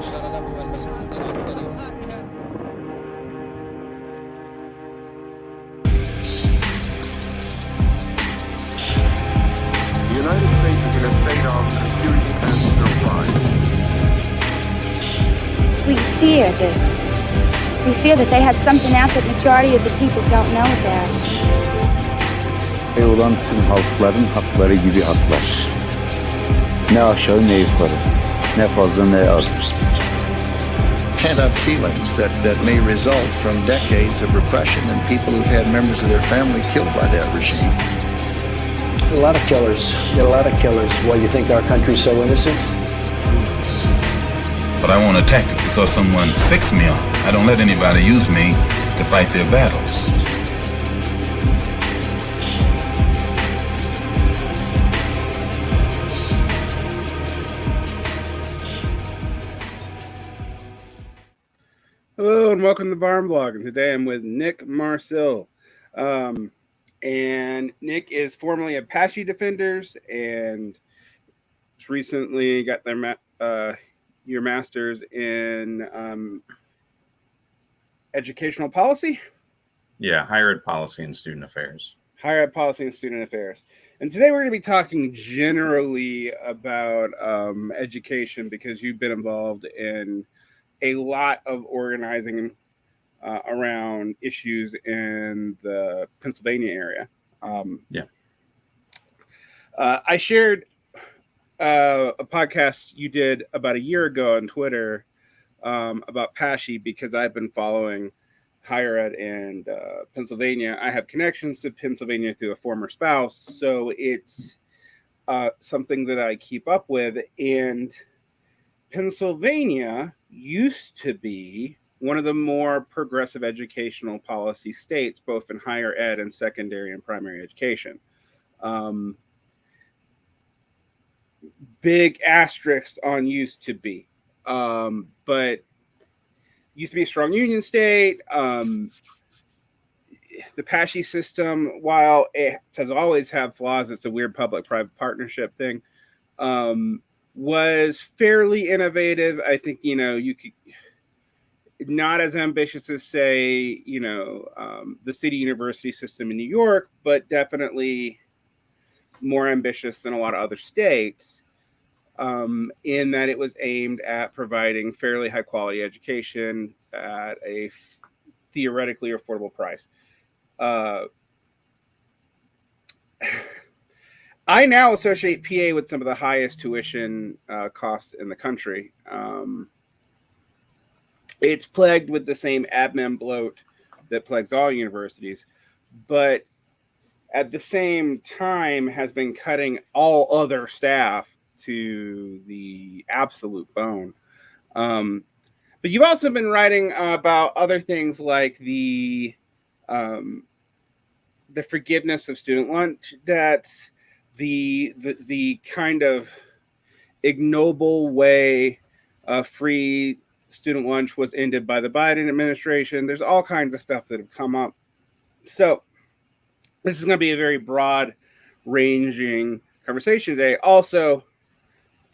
بشر له المسؤولون العسكريون. The United States is in a state of confusion and surprise. We fear this. We fear that they have something out that majority of the people don't know about. Olan tüm halkların hakları gibi haklar. Ne aşağı ne yukarı, ne fazla ne az. Pent-up feelings that may result from decades of repression and people who've had members of their family killed by that regime. A lot of killers. Get a lot of killers. Why you think our country's so innocent? But I won't attack it because someone fixed me on. I don't let anybody use me to fight their battles. Hello and welcome to Varn Blog. And today I'm with Nick Marcil. And Nick is formerly Apache Defenders and recently got their your master's in educational policy. Yeah, higher ed policy and student affairs. Higher ed policy and student affairs. And today we're going to be talking generally about education because you've been involved in a lot of organizing around issues in the Pennsylvania area. I shared a podcast you did about a year ago on Twitter about PASHE because I've been following higher ed in Pennsylvania. I have connections to Pennsylvania through a former spouse, so it's something that I keep up with. And Pennsylvania used to be one of the more progressive educational policy states, both in higher ed and secondary and primary education. Big asterisk on used to be, but used to be a strong union state. The PASHE system, while it has always had flaws, it's a weird public-private partnership thing, was fairly innovative. I think, you could not as ambitious as, say, the city university system in New York, but definitely more ambitious than a lot of other states, in that it was aimed at providing fairly high quality education at a theoretically affordable price. I now associate PA with some of the highest tuition costs in the country. It's plagued with the same admin bloat that plagues all universities, but at the same time has been cutting all other staff to the absolute bone. But you've also been writing about other things like the forgiveness of student lunch debts, the kind of ignoble way free student lunch was ended by the Biden administration. There's all kinds of stuff that have come up. So this is going to be a very broad ranging conversation today. Also,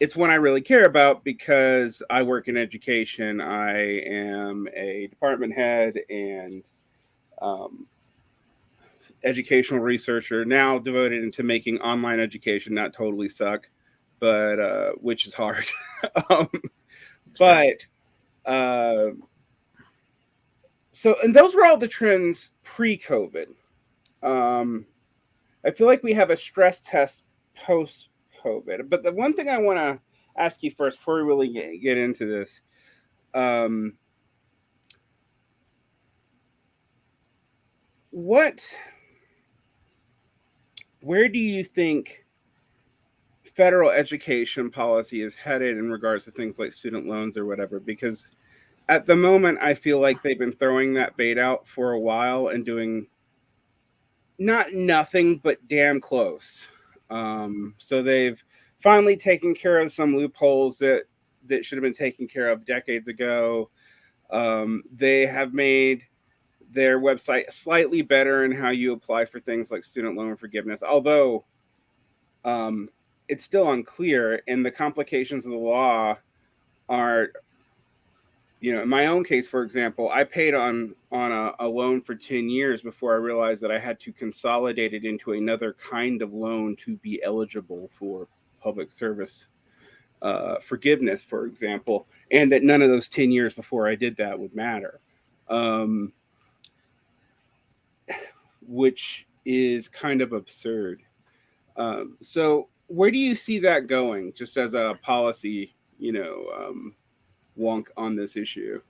it's one I really care about because I work in education. I am a department head and educational researcher, now devoted into making online education not totally suck, but which is hard. So, and those were all the trends pre-COVID. I feel like we have a stress test post-COVID. But the one thing I want to ask you first, before we really get into this, where do you think federal education policy is headed in regards to things like student loans or whatever? Because at the moment, I feel like they've been throwing that bait out for a while and doing not nothing, but damn close. So they've finally taken care of some loopholes that should have been taken care of decades ago. They have made their website slightly better in how you apply for things like student loan forgiveness, although it's still unclear, and the complications of the law are in my own case, for example, I paid on a loan for 10 years before I realized that I had to consolidate it into another kind of loan to be eligible for public service forgiveness, for example, and that none of those 10 years before I did that would matter, which is kind of absurd. So where do you see that going, just as a policy, wonk on this issue?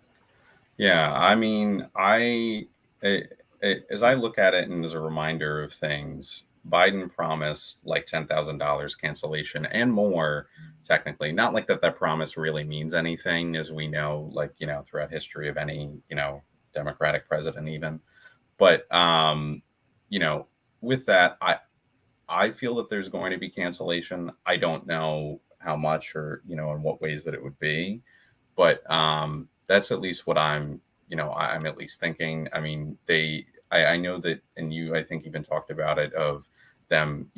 Yeah, I mean, as I look at it and as a reminder of things, Biden promised like $10,000 cancellation and more, technically. Not like that promise really means anything, as we know, like, throughout history of any, Democratic president even. But, with that, I feel that there's going to be cancellation. I don't know how much or, in what ways that it would be. But that's at least what I'm at least thinking. I mean, I know that, and you, I think, even talked about it, of them,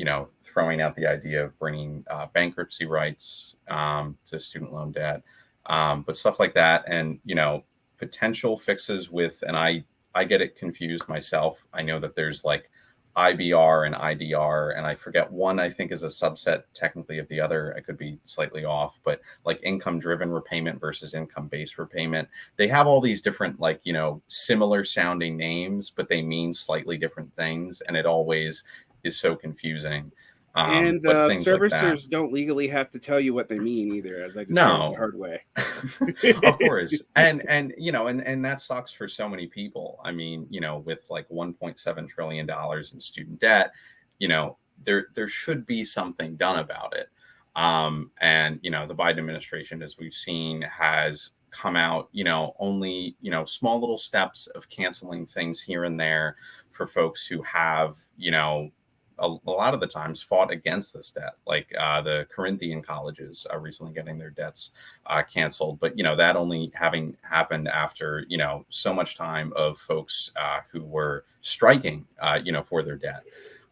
throwing out the idea of bringing bankruptcy rights to student loan debt, but stuff like that. And, potential fixes with, and I get it confused myself. I know that there's like IBR and IDR, and I forget, one I think is a subset technically of the other. I could be slightly off, but like income driven repayment versus income based repayment. They have all these different, like, similar sounding names, but they mean slightly different things. And it always is so confusing. And but things servicers like don't legally have to tell you what they mean either, as I No. discovered the hard way. Of course. And that sucks for so many people. I mean, with like $1.7 trillion in student debt, there should be something done about it. And, the Biden administration, as we've seen, has come out, only, small little steps of canceling things here and there for folks who have, a lot of the times fought against this debt, like the Corinthian colleges recently getting their debts canceled. But, that only having happened after, so much time of folks who were striking, for their debt.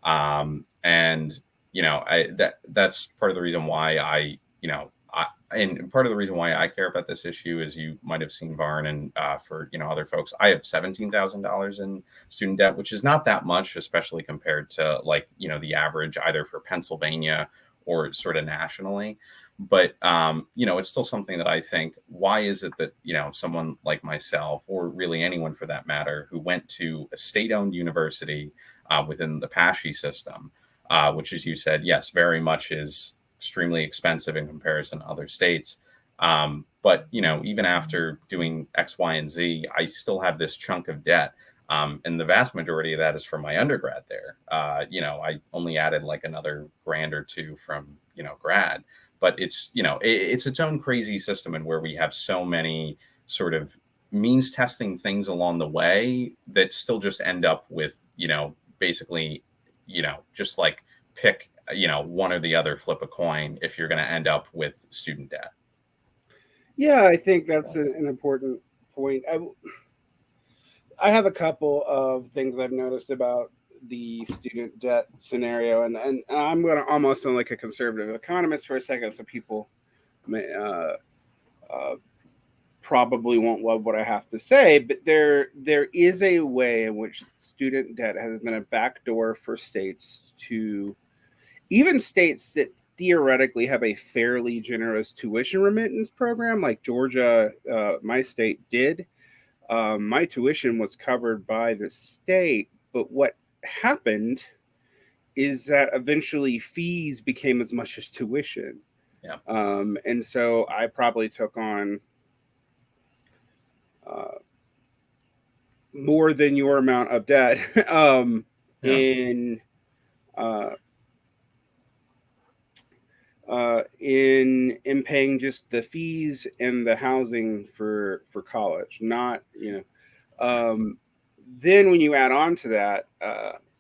And, that's part of the reason why and part of the reason why I care about this issue is, you might have seen, Varn, and for other folks, I have $17,000 in student debt, which is not that much, especially compared to like the average either for Pennsylvania or sort of nationally. But it's still something that I think, why is it that someone like myself, or really anyone for that matter, who went to a state-owned university within the PASHE system, which, as you said, yes, very much is extremely expensive in comparison to other states. But, even after doing X, Y, and Z, I still have this chunk of debt. And the vast majority of that is from my undergrad there. I only added like another grand or two from, grad. But it's, it's its own crazy system, and where we have so many sort of means testing things along the way that still just end up with, basically, just like pick one or the other, flip a coin if you're going to end up with student debt. Yeah, I think that's an important point. I have a couple of things I've noticed about the student debt scenario, and I'm going to almost sound like a conservative economist for a second, so people may, probably won't love what I have to say, but there is a way in which student debt has been a backdoor for states, to even states that theoretically have a fairly generous tuition remittance program, like Georgia, my state, did. My tuition was covered by the state, but what happened is that eventually fees became as much as tuition. Yeah. And so I probably took on more than your amount of debt in paying just the fees and the housing for college. Not, then when you add on to that,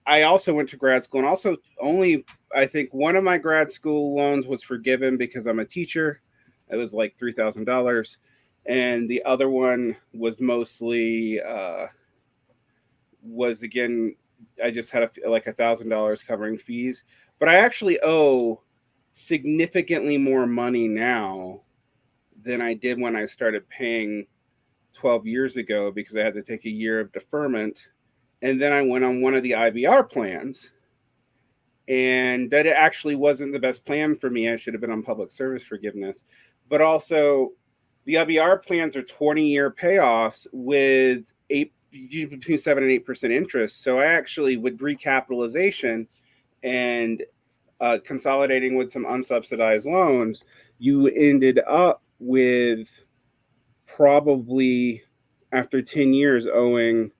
I also went to grad school, and also only, I think, one of my grad school loans was forgiven because I'm a teacher. It was like $3,000. And the other one was mostly, was again, I just had like $1,000 covering fees. But I actually owe significantly more money now than I did when I started paying 12 years ago because I had to take a year of deferment. And then I went on one of the IBR plans. And that it actually wasn't the best plan for me. I should have been on public service forgiveness. But also, the IBR plans are 20-year payoffs with between 7 and 8% interest. So I actually, with recapitalization and consolidating with some unsubsidized loans, you ended up with probably after 10 years owing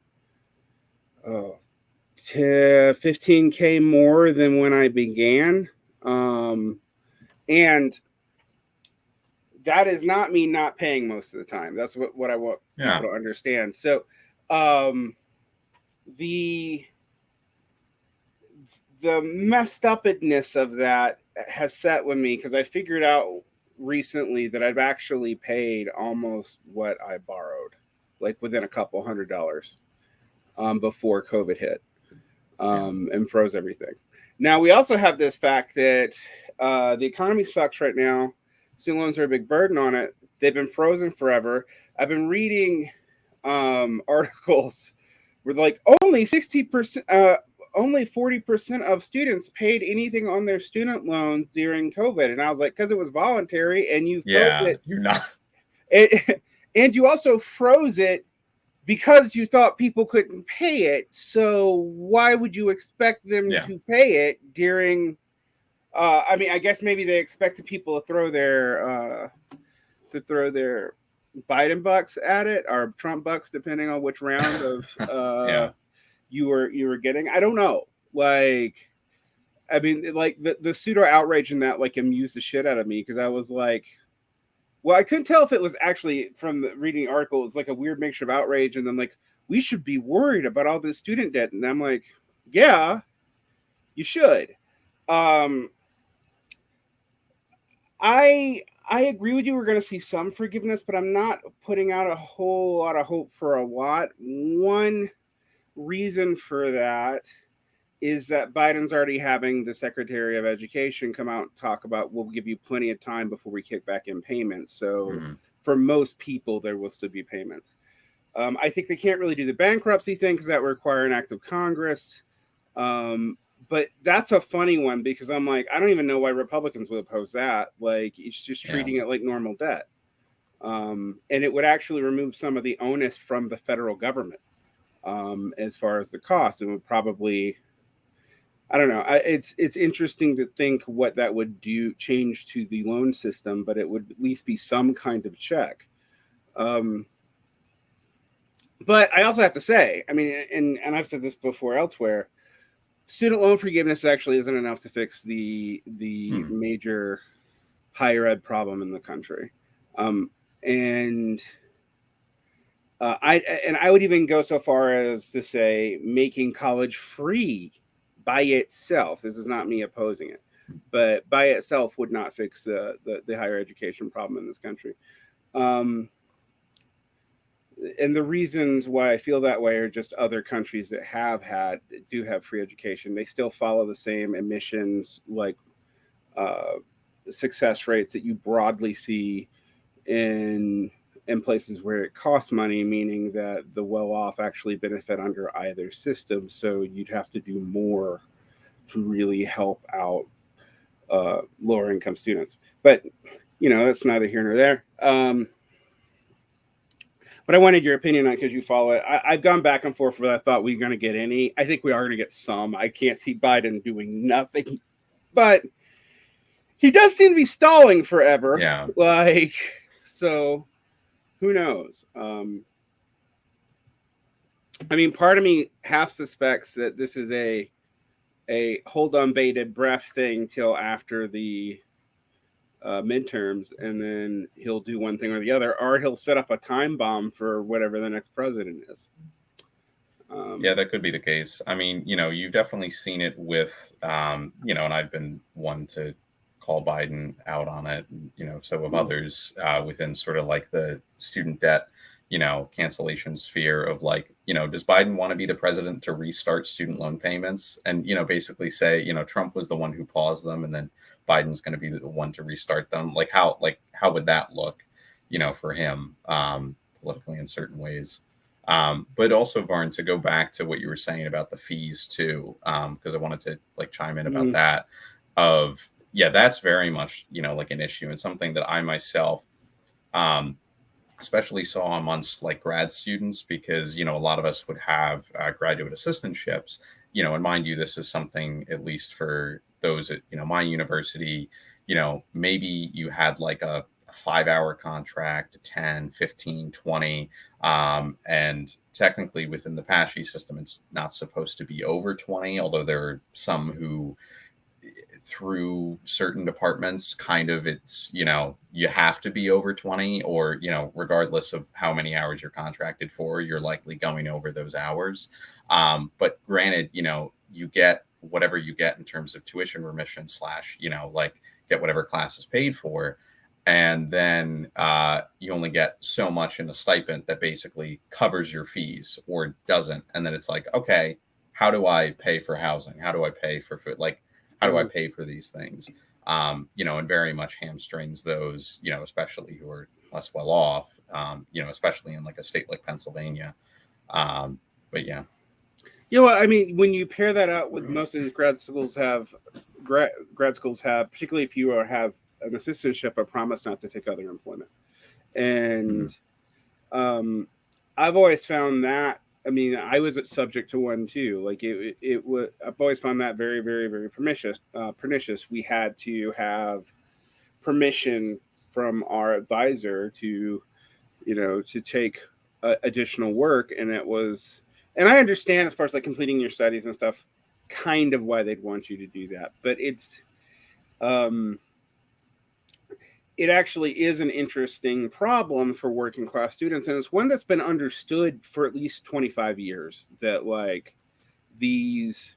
15K more than when I began. And that is not me not paying most of the time. That's what I want people to understand. So the messed upness of that has set with me because I figured out recently that I've actually paid almost what I borrowed, like within a couple $100 before COVID hit and froze everything. Now, we also have this fact that the economy sucks right now. Student loans are a big burden on it. They've been frozen forever. I've been reading articles where like only 60%, only 40% of students paid anything on their student loans during COVID. And I was like, because it was voluntary and you froze it. You're not. And you also froze it because you thought people couldn't pay it. So why would you expect them to pay it during... I mean, I guess maybe they expected people to throw their Biden bucks at it or Trump bucks, depending on which round of you were getting. I don't know. Like, I mean, like the pseudo outrage in that like amused the shit out of me because I was like, well, I couldn't tell if it was actually from the reading the article. It was like a weird mixture of outrage and then like we should be worried about all this student debt, and I'm like, yeah, you should. I agree with you. We're going to see some forgiveness, but I'm not putting out a whole lot of hope for a lot. One reason for that is that Biden's already having the Secretary of Education come out and talk about, we'll give you plenty of time before we kick back in payments. So for most people, there will still be payments. I think they can't really do the bankruptcy thing because that would require an act of Congress. But that's a funny one because I'm like, I don't even know why Republicans would oppose that. Like, it's just treating it like normal debt. And it would actually remove some of the onus from the federal government as far as the cost. It would probably, I don't know. It's interesting to think what that would do, change to the loan system, but it would at least be some kind of check. But I also have to say, I mean, and I've said this before elsewhere, student loan forgiveness actually isn't enough to fix the major higher ed problem in the country. And I would even go so far as to say making college free by itself. This is not me opposing it, but by itself would not fix the higher education problem in this country. And the reasons why I feel that way are just other countries that do have free education. They still follow the same emissions, like success rates that you broadly see in places where it costs money, meaning that the well-off actually benefit under either system. So you'd have to do more to really help out lower income students. But, you know, that's neither here nor there. But I wanted your opinion on it because you follow it. I've gone back and forth with I thought we were going to get any. I think we are going to get some. I can't see Biden doing nothing. But he does seem to be stalling forever. Yeah. Like, so who knows? I mean, part of me half suspects that this is a hold on bated breath thing till after the midterms, and then he'll do one thing or the other, or he'll set up a time bomb for whatever the next president is. Yeah, that could be the case. I mean, you know, you've definitely seen it with, you know, and I've been one to call Biden out on it, you know, so have others within sort of like the student debt, you know, cancellation sphere of like, you know, does Biden want to be the president to restart student loan payments and, you know, basically say, you know, Trump was the one who paused them and then Biden's going to be the one to restart them. Like how would that look, you know, for him? politically in certain ways. But also, Varn, to go back to what you were saying about the fees too, because I wanted to like chime in about that. That's very much, like an issue and something that I myself especially saw amongst like grad students, because a lot of us would have graduate assistantships, and mind you, this is something, at least for those at my university, maybe you had like a 5-hour contract, 10, 15, 20, and technically within the PASHE system it's not supposed to be over 20, although there are some who, through certain departments, kind of, it's you have to be over 20, or regardless of how many hours you're contracted for, you're likely going over those hours. But granted, you get whatever you get in terms of tuition remission / like get whatever class is paid for, and then you only get so much in a stipend that basically covers your fees or doesn't. And then it's like, okay, how do I pay for housing? How do I pay for food? Like, how do I pay for these things? And very much hamstrings those, especially who are less well off, especially in like a state like Pennsylvania. But yeah. Well, I mean, when you pair that out with most of these grad schools have, particularly if you have an assistantship, a promise not to take other employment. And I've always found that, I mean, I was subject to one too. Like I've always found that very, very, very pernicious. We had to have permission from our advisor to, to take additional work. And and I understand, as far as like completing your studies and stuff, kind of why they'd want you to do that. But it actually is an interesting problem for working class students. And it's one that's been understood for at least 25 years, that like these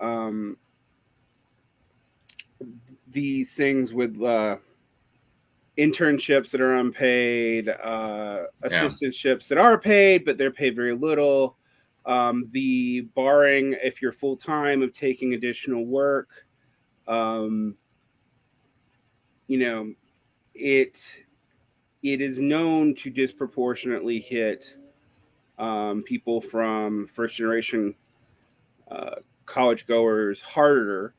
things with internships that are unpaid, assistantships that are paid, but they're paid very little. The barring, if you're full-time, of taking additional work, it is known to disproportionately hit people from first generation college goers harder.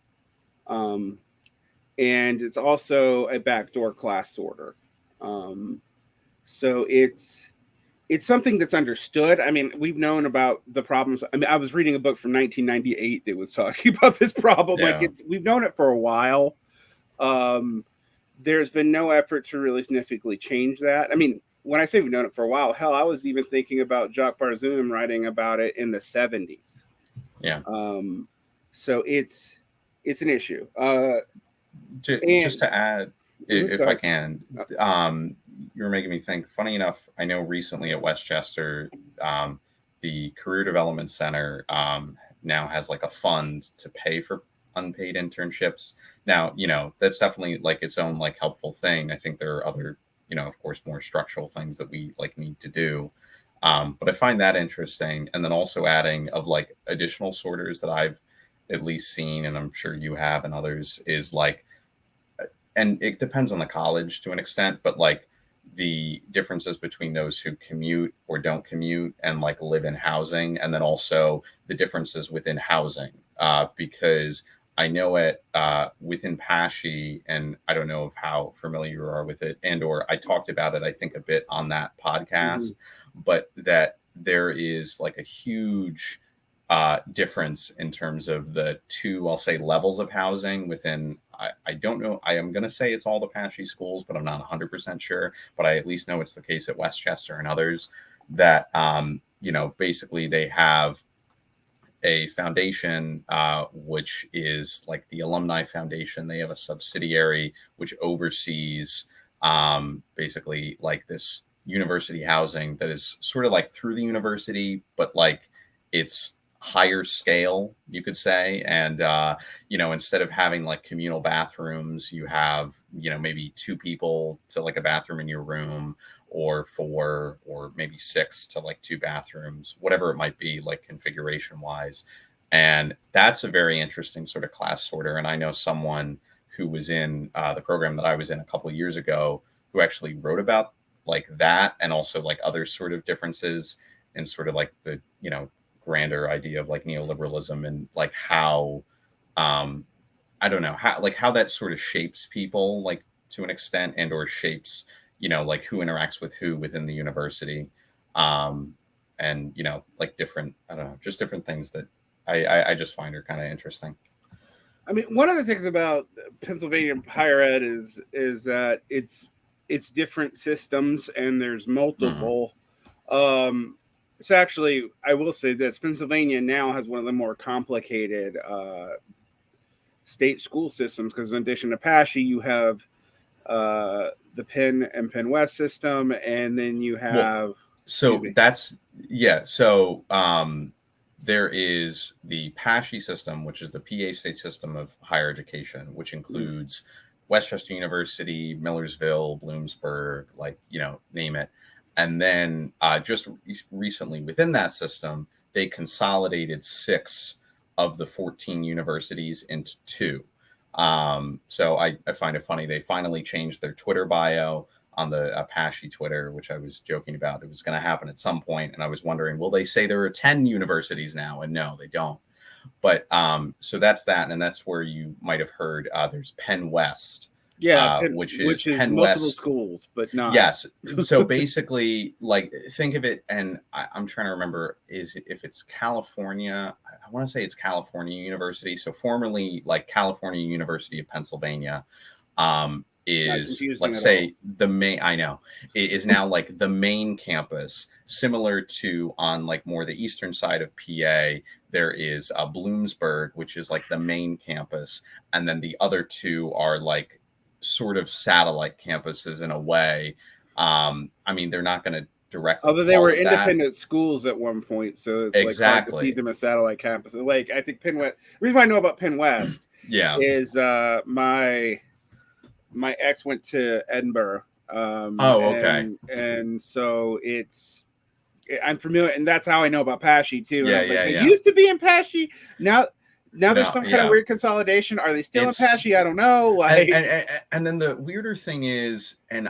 And it's also a backdoor class order. So it's something that's understood. I mean, we've known about the problems. I mean, I was reading a book from 1998 that was talking about this problem. Yeah. Like we've known it for a while. There's been no effort to really significantly change that. I mean, when I say we've known it for a while, hell, I was even thinking about Jacques Barzoum writing about it in the 70s. Yeah. So it's an issue. Just to add, if I can, you're making me think. Funny enough, I know recently at Westchester, the Career Development Center now has like a fund to pay for unpaid internships. Now, that's definitely like its own like helpful thing. I think there are other, of course, more structural things that we like need to do. But I find that interesting. And then also adding of like additional sorters that I've at least seen, and I'm sure you have and others, is like, and it depends on the college to an extent, but like the differences between those who commute or don't commute and like live in housing, and then also the differences within housing, because I know it within PASHE, and I don't know of how familiar you are with it, and or I talked about it, I think, a bit on that podcast, but that there is like a huge difference in terms of the two, I'll say, levels of housing within, I don't know, I am going to say it's all the PASHE schools, but I'm not 100% sure, but I at least know it's the case at Westchester and others, that, basically they have a foundation, which is like the Alumni Foundation. They have a subsidiary which oversees basically like this university housing that is sort of like through the university, but like it's higher scale, you could say. And, instead of having like communal bathrooms, you have, maybe 2 people to like a bathroom in your room, or 4 or maybe 6 to like 2 bathrooms, whatever it might be, like configuration wise. And that's a very interesting sort of class sorter. And I know someone who was in the program that I was in a couple of years ago who actually wrote about like that, and also like other sort of differences and sort of like the, you know, grander idea of like neoliberalism and like how, I don't know how that sort of shapes people like to an extent, and or shapes, you know, like who interacts with who within the university, and you know, like different, I don't know, just different things that I just find are kind of interesting. I mean, one of the things about Pennsylvania higher ed is that it's different systems and there's multiple. It's actually, I will say this: Pennsylvania now has one of the more complicated state school systems, because in addition to PASHE, you have the Penn and Penn West system, and then you have. So there is the PASHE system, which is the PA state system of higher education, which includes Westchester University, Millersville, Bloomsburg, like, you know, name it. And then just recently within that system, they consolidated 6 of the 14 universities into 2. So I find it funny. They finally changed their Twitter bio on the PASHE Twitter, which I was joking about. It was going to happen at some point. And I was wondering, will they say there are 10 universities now? And no, they don't. But so that's that. And that's where you might have heard there's Penn West. Yeah, which is Penn multiple West schools, but not. Yes. So basically, like, think of it, and I'm trying to remember if it's California. I want to say it's California University. So formerly, like, California University of Pennsylvania, is, let's say, the main. I know it is now like the main campus, similar to on like more the eastern side of PA. There is Bloomsburg, which is like the main campus, and then the other 2 are like sort of satellite campuses in a way. I mean, they're not going to directly. Although they were independent schools at one point, so it's exactly. like hard to see them as satellite campuses. Like, I think Penn West. The reason why I know about Penn West, is my ex went to Edinburgh. Okay. And so I'm familiar, and that's how I know about PASHE too. It used to be in PASHE. Now there's some kind of weird consolidation. Are they still in PASHE? I don't know. Like, and then the weirder thing is, and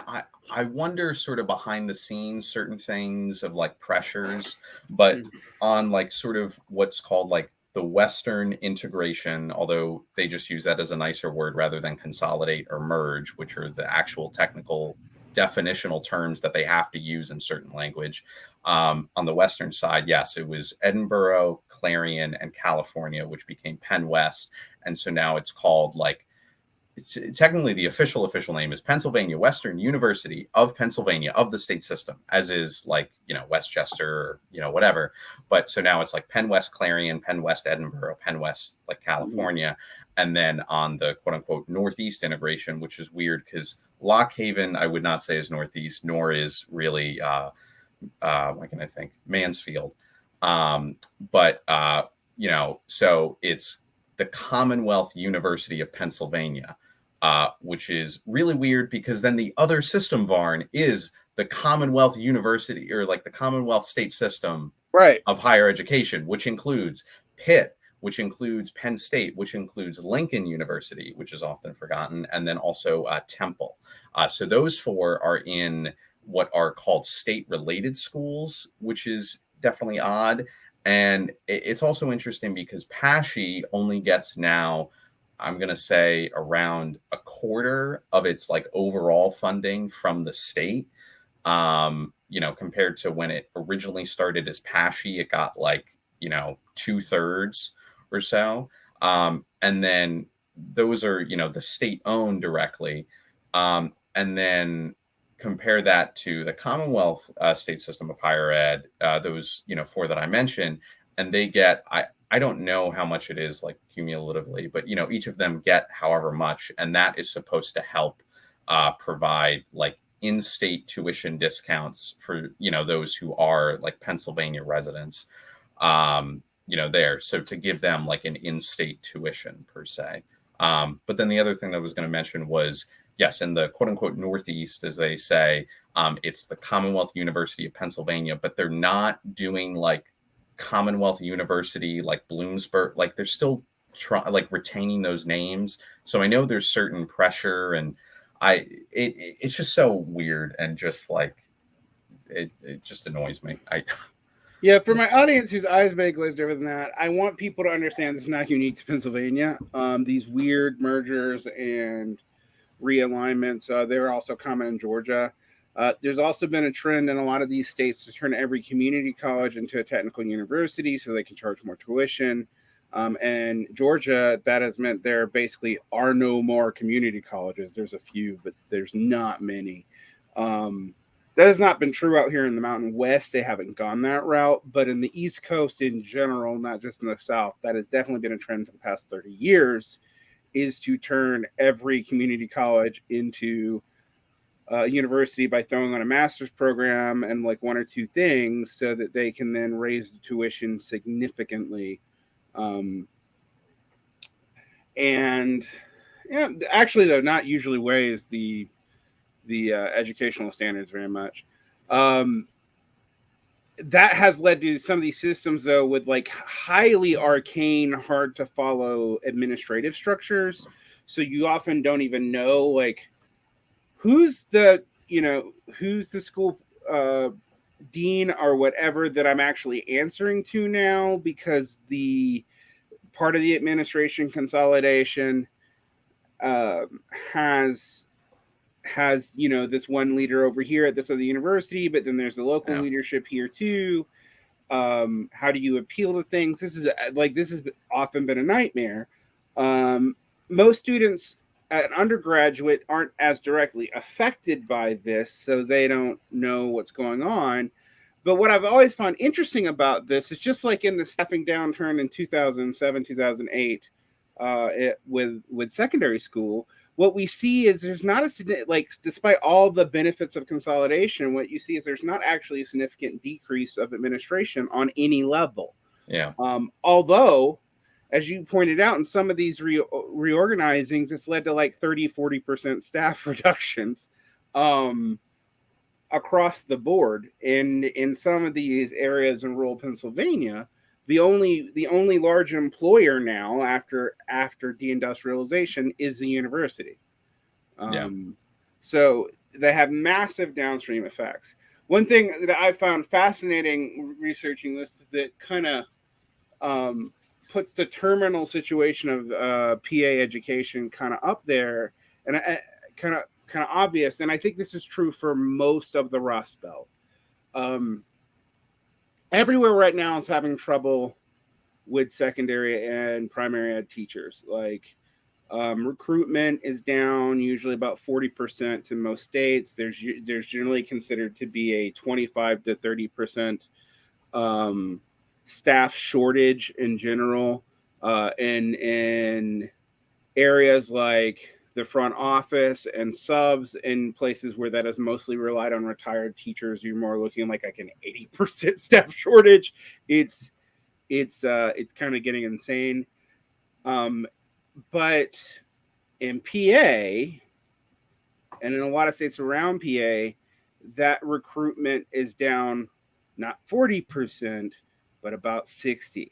I wonder sort of behind the scenes certain things of like pressures, but on like sort of what's called like the Western integration, although they just use that as a nicer word rather than consolidate or merge, which are the actual technical definitional terms that they have to use in certain language. On the Western side, yes, it was Edinburgh, Clarion, and California, which became Penn West. And so now it's called like, it's technically the official name is Pennsylvania Western University of Pennsylvania of the state system, as is like, you know, Westchester, or, you know, whatever. But so now it's like Penn West Clarion, Penn West Edinburgh, Penn West like California. And then on the quote unquote Northeast integration, which is weird because Lock Haven, I would not say is Northeast, nor is really, what can I think? Mansfield. But you know, so it's the Commonwealth University of Pennsylvania, which is really weird because then the other system, Varn, is the Commonwealth University, or like the Commonwealth state system of higher education, which includes Pitt, which includes Penn State, which includes Lincoln University, which is often forgotten, and then also Temple. So those 4 are in what are called state-related schools, which is definitely odd. And it's also interesting because PASHE only gets now, I'm going to say, around a quarter of its like overall funding from the state. You know, compared to when it originally started as PASHE, it got like, you know, 2/3 or so. And then those are, you know, the state owned directly. And then compare that to the Commonwealth state system of higher ed, those, you know, 4 that I mentioned, and they get, I don't know how much it is like cumulatively, but, you know, each of them get however much. And that is supposed to help provide like in-state tuition discounts for, you know, those who are like Pennsylvania residents, you know, there. So to give them like an in-state tuition per se. But then the other thing that I was going to mention was, yes, in the quote unquote Northeast, as they say, it's the Commonwealth University of Pennsylvania, but they're not doing like Commonwealth University, like Bloomsburg, like they're still like retaining those names. So I know there's certain pressure, and it's just so weird and just like, it just annoys me. Yeah, for my audience whose eyes may glazed over than that, I want people to understand this is not unique to Pennsylvania. These weird mergers and realignments, they're also common in Georgia. There's also been a trend in a lot of these states to turn every community college into a technical university so they can charge more tuition. And Georgia, that has meant there basically are no more community colleges. There's a few, but there's not many. That has not been true out here in the Mountain West. They haven't gone that route, but in the East Coast in general, not just in the South, that has definitely been a trend for the past 30 years, is to turn every community college into a university by throwing on a master's program and like one or two things so that they can then raise the tuition significantly. And yeah, actually, though, not usually raise the educational standards very much. That has led to some of these systems, though, with like highly arcane, hard to follow administrative structures. So you often don't even know like who's the school dean or whatever that I'm actually answering to now, because the part of the administration consolidation has this one leader over here at this other university, but then there's the local leadership here too. How do you appeal to things? This has often been a nightmare. Most students at an undergraduate aren't as directly affected by this, so they don't know what's going on. But what I've always found interesting about this is just like in the staffing downturn in 2007, 2008, with secondary school, what we see is there's not despite all the benefits of consolidation, what you see is there's not actually a significant decrease of administration on any level. Yeah. Although, as you pointed out, in some of these reorganizings, it's led to like 30-40% staff reductions across the board. And in some of these areas in rural Pennsylvania, the only large employer now after deindustrialization is the university. So they have massive downstream effects. One thing that I found fascinating researching this that kind of puts the terminal situation of PA education kind of up there, and kind of obvious. And I think this is true for most of the Rust Belt. Everywhere right now is having trouble with secondary and primary ed teachers. Like recruitment is down usually about 40% in most states. There's generally considered to be a 25 to 30% staff shortage in general in areas like the front office and subs, in places where that has mostly relied on retired teachers. You're more looking like an 80% staff shortage. It's kind of getting insane. But in PA and in a lot of states around PA, that recruitment is down not 40%, but about 60%.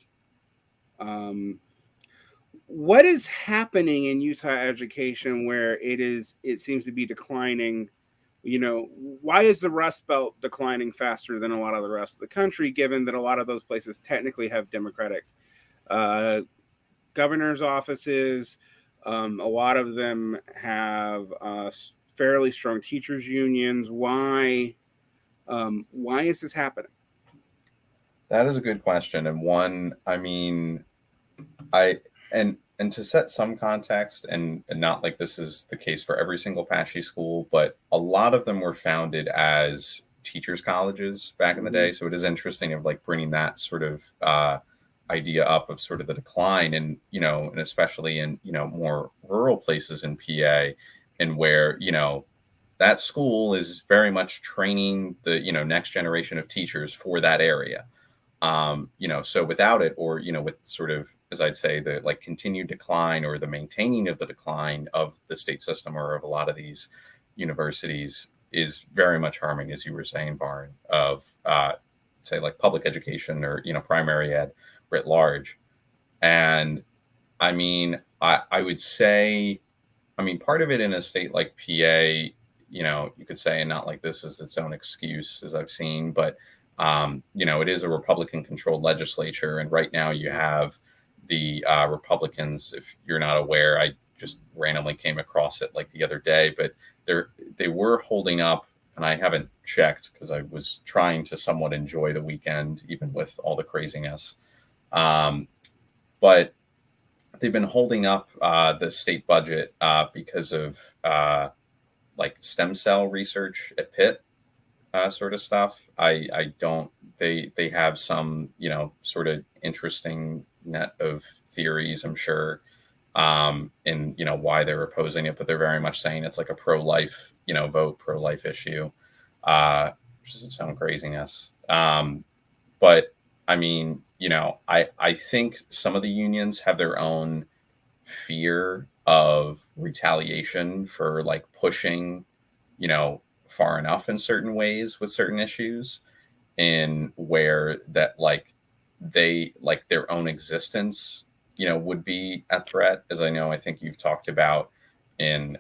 What is happening in Utah education where it seems to be declining? Why is the Rust Belt declining faster than a lot of the rest of the country, given that a lot of those places technically have Democratic governor's offices? A lot of them have fairly strong teachers unions. Why is this happening? That is a good question. And one, I mean, and to set some context, and not like this is the case for every single Apache school, but a lot of them were founded as teachers colleges back in the day. So it is interesting of like bringing that sort of idea up of sort of the decline, and and especially in more rural places in PA, and where that school is very much training the next generation of teachers for that area. So without it, or with sort of, as I'd say, the like continued decline or the maintaining of the decline of the state system or of a lot of these universities is very much harming, as you were saying, Varn, of say like public education or primary ed writ large. And I mean, I would say, part of it in a state like PA, you know, you could say, and not like this is its own excuse, as I've seen, but you know, it is a Republican-controlled legislature, and right now you have the Republicans. If you're not aware, I just randomly came across it like the other day, but they were holding up, and I haven't checked because I was trying to somewhat enjoy the weekend, even with all the craziness. But they've been holding up the state budget because of like stem cell research at Pitt, sort of stuff. I don't. They have some, you know, sort of interesting net of theories, I'm sure, in, you know, why they're opposing it, but they're very much saying it's like a pro-life, you know, vote, pro-life issue, which is its own craziness. But I mean, you know, I think some of the unions have their own fear of retaliation for like pushing, you know, far enough in certain ways with certain issues, in where that like they like their own existence, you know, would be at threat, as I think you've talked about in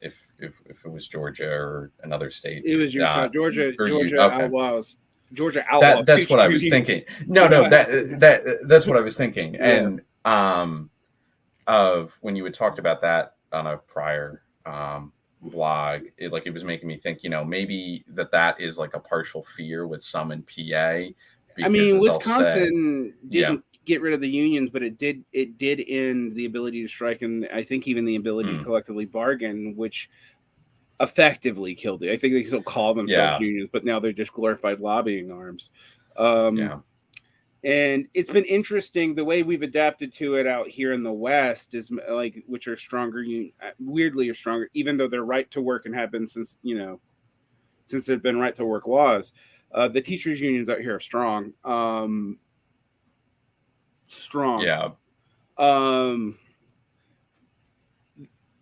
if it was Georgia or another state. It was Utah, Georgia, okay. Outlaws. Georgia Outlaws. That's what I was thinking. No, that's what I was thinking. Yeah. And of when you had talked about that on a prior vlog, it was making me think, you know, maybe that is like a partial fear with some in PA. I mean, Wisconsin didn't get rid of the unions, but it did end the ability to strike, and I think even the ability to collectively bargain, which effectively killed it. I think they still call themselves unions, but now they're just glorified lobbying arms. And it's been interesting the way we've adapted to it out here in the West, is like, which are stronger, weirdly are stronger, even though they're right to work and have been since there've been right to work laws. The teachers' unions out here are strong. Yeah.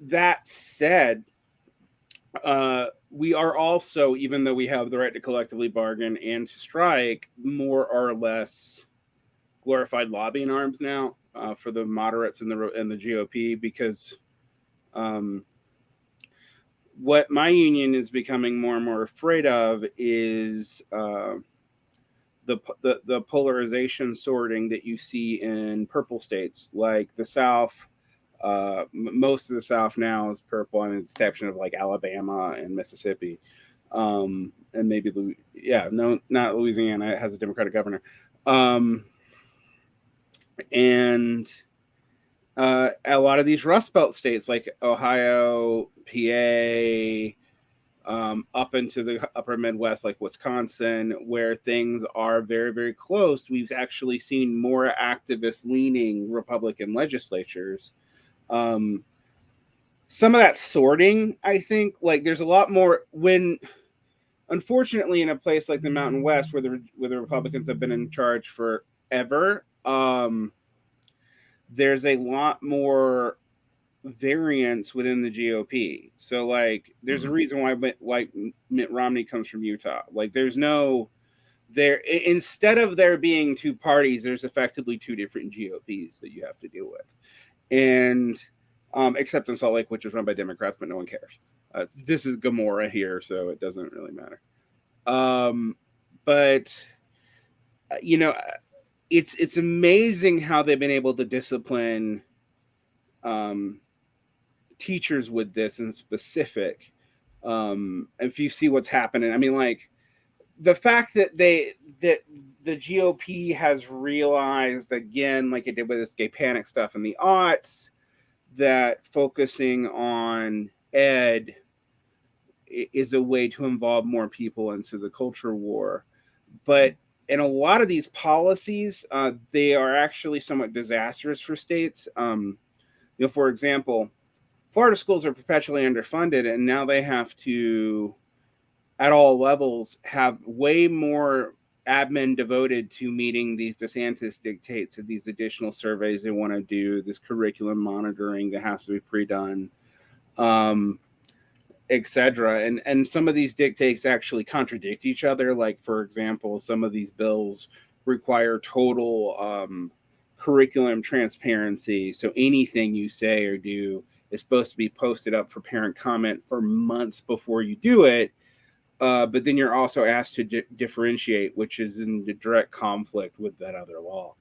That said, we are also, even though we have the right to collectively bargain and to strike, more or less glorified lobbying arms now for the moderates and the GOP, because what my union is becoming more and more afraid of is the polarization sorting that you see in purple states like the South. Most of the South now is purple, and it's exception of like Alabama and Mississippi, and maybe not Louisiana. It has a Democratic governor, and a lot of these Rust Belt states like Ohio, PA, up into the upper Midwest like Wisconsin, where things are very, very close. We've actually seen more activist-leaning Republican legislatures. Some of that sorting, I think, like there's a lot more when, unfortunately, in a place like the Mountain West where the Republicans have been in charge forever, there's a lot more variance within the GOP. So like there's a reason why Mitt Romney comes from Utah. Like instead of there being two parties, there's effectively two different GOPs that you have to deal with. And except in Salt Lake, which is run by Democrats, but no one cares. This is Gomorrah here, so it doesn't really matter. But you know, it's amazing how they've been able to discipline teachers with this in specific. If you see what's happening, I mean, like the fact that the GOP has realized again, like it did with this gay panic stuff in the aughts, that focusing on ed is a way to involve more people into the culture war. But in a lot of these policies, they are actually somewhat disastrous for states. For example, Florida schools are perpetually underfunded, and now they have to, at all levels, have way more admin devoted to meeting these DeSantis dictates of these additional surveys they want to do, this curriculum monitoring that has to be pre-done, etc. And some of these dictates actually contradict each other. Like, for example, some of these bills require total curriculum transparency. So anything you say or do is supposed to be posted up for parent comment for months before you do it. But then you're also asked to differentiate, which is in the direct conflict with that other law.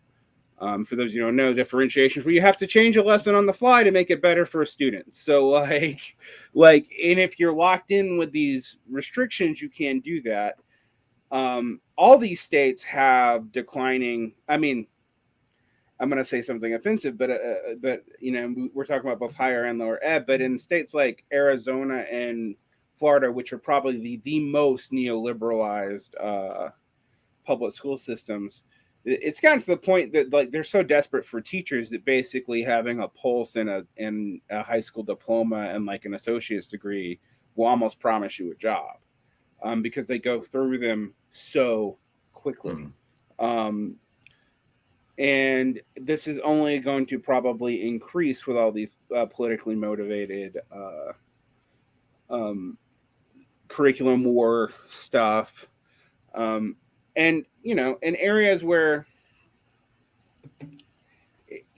For those you don't know, differentiation is where you have to change a lesson on the fly to make it better for a student. So and if you're locked in with these restrictions, you can't do that. All these states have declining. I mean, I'm going to say something offensive, but we're talking about both higher and lower ed. But in states like Arizona and Florida, which are probably the most neoliberalized public school systems, it's gotten to the point that like they're so desperate for teachers that basically having a pulse and a high school diploma and like an associate's degree will almost promise you a job, because they go through them so quickly. And this is only going to probably increase with all these politically motivated curriculum war stuff. And, in areas where,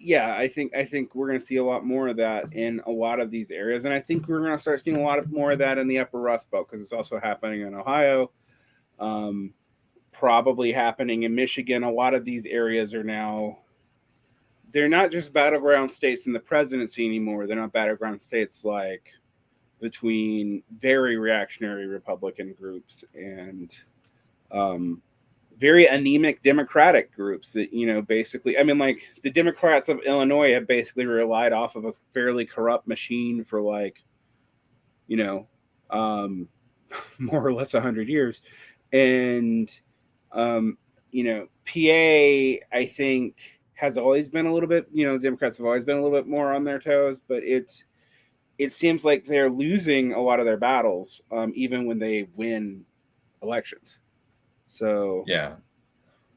I think we're going to see a lot more of that in a lot of these areas. And I think we're going to start seeing a lot more of that in the Upper Rust Belt, because it's also happening in Ohio, probably happening in Michigan. A lot of these areas are now, they're not just battleground states in the presidency anymore. They're not battleground states like between very reactionary Republican groups and very anemic Democratic groups that, basically, I mean, like the Democrats of Illinois have basically relied off of a fairly corrupt machine for more or less 100 years. And, PA, I think, has always been a little bit, Democrats have always been a little bit more on their toes, but it seems like they're losing a lot of their battles, even when they win elections. So yeah,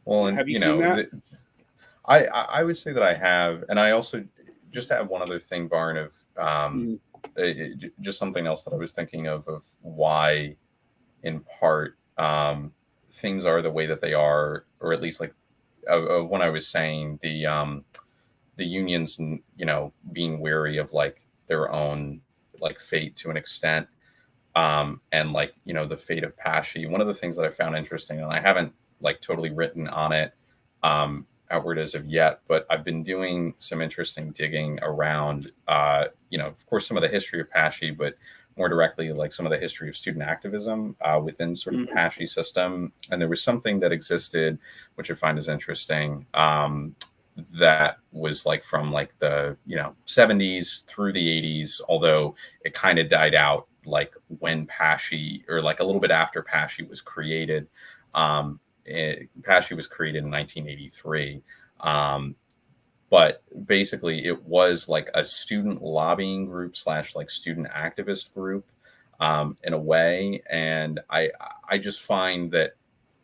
well, and have you seen that? I would say that I have, and I also just have one other thing, Varn, of just something else that I was thinking of why, in part, things are the way that they are, or at least like when I was saying the unions, being wary of like their own like fate to an extent. And like, the fate of Pesci. One of the things that I found interesting, and I haven't like totally written on it outward as of yet, but I've been doing some interesting digging around, of course, some of the history of Pesci, but more directly, like some of the history of student activism within sort of Pesci system. And there was something that existed, which I find is interesting, that was like from like the 70s through the 80s, although it kind of died out like when Pesci, or like a little bit after Pesci was created. Pesci was created in 1983, but basically it was like a student lobbying group / like student activist group in a way. And I just find that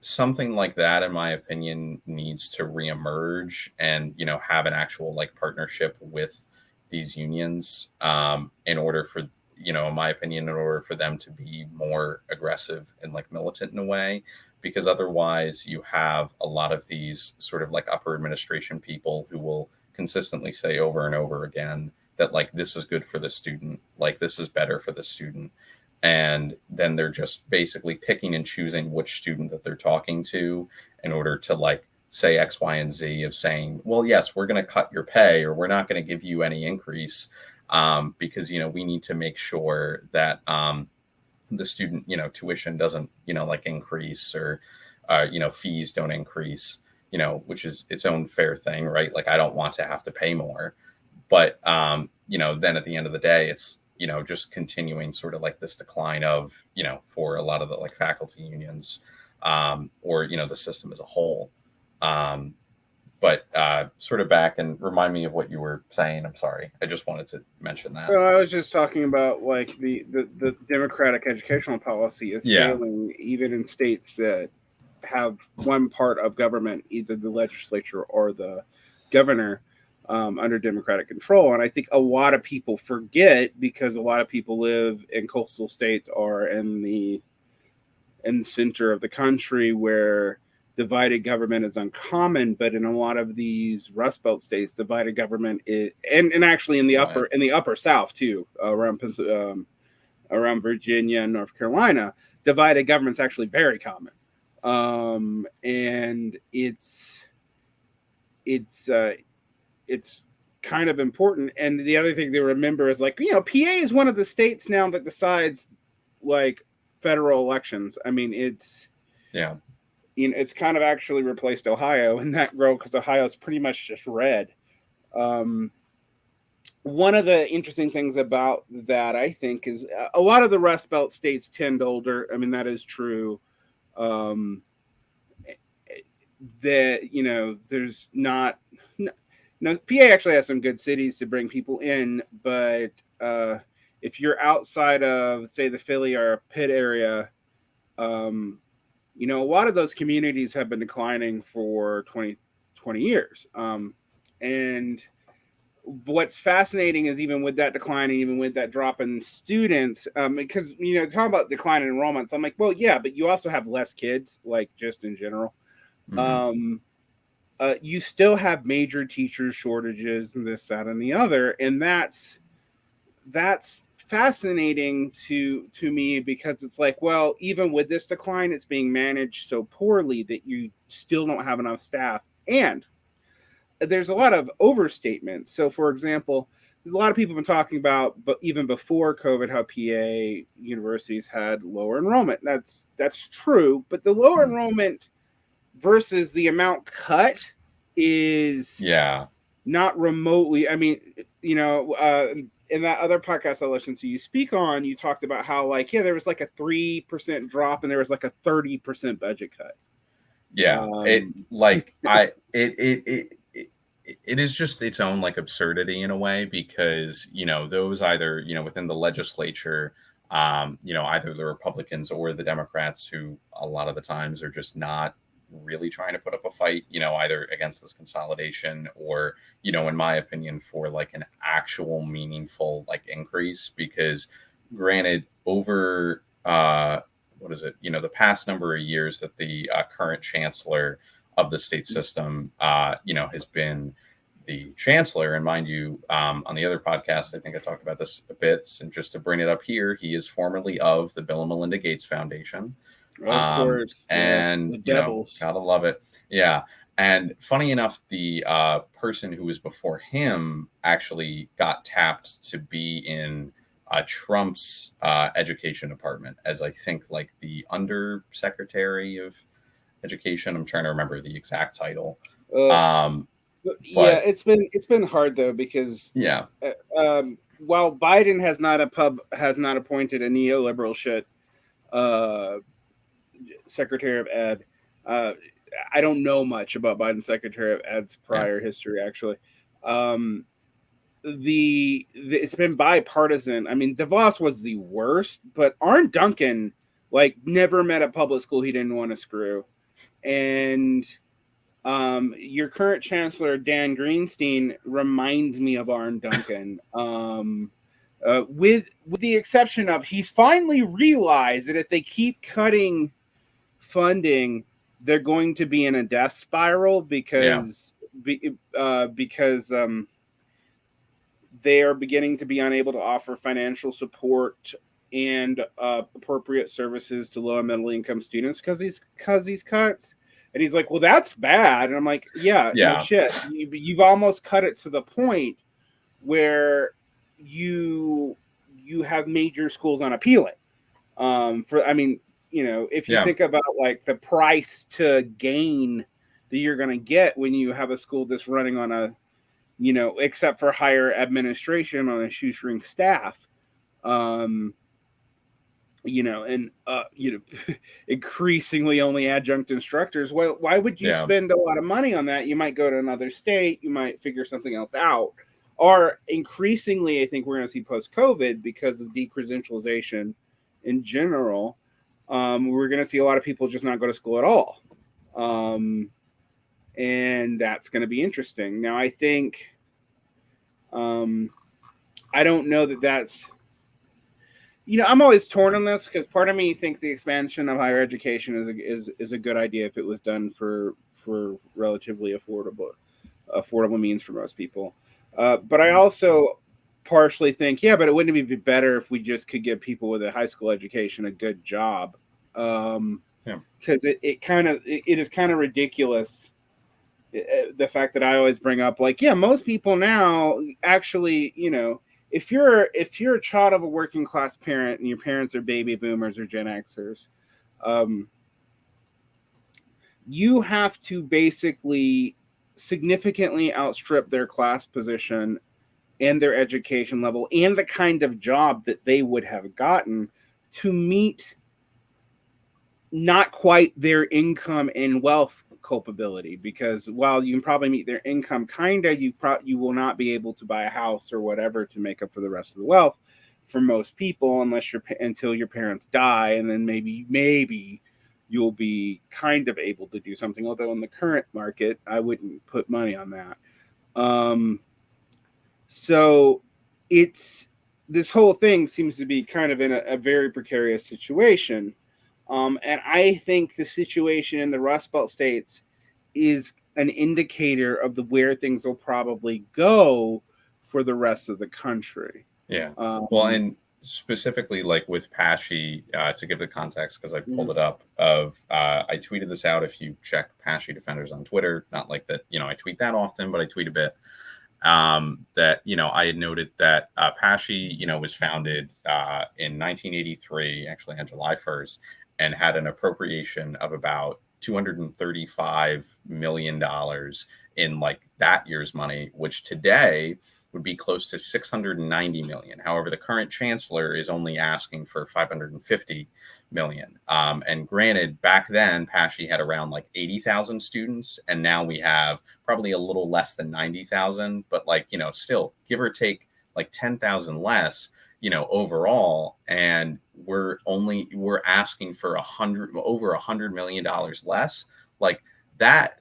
something like that, in my opinion, needs to reemerge and, have an actual like partnership with these unions in order for, in my opinion, in order for them to be more aggressive and like militant in a way, because otherwise you have a lot of these sort of like upper administration people who will consistently say over and over again that like, this is good for the student, like this is better for the student. And then they're just basically picking and choosing which student that they're talking to in order to like say X, Y, and Z of saying, well, yes, we're going to cut your pay, or we're not going to give you any increase because, we need to make sure that the student, tuition doesn't, like increase, or, fees don't increase, which is its own fair thing, right? Like, I don't want to have to pay more. But, then at the end of the day, it's, just continuing sort of like this decline of, for a lot of the like faculty unions or, the system as a whole. But sort of back and remind me of what you were saying. I'm sorry. I just wanted to mention that. Well, I was just talking about like the democratic educational policy is failing even in states that have one part of government, either the legislature or the governor, under democratic control. And I think a lot of people forget, because a lot of people live in coastal states or in the center of the country where divided government is uncommon, but in a lot of these Rust Belt states, divided government is, and actually in the upper South too, around around Virginia and North Carolina, divided government's actually very common, and it's kind of important. And the other thing to remember is, like, PA is one of the states now that decides like federal elections. I mean, it's kind of actually replaced Ohio in that role, because Ohio's pretty much just red. One of the interesting things about that, I think, is a lot of the Rust Belt states tend older. I mean, that is true. That there's not. PA actually has some good cities to bring people in, but if you're outside of, say, the Philly or Pitt area, a lot of those communities have been declining for 20 years. And what's fascinating is, even with that decline and even with that drop in students, because, talking about decline in enrollments, I'm like, well, yeah, but you also have less kids, like, just in general. Mm-hmm. You still have major teacher shortages and this, that, and the other. And that's fascinating to me, because it's like, well, even with this decline, it's being managed so poorly that you still don't have enough staff. And there's a lot of overstatements. So, for example, a lot of people have been talking about, but even before COVID, how PA universities had lower enrollment. That's true. But the lower enrollment versus the amount cut is not remotely. I mean, in that other podcast I listened to you speak on, you talked about how, like, there was like a 3% drop and there was like a 30% budget cut. Yeah, it is just its own, like, absurdity in a way, because those either within the legislature, either the Republicans or the Democrats, who a lot of the times are just not really trying to put up a fight, either against this consolidation or, in my opinion, for like an actual meaningful, like, increase. Because granted, over the past number of years that the current chancellor of the state system has been the chancellor, and mind you, on the other podcast, I think I talked about this a bit, and just to bring it up here, he is formerly of the Bill and Melinda Gates Foundation. Of course, and the devils. Gotta love it. Yeah. And funny enough, the person who was before him actually got tapped to be in Trump's education department as, I think, like, the undersecretary of education. I'm trying to remember the exact title. It's been hard though, because while Biden has not appointed a neoliberal shit Secretary of Ed. I don't know much about Biden's Secretary of Ed's prior history, actually. It's been bipartisan. I mean, DeVos was the worst, but Arne Duncan, like, never met a public school he didn't want to screw. And your current chancellor, Dan Greenstein, reminds me of Arne Duncan. With the exception of, he's finally realized that if they keep cutting funding, they're going to be in a death spiral, because they are beginning to be unable to offer financial support and appropriate services to low and middle income students because these cuts. And he's like, well, that's bad. And I'm like, no shit. You've almost cut it to the point where you have major schools unappealing. If you think about, like, the price to gain that you're going to get when you have a school that's running on a, except for higher administration, on a shoestring staff, increasingly only adjunct instructors. Well, why would you spend a lot of money on that? You might go to another state, you might figure something else out. Or increasingly, I think we're going to see post-COVID, because of decredentialization in general, we're going to see a lot of people just not go to school at all. And that's going to be interesting. Now, I think, I don't know that that's, I'm always torn on this because part of me thinks the expansion of higher education is a good idea if it was done for relatively affordable means for most people. But I also partially think, but it wouldn't it be better if we just could give people with a high school education a good job? Because it is kind of ridiculous. The fact that I always bring up, like, most people now actually, if you're a child of a working class parent and your parents are baby boomers or Gen Xers, you have to basically significantly outstrip their class position and their education level and the kind of job that they would have gotten to meet not quite their income and wealth culpability. Because while you can probably meet their income, you will not be able to buy a house or whatever to make up for the rest of the wealth for most people, until your parents die, and then maybe you'll be kind of able to do something. Although in the current market, I wouldn't put money on that. So this whole thing seems to be kind of in a very precarious situation. And I think the situation in the Rust Belt states is an indicator of where things will probably go for the rest of the country. Yeah. Well, and specifically, like with Pesci, to give the context, because I pulled it up, I tweeted this out. If you check Pesci Defenders on Twitter, not like that, I tweet that often, but I tweet a bit. That I had noted that Pesci, was founded in 1983, actually on July 1st, and had an appropriation of about $235 million in like that year's money, which today would be close to $690 million. However, the current chancellor is only asking for $550 million. And granted, back then, Pesci had around like 80,000 students, and now we have probably a little less than 90,000, but still give or take like 10,000 less, overall. And we're asking for over $100 million less. Like that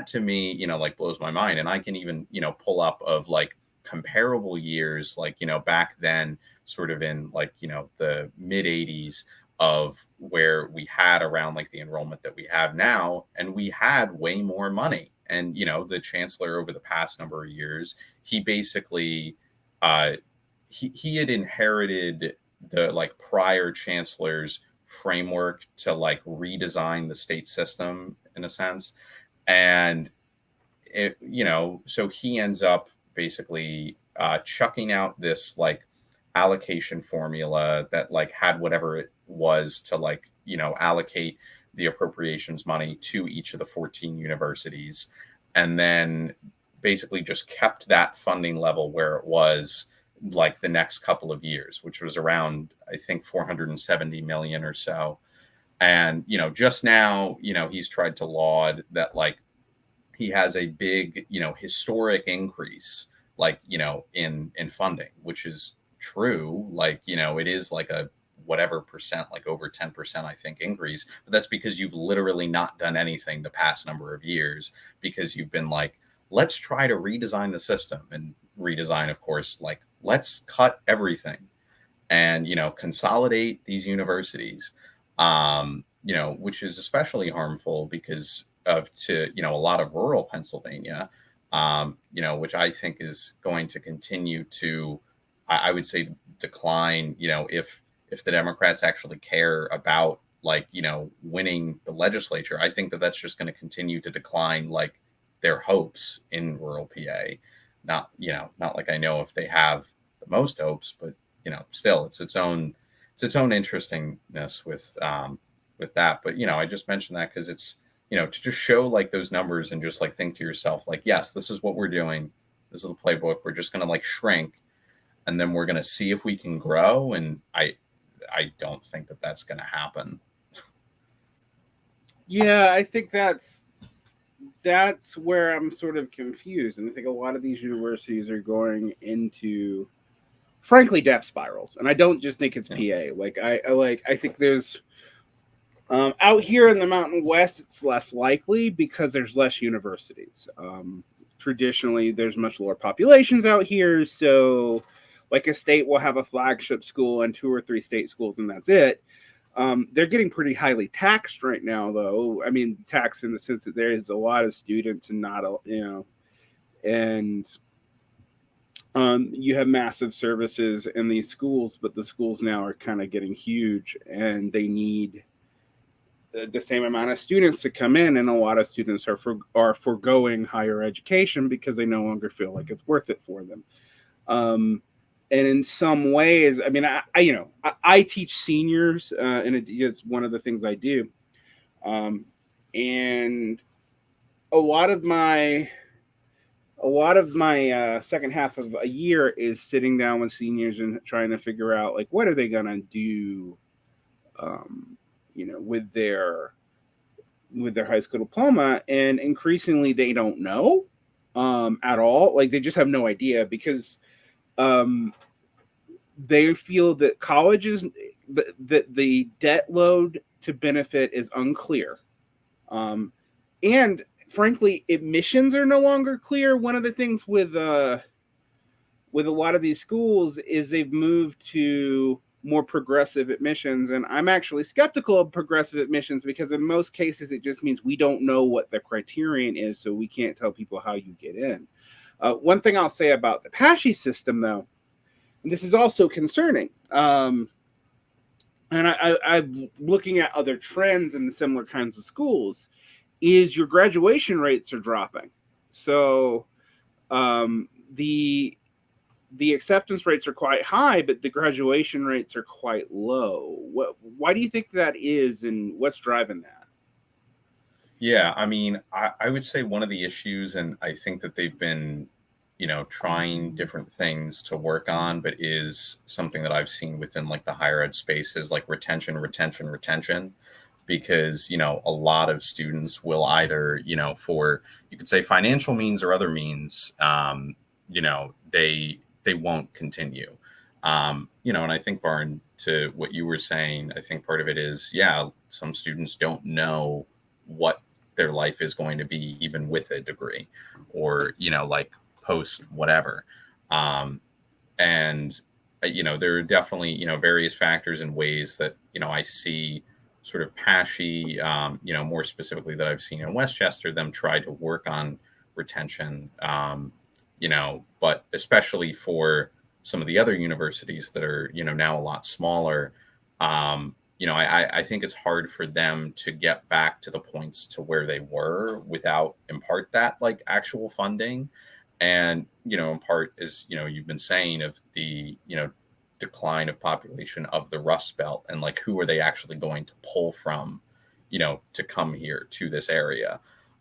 to me, blows my mind. And I can even, pull up of like comparable years, like, back then, sort of in like, the mid 80s, of where we had around like the enrollment that we have now, and we had way more money. And, the chancellor over the past number of years, he basically, he had inherited the like prior chancellor's framework to like redesign the state system in a sense. And so he ends up basically chucking out this like allocation formula that like had whatever it was to like, allocate the appropriations money to each of the 14 universities, and then basically just kept that funding level where it was like the next couple of years, which was around, I think, 470 million or so. And, just now, he's tried to laud that like he has a big, historic increase, like, in funding, which is true. Like, it is like a whatever percent, like over 10%, I think, increase. But that's because you've literally not done anything the past number of years, because you've been like, let's try to redesign the system. And redesign, of course, like, let's cut everything and, consolidate these universities, which is especially harmful because to a lot of rural Pennsylvania, which I think is going to continue to, I would say, decline, if the Democrats actually care about like, winning the legislature. I think that that's just going to continue to decline like their hopes in rural PA. Not like I know if they have the most hopes, but still it's its own interestingness with that. But I just mentioned that because it's to just show like those numbers and just like think to yourself like, yes, this is what we're doing. This is the playbook. We're just gonna like shrink, and then we're gonna see if we can grow. And I don't think that that's gonna happen. Yeah, I think that's where I'm sort of confused. And I think a lot of these universities are going into, frankly, death spirals. And I don't just think it's PA. Like I think there's out here in the Mountain West, it's less likely because there's less universities. Traditionally, there's much lower populations out here. So like a state will have a flagship school and 2 or 3 state schools, and that's it. They're getting pretty highly taxed right now, though. I mean, taxed in the sense that there is a lot of students and not a, and you have massive services in these schools, but the schools now are kind of getting huge, and they need the same amount of students to come in, and a lot of students are foregoing higher education because they no longer feel like it's worth it for them. And in some ways, I mean, I teach seniors, and it is one of the things I do. And a lot of my second half of a year is sitting down with seniors and trying to figure out, like, what are they going to do, with their high school diploma. And increasingly they don't know at all. Like, they just have no idea, because they feel that colleges, that the debt load to benefit is unclear. And frankly, admissions are no longer clear. One of the things with a lot of these schools is they've moved to more progressive admissions. And I'm actually skeptical of progressive admissions, because in most cases, it just means we don't know what the criterion is. So we can't tell people how you get in. One thing I'll say about the PASHE system, though, and this is also concerning, and I'm looking at other trends in similar kinds of schools, is your graduation rates are dropping. So the acceptance rates are quite high, but the graduation rates are quite low. Why do you think that is, and what's driving that? Yeah, I mean, I would say one of the issues, and I think that they've been, trying different things to work on, but is something that I've seen within like the higher ed space, is like retention, because, a lot of students will either, for, you could say, financial means or other means, they won't continue. And I think, Varn, to what you were saying, I think part of it is, some students don't know what their life is going to be, even with a degree, or, like post whatever. And, there are definitely, various factors and ways that, I see sort of PASHE, more specifically that I've seen in Westchester, them try to work on retention, but especially for some of the other universities that are, now a lot smaller, I think it's hard for them to get back to the points to where they were without, in part, that like actual funding. And, in part, as, you've been saying, of the, decline of population of the Rust Belt, and like, who are they actually going to pull from, to come here to this area?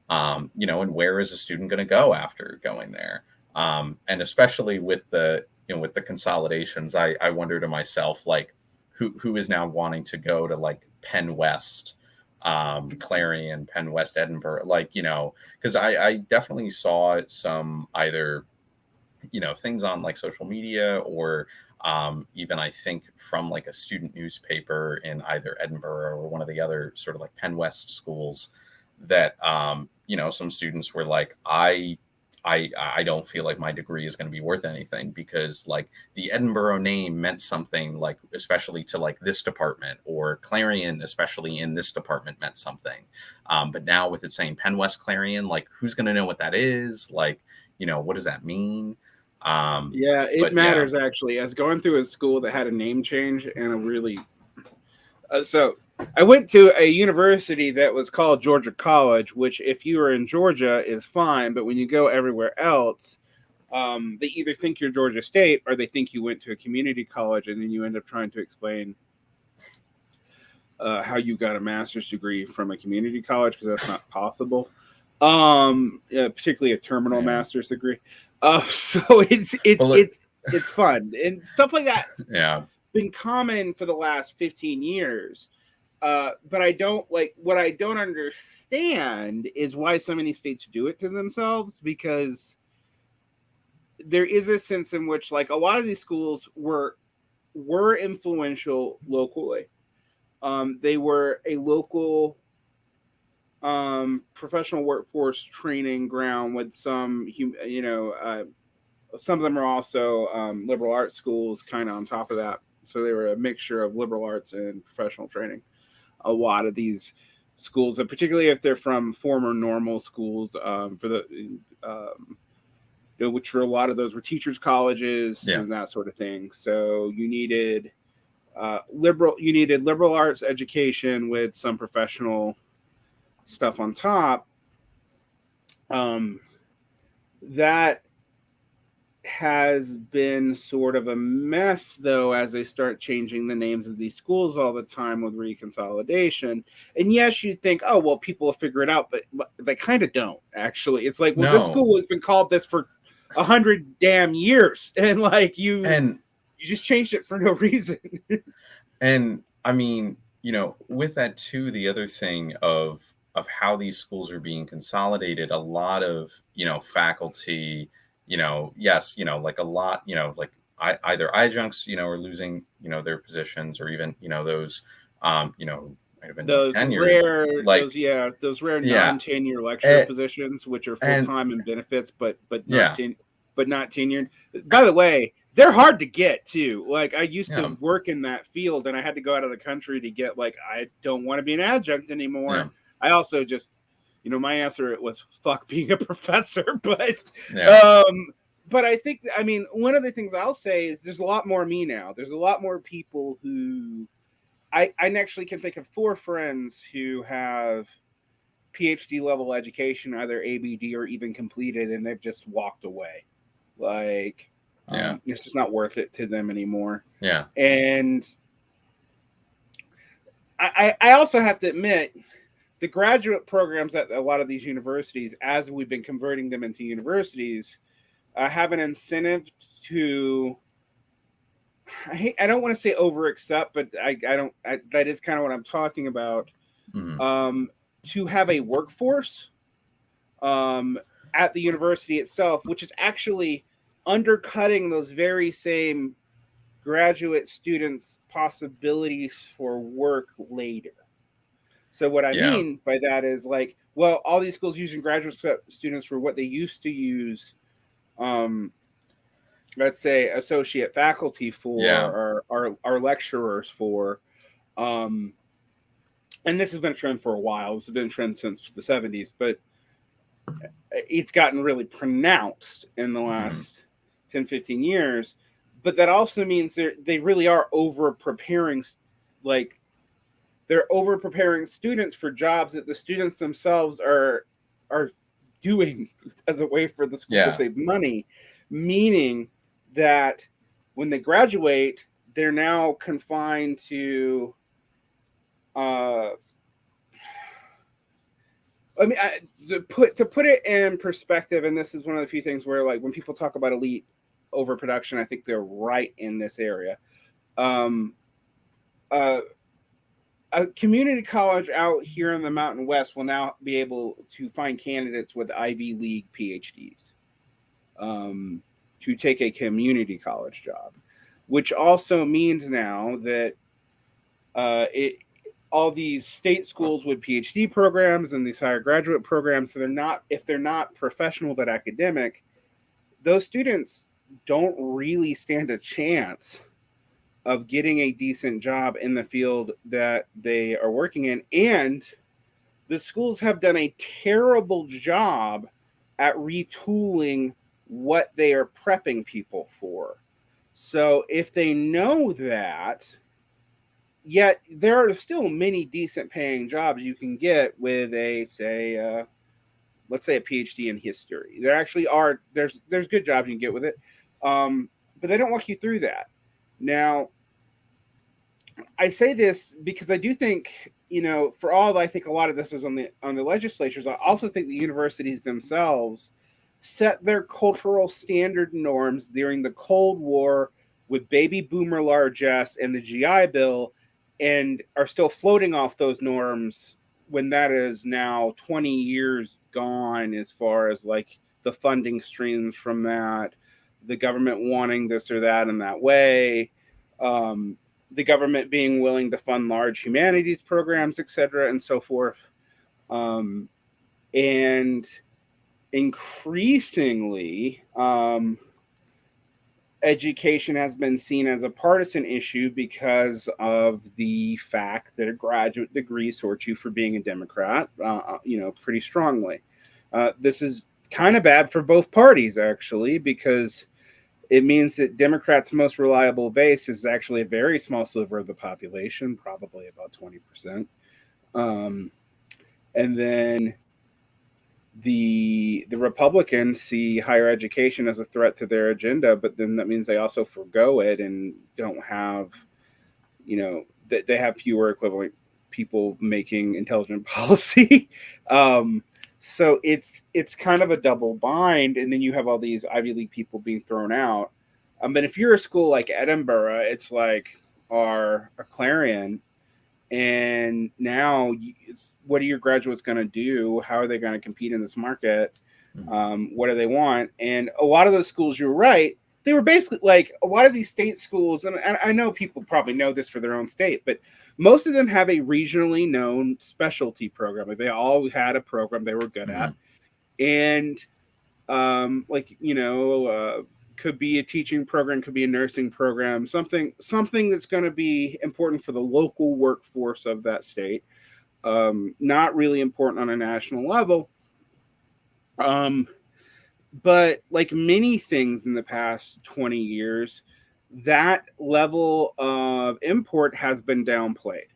And where is a student going to go after going there? And especially with the, with the consolidations, I wonder to myself, like, who is now wanting to go to like Penn West, Clarion, Penn West, Edinburgh, like, because I definitely saw some either, things on like social media, or even I think from like a student newspaper in either Edinburgh or one of the other sort of like Penn West schools, that, some students were like, I don't feel like my degree is going to be worth anything, because like the Edinburgh name meant something, like especially to like this department, or Clarion, especially in this department, meant something. But now with it saying Penn West Clarion, like, who's going to know what that is? Like, what does that mean? It matters, actually. I was going through a school that had a name change, and a really so I went to a university that was called Georgia College, which, if you are in Georgia, is fine. But when you go everywhere else, they either think you're Georgia State, or they think you went to a community college, and then you end up trying to explain how you got a master's degree from a community college, because that's not possible. Particularly a terminal master's degree. So it's fun, and stuff like that. Yeah, been common for the last 15 years. But I don't like, what I don't understand is why so many states do it to themselves, because there is a sense in which, like, a lot of these schools were influential locally. They were a local professional workforce training ground with some, some of them are also liberal arts schools, kind of on top of that. So they were a mixture of liberal arts and professional training. A lot of these schools, and particularly if they're from former normal schools, which for a lot of those were teachers' colleges and that sort of thing. So you needed liberal arts education with some professional stuff on top. That has been sort of a mess, though, as they start changing the names of these schools all the time with reconsolidation. And yes, you'd think, oh, well, people will figure it out, but they kind of don't, actually. It's like, well, this school has been called this for 100 damn years, and like you just changed it for no reason. And I mean, with that too, the other thing of how these schools are being consolidated, a lot of faculty, like a lot, like either adjuncts, are losing, their positions, or even those might have been those tenured, rare, those rare non-tenure lecturer positions, which are full-time and benefits, but not tenured. By the way, they're hard to get too. Like, I used to work in that field, and I had to go out of the country to get, like, I don't want to be an adjunct anymore. I also just, my answer was fuck being a professor, but I think, I mean, one of the things I'll say is there's a lot more me now. There's a lot more people who I actually can think of 4 friends who have PhD level education, either ABD or even completed, and they've just walked away. Like, it's just not worth it to them anymore. Yeah. And I also have to admit, the graduate programs at a lot of these universities, as we've been converting them into universities, have an incentive to, I don't want to say over accept, but that is kind of what I'm talking about. To have a workforce at the university itself, which is actually undercutting those very same graduate students' possibilities for work later. So what I mean by that is, like, well, all these schools using graduate students for what they used to use, let's say, associate faculty for, or lecturers for. And this has been a trend for a while. This has been a trend since the 70s, but it's gotten really pronounced in the last 10, 15 years. But that also means they really are over-preparing, like, they're over-preparing students for jobs that the students themselves are doing as a way for the school to save money, meaning that when they graduate, they're now confined to to put it in perspective, and this is one of the few things where, like, when people talk about elite overproduction, I think they're right in this area. A community college out here in the Mountain West will now be able to find candidates with Ivy League PhDs to take a community college job, which also means now that all these state schools with PhD programs and these higher graduate programs, if they're not professional but academic, those students don't really stand a chance of getting a decent job in the field that they are working in. And the schools have done a terrible job at retooling what they are prepping people for. So if they know that, yet there are still many decent paying jobs you can get with let's say a PhD in history. There actually are, there's good jobs you can get with it. But they don't walk you through that. Now, I say this because I do think, for all I think a lot of this is on the legislatures, I also think the universities themselves set their cultural standard norms during the Cold War with baby boomer largesse and the GI Bill, and are still floating off those norms when that is now 20 years gone, as far as, like, the funding streams from that, the government wanting this or that in that way, the government being willing to fund large humanities programs, et cetera, and so forth. And increasingly, education has been seen as a partisan issue because of the fact that a graduate degree sorts you for being a Democrat, pretty strongly. This is kind of bad for both parties, actually, because it means that Democrats' most reliable base is actually a very small sliver of the population, probably about 20%. And then the Republicans see higher education as a threat to their agenda, but then that means they also forgo it and don't have, they have fewer equivalent people making intelligent policy. So it's kind of a double bind, and then you have all these Ivy League people being thrown out. But if you're a school like Edinburgh, it's like our Clarion, and now what are your graduates going to do? How are they going to compete in this market? What do they want? And a lot of those schools, you're right, they were basically like a lot of these state schools, and I know people probably know this for their own state, but most of them have a regionally known specialty program. Like they all had a program they were good at, and could be a teaching program, could be a nursing program, something that's going to be important for the local workforce of that state. Not really important on a national level. But like many things in the past 20 years, that level of import has been downplayed.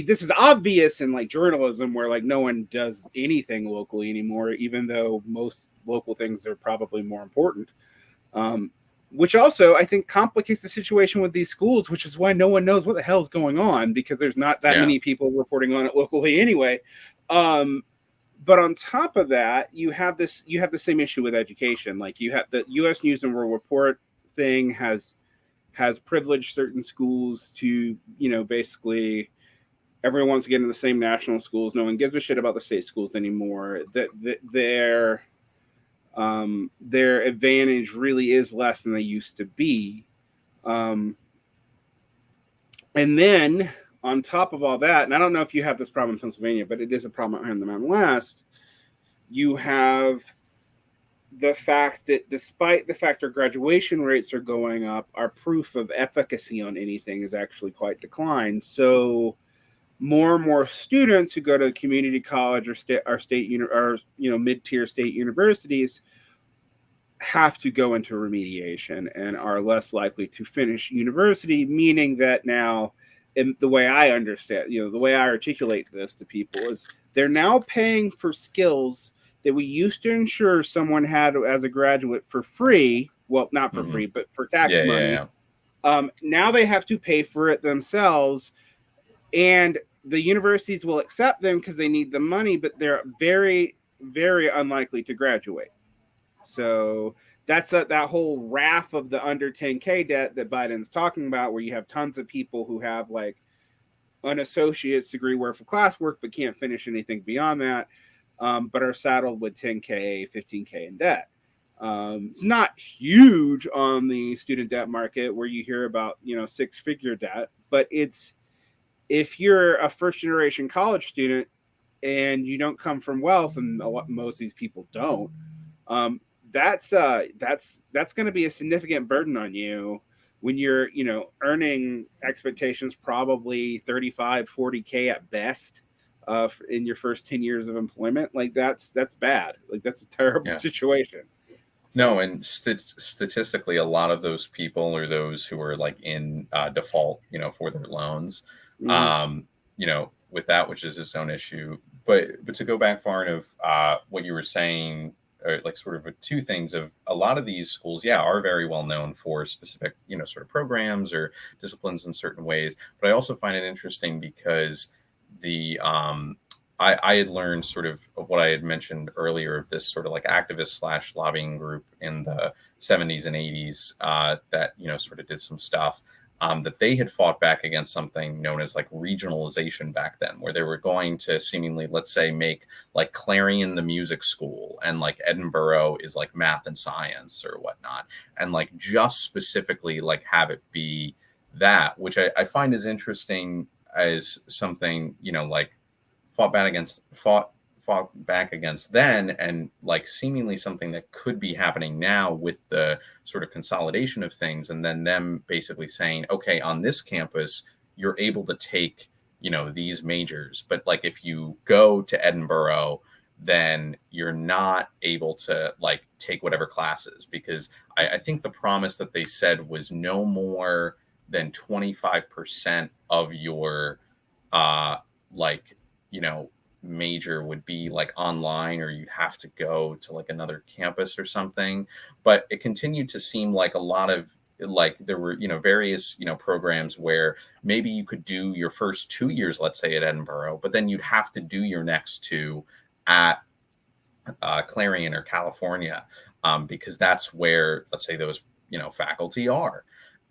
This is obvious in like journalism where like no one does anything locally anymore, even though most local things are probably more important. Which also I think complicates the situation with these schools, which is why no one knows what the hell's going on, because there's not that many people reporting on it locally anyway. But on top of that, you have the same issue with education. Like you have the U.S. News and World Report thing has privileged certain schools to, basically everyone wants to get into the same national schools. No one gives a shit about the state schools anymore. That their advantage really is less than they used to be. And then on top of all that, and I don't know if you have this problem in Pennsylvania, but it is a problem out here in the Mountain West, you have the fact that despite the fact our graduation rates are going up, our proof of efficacy on anything is actually quite declined. So more and more students who go to community college or mid-tier state universities have to go into remediation and are less likely to finish university, meaning that now, and the way I understand, the way I articulate this to people is they're now paying for skills that we used to ensure someone had as a graduate for free. Well, not for free, but for tax money. Now they have to pay for it themselves, and the universities will accept them because they need the money, but they're very, very unlikely to graduate. So that's that whole raft of the under 10K debt that Biden's talking about, where you have tons of people who have like an associate's degree worth of classwork but can't finish anything beyond that, but are saddled with 10K, 15K in debt. It's not huge on the student debt market where you hear about, 6-figure debt, but it's, if you're a first generation college student and you don't come from wealth, and most of these people don't, that's going to be a significant burden on you when you're, earning expectations probably 35, 40K at best in your first 10 years of employment. Like that's bad. Like that's a terrible situation. No, and statistically, a lot of those people are those who are like in default, for their loans, with that, which is its own issue. But to go back, Varn, of what you were saying, or like sort of two things of a lot of these schools, are very well known for specific, sort of programs or disciplines in certain ways. But I also find it interesting because the I had learned sort of what I had mentioned earlier of this sort of like activist / lobbying group in the 70s and 80s that, sort of did some stuff. That they had fought back against something known as like regionalization back then, where they were going to seemingly, let's say, make like Clarion the music school and like Edinburgh is like math and science or whatnot. And like just specifically like have it be that, which I find is interesting as something, like fought fought back against then, and like seemingly something that could be happening now with the sort of consolidation of things, and then them basically saying, okay, on this campus you're able to take, you know, these majors, but like if you go to Edinburgh, then you're not able to like take whatever classes, because I think the promise that they said was no more than 25% of your like, you know, major would be like online, or you have to go to like another campus or something. But it continued to seem like a lot of, like, there were, you know, various, you know, programs where maybe you could do your first 2 years, let's say at Edinburgh, but then you'd have to do your next 2 at Clarion or California, because that's where, let's say, those, you know, faculty are.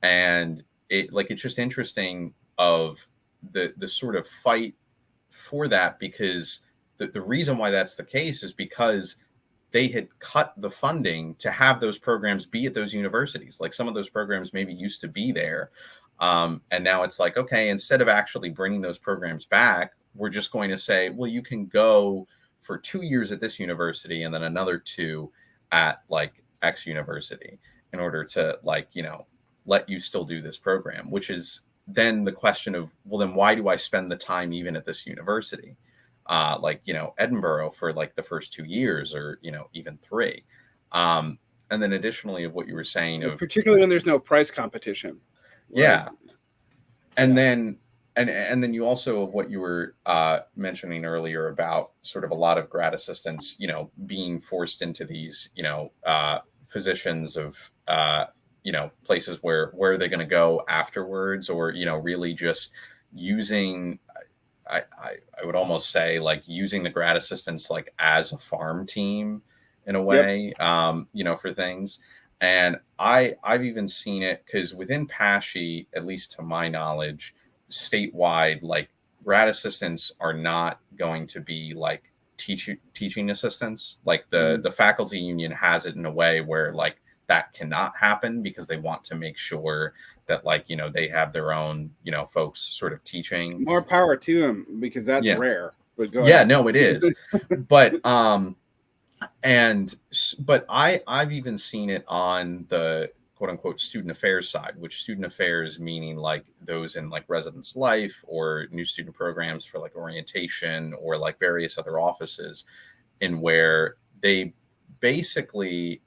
And it's just interesting of the sort of fight for that, because the reason why that's the case is because they had cut the funding to have those programs be at those universities. Like some of those programs maybe used to be there. And now it's like, okay, instead of actually bringing those programs back, we're just going to say, well, you can go for 2 years at this university and then another 2 at like X university, in order to, like, you know, let you still do this program, which is then the question of, well, then why do I spend the time even at this university? Like, you know, Edinburgh for like the first 2 years, or, you know, even 3. And then additionally of what you were saying, of particularly when there's no price competition. Yeah. And then, and then you also, of what you were mentioning earlier about sort of a lot of grad assistants, you know, being forced into these, you know, positions of, you know, places where are they going to go afterwards, or, you know, really just using, I would almost say like using the grad assistants like as a farm team in a way, you know, for things. And I've even seen it because within PASHE, at least to my knowledge, statewide, like grad assistants are not going to be like teaching assistants. Like the faculty union has it in a way where like that cannot happen, because they want to make sure that, like, you know, they have their own, you know, folks sort of teaching. More power to them, because that's rare. But go yeah, ahead. No, it is. But I've even seen it on the quote unquote student affairs side, which student affairs meaning like those in like residence life or new student programs for like orientation, or like various other offices, in where they basically,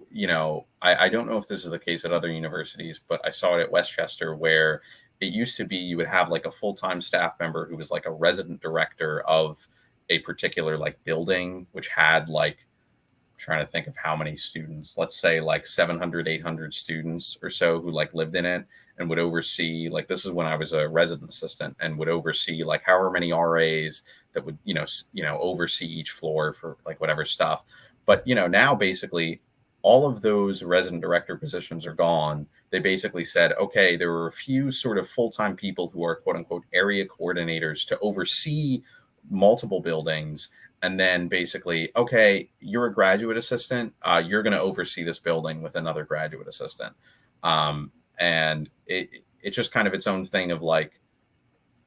you know, I don't know if this is the case at other universities, but I saw it at Westchester, where it used to be you would have like a full-time staff member who was like a resident director of a particular like building, which had like, I'm trying to think of how many students, let's say like 700, 800 students or so who like lived in it, and would oversee, like, this is when I was a resident assistant, and would oversee like however many RAs that would, you know, oversee each floor for like whatever stuff. But, you know, now basically all of those resident director positions are gone. They basically said, okay, there were a few sort of full-time people who are quote unquote area coordinators to oversee multiple buildings. And then basically, okay, you're a graduate assistant. You're going to oversee this building with another graduate assistant. And it's just kind of its own thing of like,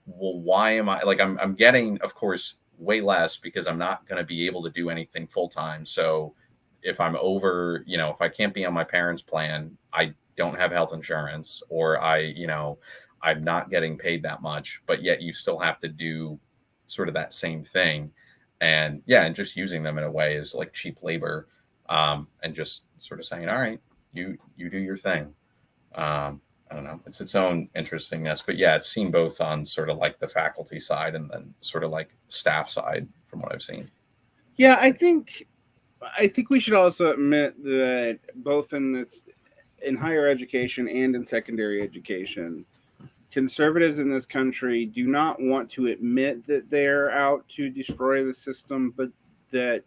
well, why am I like, I'm getting, of course, way less because I'm not going to be able to do anything full-time. So if I'm over, you know, if I can't be on my parents' plan, I don't have health insurance, or you know, I'm not getting paid that much, but yet you still have to do sort of that same thing. And and just using them in a way is like cheap labor, and just sort of saying, all right, you do your thing. I don't know. It's its own interestingness, but yeah, it's seen both on sort of like the faculty side and then sort of like staff side from what I've seen. Yeah, I think we should also admit that both in higher education and in secondary education, conservatives in this country do not want to admit that they're out to destroy the system, but that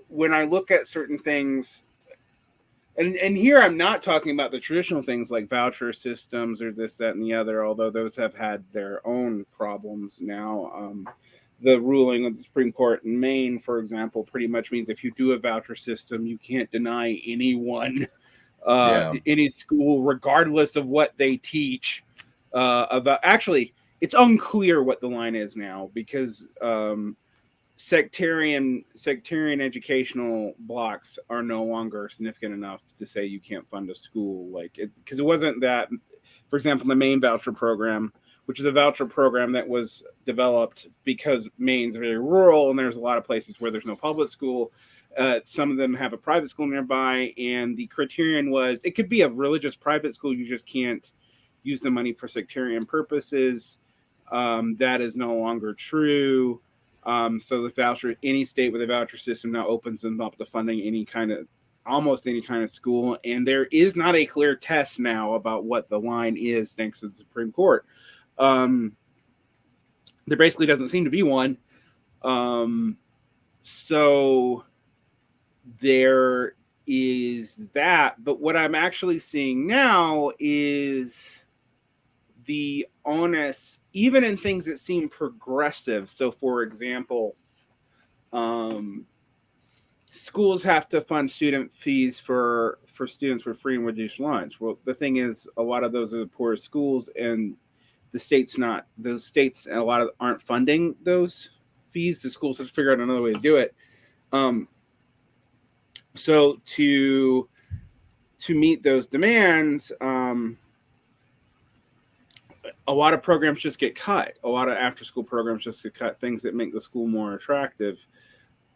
when I look at certain things, and here I'm not talking about the traditional things like voucher systems or this, that, and the other, although those have had their own problems now. The ruling of the Supreme Court in Maine, for example, pretty much means if you do a voucher system, you can't deny anyone, any school, regardless of what they teach. About actually, it's unclear what the line is now, because sectarian educational blocks are no longer significant enough to say you can't fund a school, like it, because it wasn't that. For example, the Maine voucher program, which is a voucher program that was developed because Maine's very rural and there's a lot of places where there's no public school. Some of them have a private school nearby, and the criterion was it could be a religious private school. You just can't use the money for sectarian purposes. That is no longer true. So the voucher, any state with a voucher system now opens them up to funding almost any kind of school. And there is not a clear test now about what the line is, thanks to the Supreme Court. There basically doesn't seem to be one. So there is that. But what I'm actually seeing now is the onus, even in things that seem progressive. So, for example, schools have to fund student fees for students with free and reduced lunch. Well, the thing is, a lot of those are the poorest schools, and those states and a lot of aren't funding those fees. The schools have to figure out another way to do it. So to meet those demands, a lot of programs just get cut. A lot of after-school programs just get cut, things that make the school more attractive.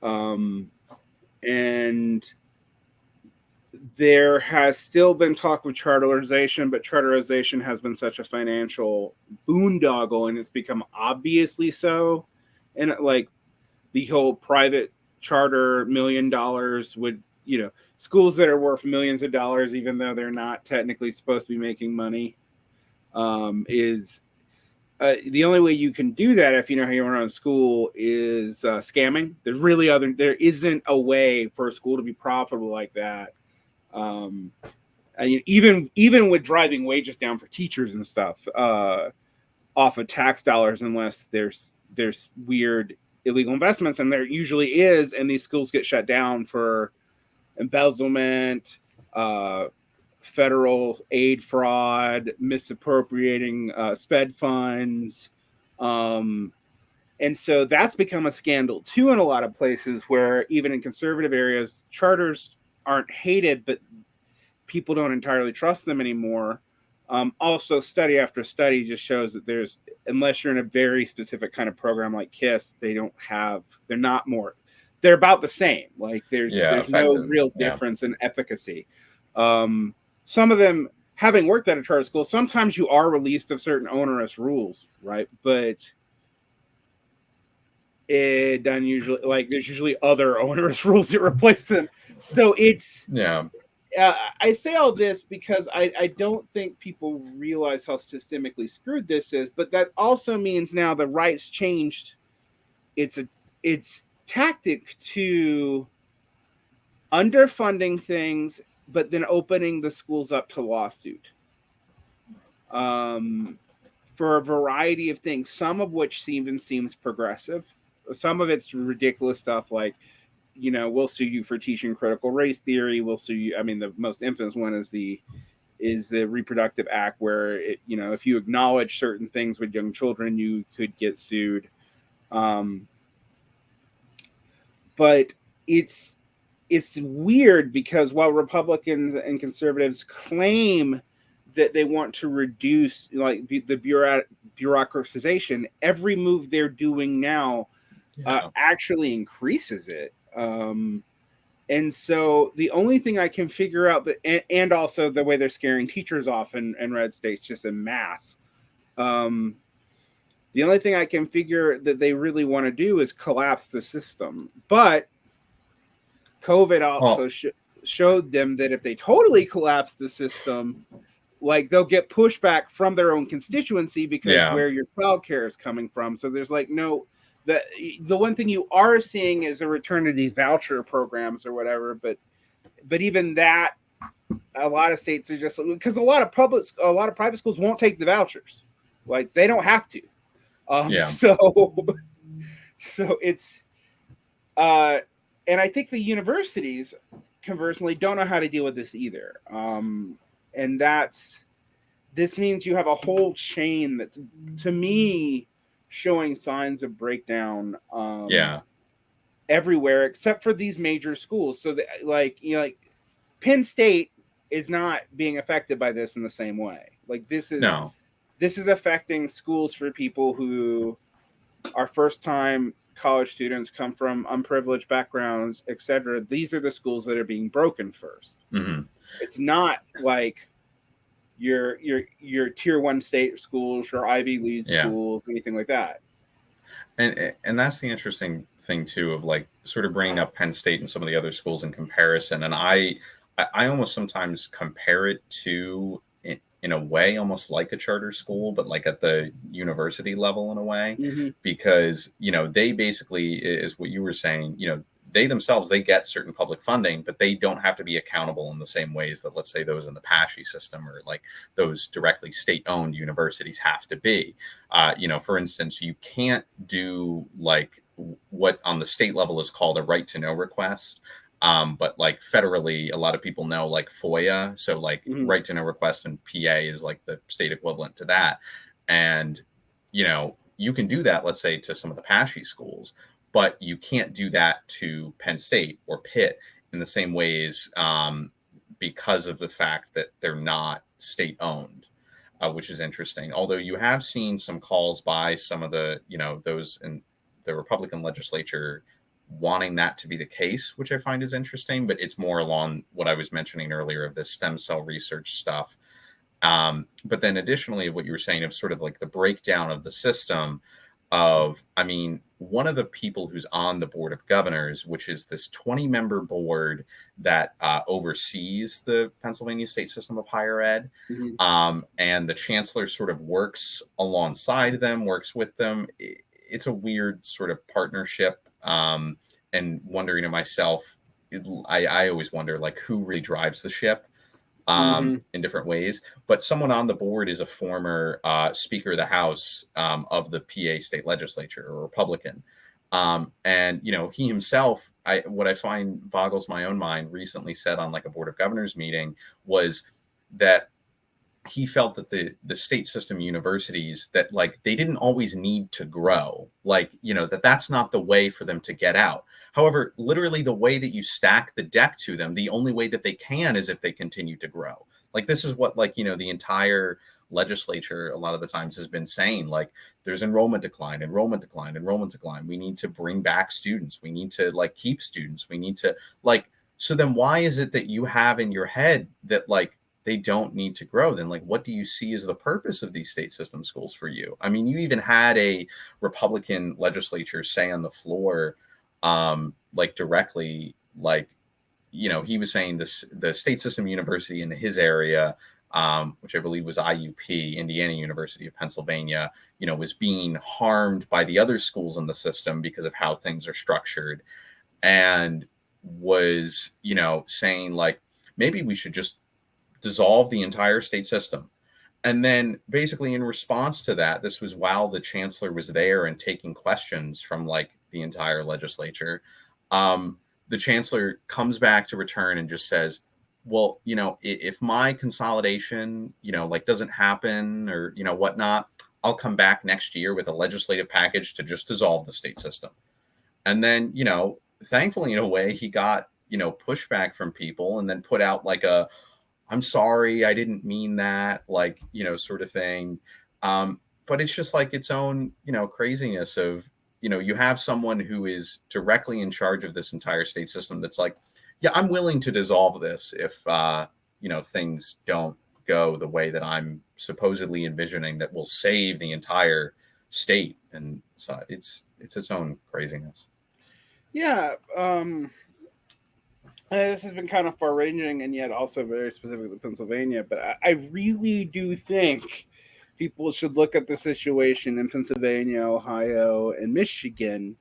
And there has still been talk of charterization, but charterization has been such a financial boondoggle, and it's become obviously so. And like the whole private charter $1 million would, schools that are worth millions of dollars, even though they're not technically supposed to be making money, is the only way you can do that if you know how you run a school is scamming. There isn't a way for a school to be profitable like that. And even with driving wages down for teachers and stuff off of tax dollars, unless there's weird illegal investments, and there usually is, and these schools get shut down for embezzlement, federal aid fraud, misappropriating sped funds. And so that's become a scandal too in a lot of places, where even in conservative areas, charters aren't hated, but people don't entirely trust them anymore. Also, study after study just shows that unless you're in a very specific kind of program like KISS, they're about the same. Like there's no real difference in efficacy. Some of them, having worked at a charter school, sometimes you are released of certain onerous rules, right? But it doesn't usually, like, there's usually other onerous rules that replace them. So it's, I say all this because I don't think people realize how systemically screwed this is, but that also means now the right's changed its tactic to underfunding things, but then opening the schools up to lawsuit for a variety of things, some of which seems progressive. Some of it's ridiculous stuff like, we'll sue you for teaching critical race theory. We'll sue you. I mean, the most infamous one is the Reproductive Act, where if you acknowledge certain things with young children, you could get sued. But it's weird because while Republicans and conservatives claim that they want to reduce the bureaucratization, every move they're doing now actually increases it. And so the only thing I can figure out and also the way they're scaring teachers off in red states just en masse. The only thing I can figure that they really want to do is collapse the system. But COVID also showed them that if they totally collapse the system, like they'll get pushback from their own constituency because where your child care is coming from. So there's like the one thing you are seeing is a return to these voucher programs or whatever, but even that, a lot of states are just because a lot of private schools won't take the vouchers, like they don't have to. So it's and I think the universities conversely don't know how to deal with this either. And this means you have a whole chain that's, to me, showing signs of breakdown. everywhere except for these major schools. So that, like, you know, like Penn State is not being affected by this in the same way. Like this is affecting schools for people who are first time college students, come from unprivileged backgrounds, etc. These are the schools that are being broken first. Mm-hmm. It's not like your tier 1 state schools, your Ivy League schools, anything like that. And that's the interesting thing too, of like sort of bringing up Penn State and some of the other schools in comparison. And I almost sometimes compare it to, in a way, almost like a charter school, but like at the university level in a way, because, you know, they basically, is what you were saying, you know, they themselves, they get certain public funding, but they don't have to be accountable in the same ways that, let's say, those in the PASHE system or like those directly state-owned universities have to be. You know, for instance, you can't do like what on the state level is called a right to know request. But like federally, a lot of people know like FOIA. So like right to know request in PA is like the state equivalent to that. And, you know, you can do that, let's say, to some of the PASHE schools, but you can't do that to Penn State or Pitt in the same ways because of the fact that they're not state owned, which is interesting. Although you have seen some calls by some of the, you know, those in the Republican legislature wanting that to be the case, which I find is interesting, but it's more along what I was mentioning earlier of this stem cell research stuff. But then additionally, what you were saying of sort of like the breakdown of the system of, I mean, one of the people who's on the board of governors, which is this 20-member board that oversees the Pennsylvania state system of higher ed. And the chancellor sort of works alongside them, works with them. It's a weird sort of partnership. And wondering to myself, I always wonder like who really drives the ship in different ways. But someone on the board is a former Speaker of the House of the PA state legislature, a Republican. And, you know, he himself, what I find boggles my own mind, recently said on like a board of governors meeting was that he felt that the state system universities, that like they didn't always need to grow, like, you know, that's not the way for them to get out. However, literally the way that you stack the deck to them, the only way that they can is if they continue to grow. Like this is what, like, you know, the entire legislature a lot of the times has been saying, like there's enrollment decline. We need to bring back students. We need to like keep students. We need to like, so then why is it that you have in your head that like they don't need to grow? Then like what do you see as the purpose of these state system schools for you? I mean, you even had a Republican legislature say on the floor like directly, like, you know, he was saying this, the state system university in his area, which I believe was IUP, Indiana University of Pennsylvania, you know, was being harmed by the other schools in the system because of how things are structured, and was, you know, saying like maybe we should just dissolve the entire state system. And then basically in response to that, this was while the chancellor was there and taking questions from like the entire legislature, the chancellor comes back to return and just says, well, you know, if my consolidation, you know, like doesn't happen or, you know, whatnot, I'll come back next year with a legislative package to just dissolve the state system. And then, you know, thankfully, in a way, he got, you know, pushback from people and then put out like a, I'm sorry, I didn't mean that, like, you know, sort of thing. But it's just like its own, you know, craziness of, you know, you have someone who is directly in charge of this entire state system that's like, yeah, I'm willing to dissolve this if, you know, things don't go the way that I'm supposedly envisioning that will save the entire state. And so it's its own craziness. Yeah. This has been kind of far-ranging and yet also very specific to Pennsylvania, but I really do think people should look at the situation in Pennsylvania, Ohio, and Michigan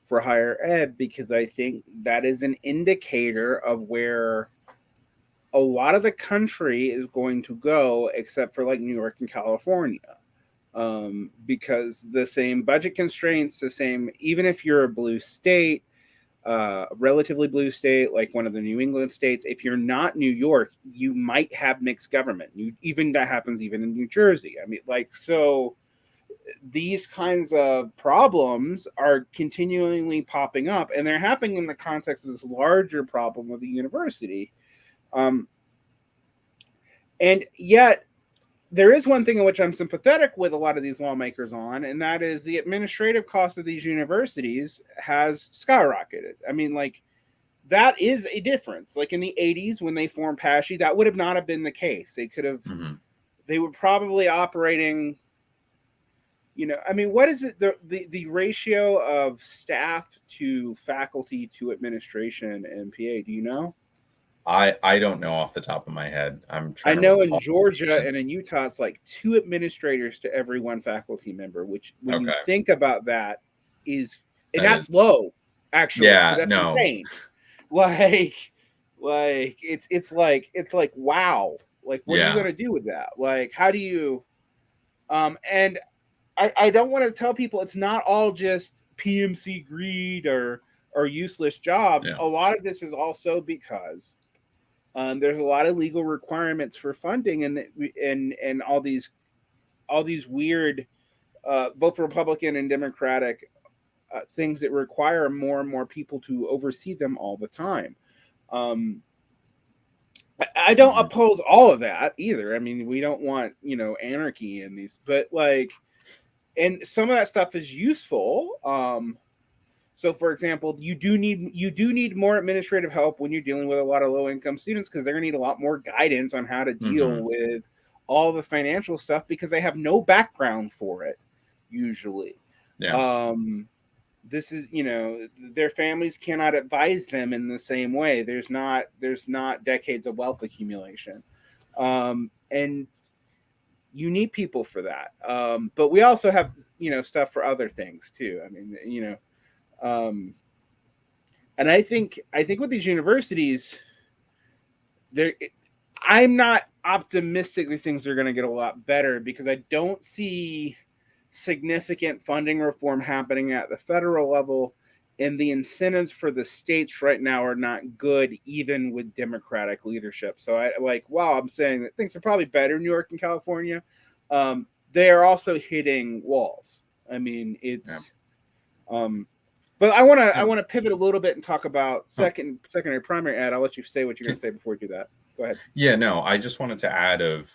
for higher ed, because I think that is an indicator of where a lot of the country is going to go, except for like New York and California. Because the same budget constraints, the same, even if you're a blue state, relatively blue state, like one of the New England states, if you're not New York, you might have mixed government. That happens even in New Jersey. I mean, like, so these kinds of problems are continually popping up, and they're happening in the context of this larger problem of the university. And yet, there is one thing in which I'm sympathetic with a lot of these lawmakers on, and that is the administrative cost of these universities has skyrocketed. I mean, like, that is a difference. Like in the 80s when they formed PASHE, that would have not have been the case. They could have, they were probably operating, you know, I mean, what is it, the ratio of staff to faculty to administration and PA? Do you know? I don't know off the top of my head. I know in Georgia and in Utah, it's like 2 administrators to every 1 faculty member, which when you think about that is, and that's low, actually. Yeah, that's no. insane. Like it's like, wow. Like, what are you going to do with that? Like, how do you, and I don't want to tell people it's not all just PMC greed or useless jobs. A lot of this is also because there's a lot of legal requirements for funding, and all these weird, both Republican and Democratic things that require more and more people to oversee them all the time. I don't oppose all of that either. I mean, we don't want, you know, anarchy in these, but like, and some of that stuff is useful. So, for example, you do need more administrative help when you're dealing with a lot of low-income students, because they're going to need a lot more guidance on how to deal with all the financial stuff, because they have no background for it usually. This is, you know, their families cannot advise them in the same way. There's not decades of wealth accumulation, and you need people for that. But we also have, you know, stuff for other things too. I mean, you know. And I think with these universities, I'm not optimistic that things are going to get a lot better, because I don't see significant funding reform happening at the federal level, and the incentives for the states right now are not good, even with Democratic leadership. So I'm saying that things are probably better in New York and California. They are also hitting walls. I mean, it's, but I want to pivot a little bit and talk about secondary, primary ed. I'll let you say what you're going to say before we do that. Go ahead. Yeah, no, I just wanted to add of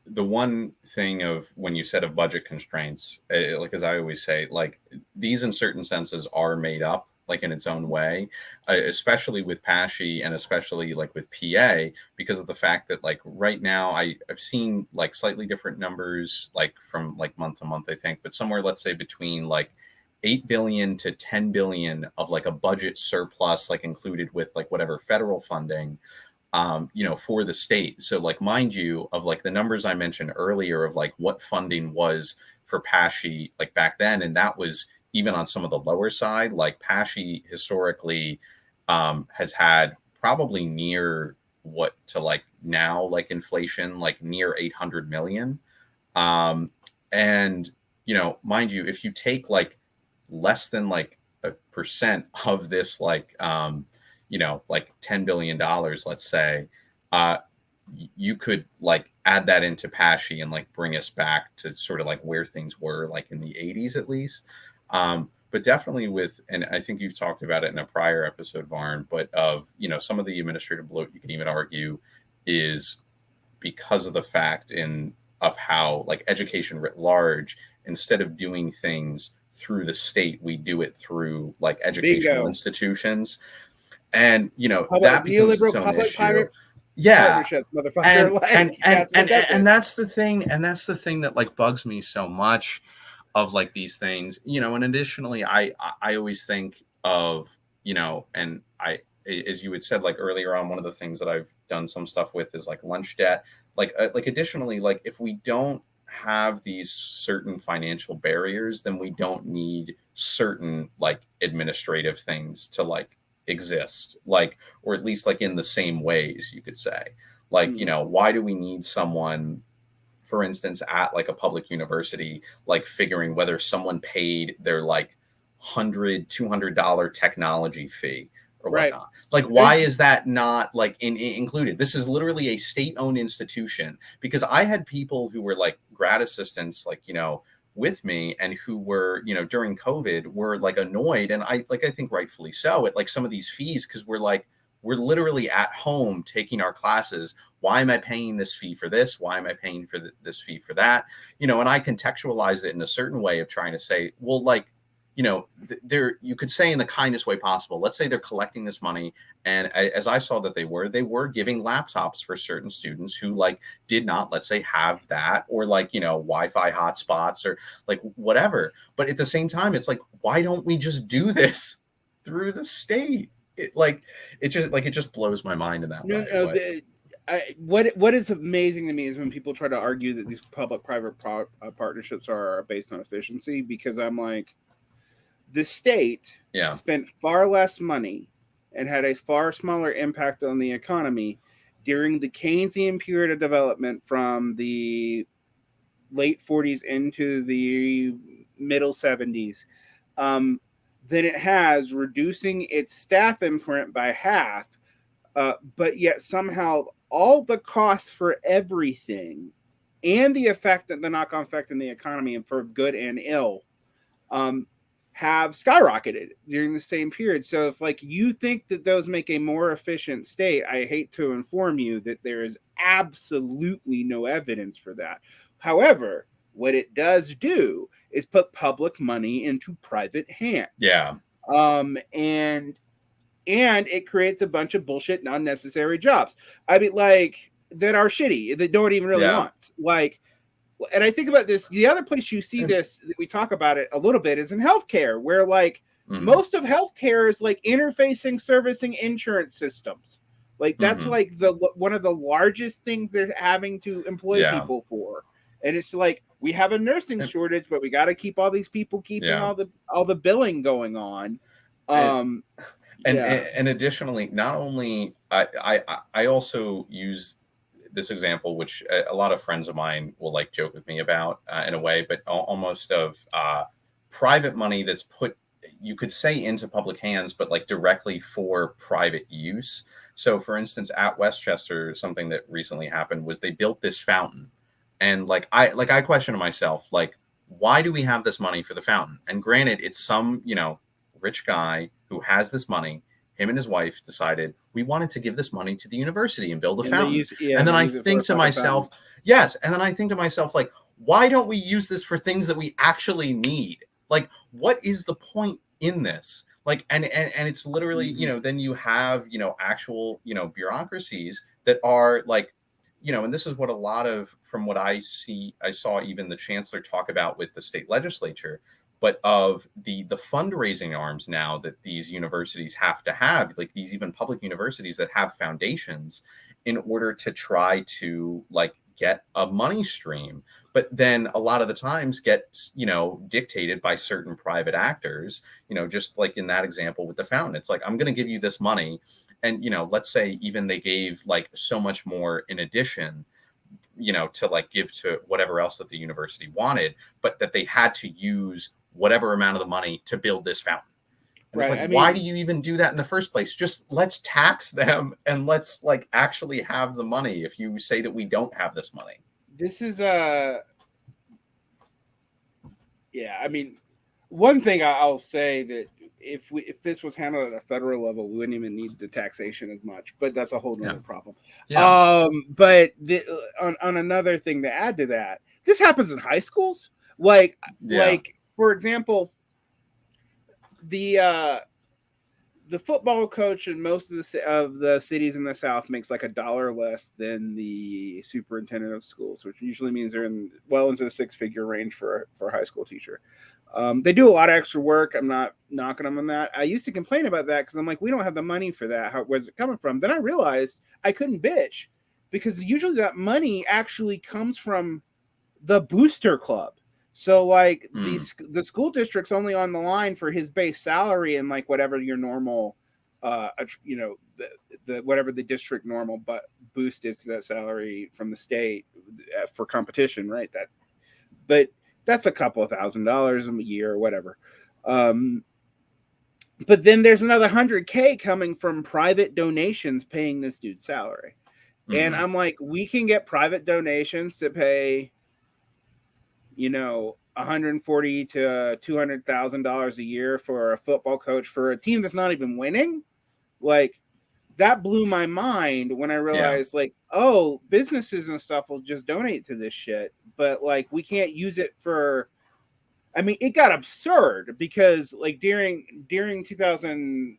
the one thing of when you said of budget constraints, like, as I always say, like, these in certain senses are made up, like, in its own way, especially with PASHE and especially like with PA, because of the fact that, like, right now I've seen like slightly different numbers, like from like month to month, I think, but somewhere, let's say between like 8 billion to 10 billion of like a budget surplus, like included with like whatever federal funding, you know, for the state. So, like, mind you, of like the numbers I mentioned earlier of like what funding was for PASHE like back then, and that was even on some of the lower side. Like, PASHE historically has had probably near what to like now, like inflation, like near 800 million. And, you know, mind you, if you take like less than like 1% of this, like, you know, like $10 billion, let's say, you could like add that into PASHE and like bring us back to sort of like where things were like in the 80s at least. But definitely with, and I think you've talked about it in a prior episode, Varn, but of, you know, some of the administrative bloat, you can even argue, is because of the fact of how like education writ large, instead of doing things through the state, we do it through like educational institutions. And, you know, that becomes its own issue. Yeah. And that's the thing. And that's the thing that like bugs me so much of like these things, you know. And additionally, I always think of, you know, and as you had said, like earlier on, one of the things that I've done some stuff with is like lunch debt. Like additionally, like if we don't have these certain financial barriers, then we don't need certain like administrative things to like exist, like, or at least like in the same ways, you could say. Like, you know, why do we need someone, for instance, at like a public university, like figuring whether someone paid their like $100-$200 technology fee or whatnot? Like, why is that not like included? This is literally a state-owned institution, because I had people who were like grad assistants, like, you know, with me and who were, you know, during COVID were like annoyed. And I think rightfully so at like some of these fees, because we're literally at home taking our classes. Why am I paying this fee for this? Why am I paying for this fee for that? You know, and I contextualize it in a certain way of trying to say, well, like, you know, you could say in the kindest way possible, let's say they're collecting this money. And as I saw that they were giving laptops for certain students who like did not, let's say, have that, or like, you know, Wi-Fi hotspots or like whatever. But at the same time, it's like, why don't we just do this through the state? It just blows my mind in that way. What is amazing to me is when people try to argue that these public-private partnerships are based on efficiency, because I'm like, the state spent far less money and had a far smaller impact on the economy during the Keynesian period of development from the late 40s into the middle 70s than it has reducing its staff imprint by half, but yet somehow all the costs for everything and the knock-on effect in the economy, and for good and ill, have skyrocketed during the same period. So if like you think that those make a more efficient state, I hate to inform you that there is absolutely no evidence for that. However, what it does do is put public money into private hands. Yeah. And it creates a bunch of bullshit, unnecessary jobs. I mean, like, that are shitty, that no one even really wants. Like, and I think about this, the other place you see this, we talk about it a little bit, is in healthcare, where like most of healthcare is like interfacing, servicing insurance systems. Like that's like one of the largest things they're having to employ people for. And it's like, we have a nursing shortage, but we got to keep all these people keeping all the billing going on. And additionally, not only I also use this example, which a lot of friends of mine will like joke with me about in a way, but almost of private money that's put, you could say, into public hands, but like directly for private use. So for instance, at Westchester, something that recently happened was they built this fountain. And I questioned myself, like, why do we have this money for the fountain? And granted, it's some, you know, rich guy who has this money. Him and his wife decided we wanted to give this money to the university and build a fountain. And then I think to myself, and then I think to myself, like, why don't we use this for things that we actually need? Like, what is the point in this? Like, and it's literally, you know, then you have, you know, actual, you know, bureaucracies that are like, you know, and this is what a lot of, from what I saw even the chancellor talk about with the state legislature, but of the fundraising arms now that these universities have to have, like these even public universities that have foundations, in order to try to like get a money stream, but then a lot of the times get, you know, dictated by certain private actors, you know, just like in that example with the fountain. It's like, I'm going to give you this money. And, you know, let's say even they gave like so much more in addition, you know, to like give to whatever else that the university wanted, but that they had to use whatever amount of the money to build this fountain. And it's like, why do you even do that in the first place? Just let's tax them and let's like actually have the money if you say that we don't have this money. This is I mean, one thing I'll say that if this was handled at a federal level, we wouldn't even need the taxation as much, but that's a whole nother problem. But on another thing to add to that, this happens in high schools. Like for example, the football coach in most of the cities in the South makes like $1 less than the superintendent of schools, which usually means they're well into the 6-figure range for a high school teacher. They do a lot of extra work. I'm not knocking them on that. I used to complain about that because I'm like, we don't have the money for that. Where's it coming from? Then I realized I couldn't bitch, because usually that money actually comes from the booster club. So like the school district's only on the line for his base salary and like whatever your normal, you know, the whatever the district normal but boost is to that salary from the state for competition, right? But that's a couple of $1,000s a year or whatever. But then there's another $100K coming from private donations paying this dude's salary. And I'm like, we can get private donations to pay, you know, $140 to $200,000 a year for a football coach for a team that's not even winning. Like, that blew my mind when I realized, like, oh, businesses and stuff will just donate to this shit, but like, we can't use it for. I mean, it got absurd because, like, during the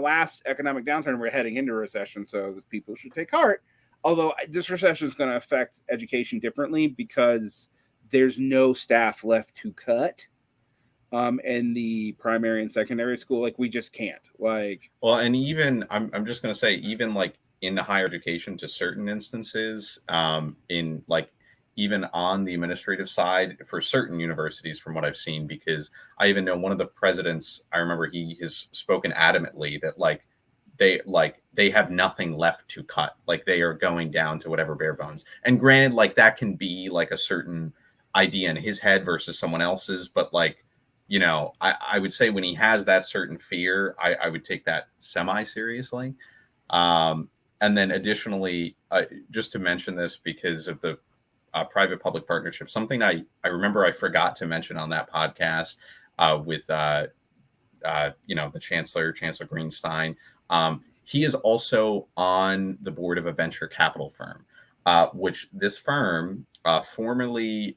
last economic downturn, we're heading into a recession, so people should take heart. Although this recession is going to affect education differently because there's no staff left to cut. In the primary and secondary school, like, we just can't. Like, well, and even I'm just going to say, even like in the higher education, to certain instances, in like even on the administrative side for certain universities, from what I've seen, because I even know one of the presidents, I remember he has spoken adamantly that they have nothing left to cut. Like, they are going down to whatever bare bones. And granted, like, that can be like a certain idea in his head versus someone else's, but like, you know, I would say when he has that certain fear, I would take that semi-seriously. And then additionally, just to mention this because of the private-public partnership, something I remember I forgot to mention on that podcast with, you know, the Chancellor Greenstein. He is also on the board of a venture capital firm, which this firm, formerly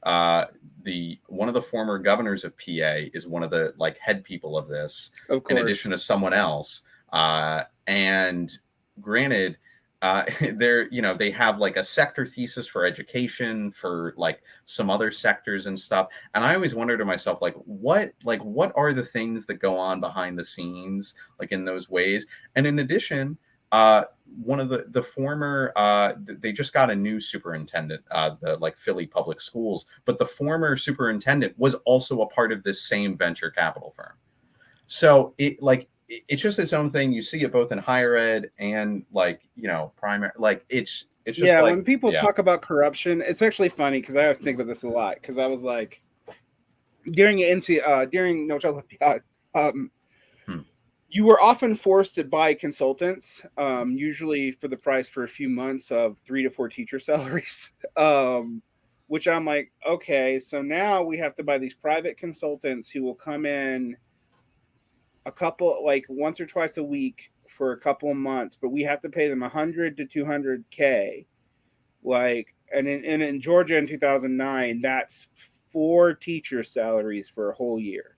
one of the former governors of PA is one of the like head people of this, in addition to someone else. And granted, they have like a sector thesis for education, for like some other sectors and stuff. And I always wonder to myself, what are the things that go on behind the scenes, like in those ways? And in addition, one of the former, they just got a new superintendent, the like Philly Public Schools, but the former superintendent was also a part of this same venture capital firm. So it's just its own thing. You see it both in higher ed and like, you know, primary, like it's just like, when people talk about corruption, it's actually funny because I always think about this a lot, because I was like, during No Child Left Behind, you were often forced to buy consultants, usually for the price for a few months of 3 to 4 teacher salaries, which I'm like, okay, so now we have to buy these private consultants who will come in a couple, like once or twice a week for a couple of months, but we have to pay them 100 to 200K. Like, and in Georgia in 2009, that's 4 teacher salaries for a whole year.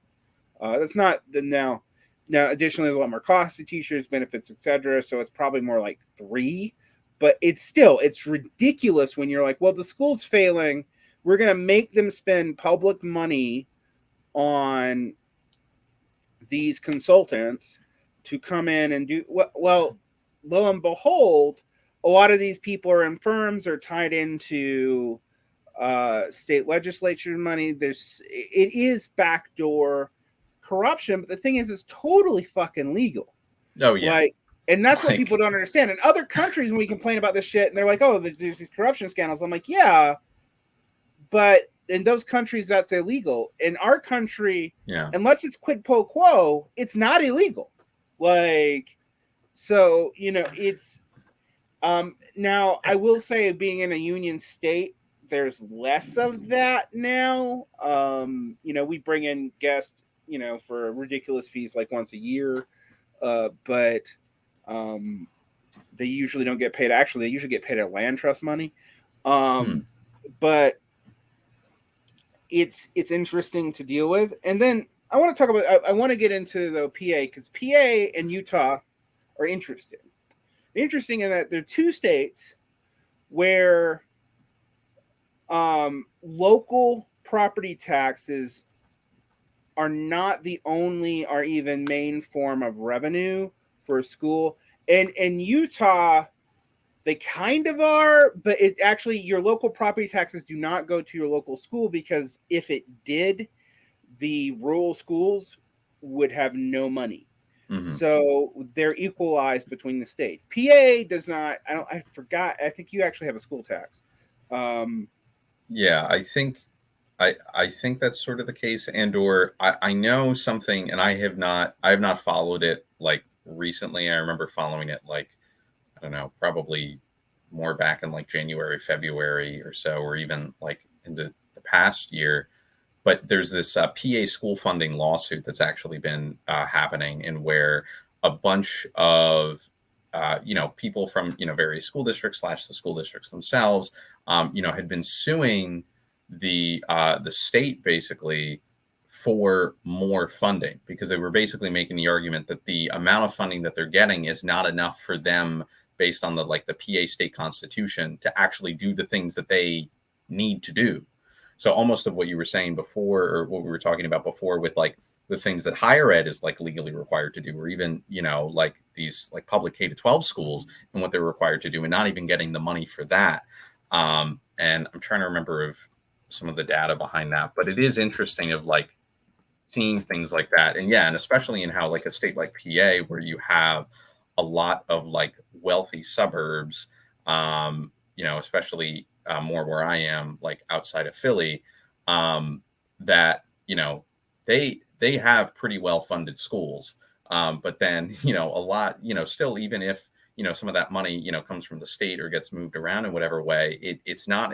That's not the now. Now, additionally, there's a lot more cost to teachers, benefits, etc. So it's probably more like 3. But it's ridiculous when you're like, well, the school's failing. We're going to make them spend public money on these consultants to come in and do well. Lo and behold, a lot of these people are in firms or tied into state legislature money. It is backdoor corruption, but the thing is, it's totally fucking legal. Oh yeah, like, and that's what people don't understand. In other countries, when we complain about this shit, and they're like, "Oh, there's these corruption scandals," I'm like, "Yeah, but in those countries, that's illegal. In our country, unless it's quid pro quo, it's not illegal." Like, so you know, it's now I will say, being in a union state, there's less of that now. You know, we bring in guests, you know, for ridiculous fees like once a year, but they usually don't get paid. Actually, they usually get paid at land trust money. But it's interesting to deal with. And then I want to talk about, I want to get into the PA, because PA and Utah are interesting. They're interesting in that they're 2 states where local property taxes are not the only or even main form of revenue for a school. And in Utah, they kind of are, but it actually, your local property taxes do not go to your local school, because if it did, the rural schools would have no money. So they're equalized between the state. PA does not. I forgot. I think you actually have a school tax. Yeah, I think that's sort of the case. And or I know something, and I have not followed it like recently. I remember following it like, I don't know, probably more back in like January, February or so, or even like into the past year. but there's this PA school funding lawsuit that's actually been happening, in where a bunch of people from various school districts / the school districts themselves, had been suing the state basically for more funding, because they were basically making the argument that the amount of funding that they're getting is not enough for them, based on the PA state constitution, to actually do the things that they need to do. So almost of what you were saying before, or what we were talking about before, with the things that higher ed is legally required to do, or even these public K-12 schools and what they're required to do, and not even getting the money for that. And I'm trying to remember of some of the data behind that, but it is interesting of seeing things like that. And yeah, and especially in how a state like PA, where you have a lot of wealthy suburbs, especially more where I am, outside of Philly, that they have pretty well funded schools, but then a lot, still, even if some of that money comes from the state or gets moved around in whatever way, it's not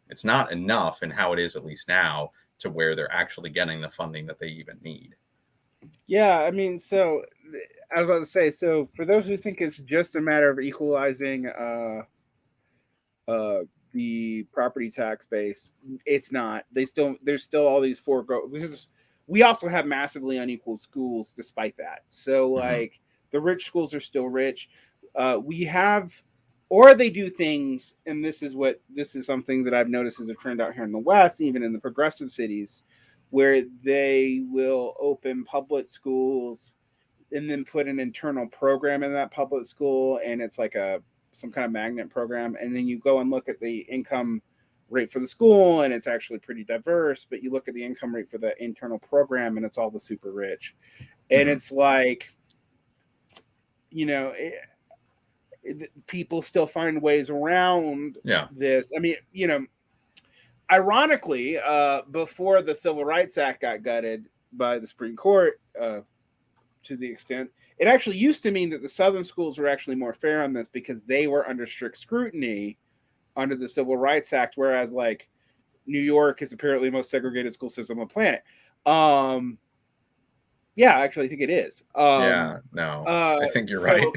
it's not enough in how it is, at least now, to where they're actually getting the funding that they even need. Yeah, I mean, so I was about to say, so for those who think it's just a matter of equalizing the property tax base, it's not. There's still all these because we also have massively unequal schools despite that. So the rich schools are still rich. We have, or they do things, and this is something that I've noticed as a trend out here in the West, even in the progressive cities, where they will open public schools and then put an internal program in that public school, and it's some kind of magnet program, and then you go and look at the income rate for the school, and it's actually pretty diverse, but you look at the income rate for the internal program, and it's all the super rich. And it's people still find ways around this. I mean, ironically, before the Civil Rights Act got gutted by the Supreme Court, to the extent, it actually used to mean that the Southern schools were actually more fair on this, because they were under strict scrutiny under the Civil Rights Act, whereas New York is apparently the most segregated school system on the planet. Yeah, actually, I think it is. I think you're right.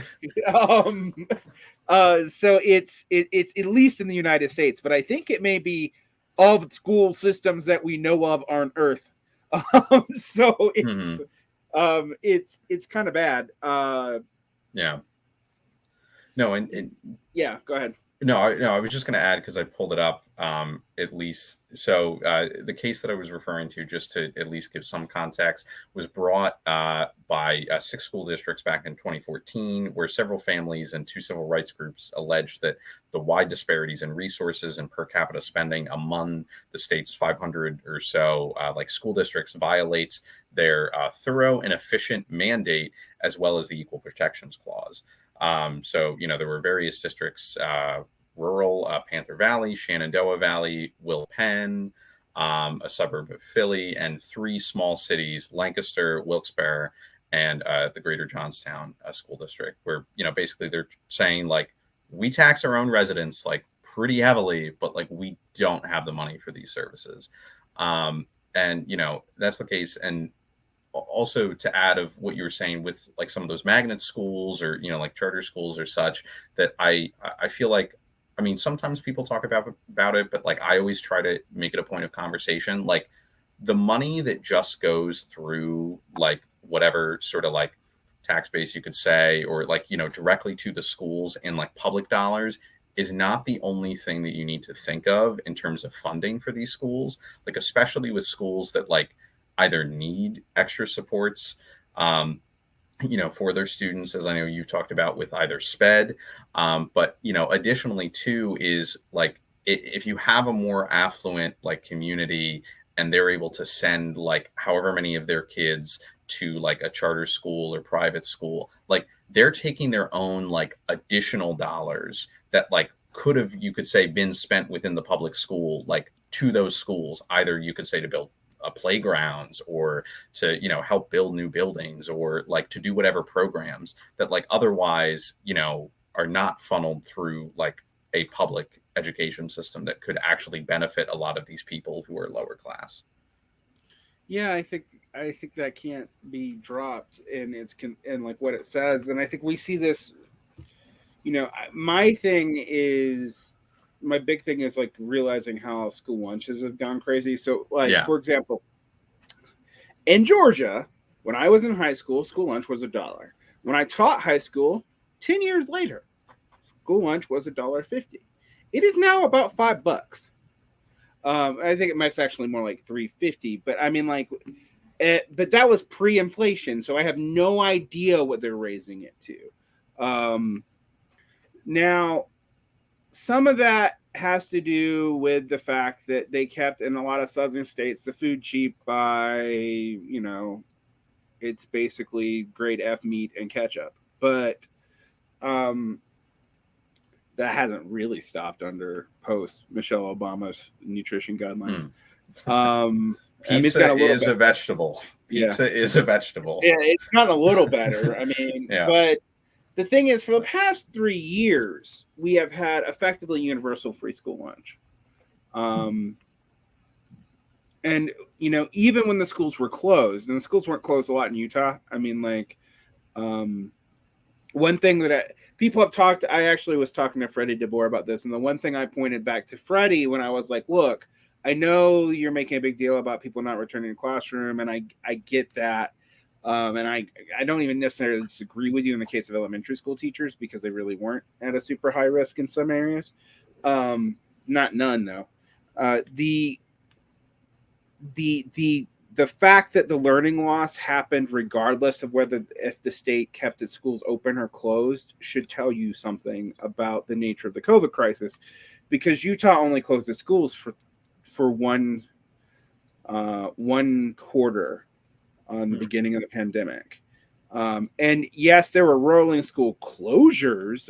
So it's at least in the United States, but I think it may be all the school systems that we know of on Earth. So it's kind of bad. Yeah. No, and yeah, go ahead. No, I was just going to add, because I pulled it up, at least. So the case that I was referring to, just to at least give some context, was brought by 6 school districts back in 2014, where several families and 2 civil rights groups alleged that the wide disparities in resources and per capita spending among the state's 500 or so school districts violates their thorough and efficient mandate, as well as the Equal Protections Clause. So, there were various districts, rural, Panther Valley, Shenandoah Valley, Will Penn, a suburb of Philly, and 3 small cities, Lancaster, Wilkes-Barre, and the Greater Johnstown School District, where, basically they're saying, we tax our own residents, pretty heavily, but, we don't have the money for these services. And, that's the case. And also, to add of what you were saying with some of those magnet schools, or charter schools or such, that I feel sometimes people talk about it, but I always try to make it a point of conversation. The money that just goes through whatever sort of tax base you could say, or directly to the schools in public dollars, is not the only thing that you need to think of in terms of funding for these schools, especially with schools that either need extra supports, for their students, as I know you talked about with either SPED. But, additionally too, is if you have a more affluent community, and they're able to send however many of their kids to a charter school or private school, they're taking their own additional dollars that could have, you could say, been spent within the public school, to those schools, either you could say to build playgrounds, or to help build new buildings, or to do whatever programs that otherwise are not funneled through a public education system that could actually benefit a lot of these people who are lower class. Yeah, I think that can't be dropped, and and like what it says, and I think we see this. My big thing is like realizing how school lunches have gone crazy. So, like Yeah. for example, in Georgia, when I was in high school, school lunch was $1. When I taught high school, 10 years later, school lunch was $1.50. It is now about $5. I think it might actually more like $3.50. But I mean, like, but that was pre-inflation, so I have no idea what they're raising it to. Now, some of that has to do with the fact that they kept in a lot of southern states the food cheap by, it's basically grade F meat and ketchup. But that hasn't really stopped under post Michelle Obama's nutrition guidelines. Pizza is a vegetable. Pizza is a vegetable. Yeah, it's gotten a little better. I mean, Yeah. But the thing is, for the past 3 years, we have had effectively universal free school lunch. And, even when the schools were closed, and the schools weren't closed a lot in Utah. I mean, like, one thing that people have talked, I actually was talking to Freddie DeBoer about this. And the one thing I pointed back to Freddie when I was like, look, I know you're making a big deal about people not returning to the classroom, and I get that. And I don't even necessarily disagree with you in the case of elementary school teachers, because they really weren't at a super high risk in some areas. Not none though. The fact that the learning loss happened regardless of if the state kept its schools open or closed should tell you something about the nature of the COVID crisis, because Utah only closed its schools for one quarter on the beginning of the pandemic. And yes, there were rolling school closures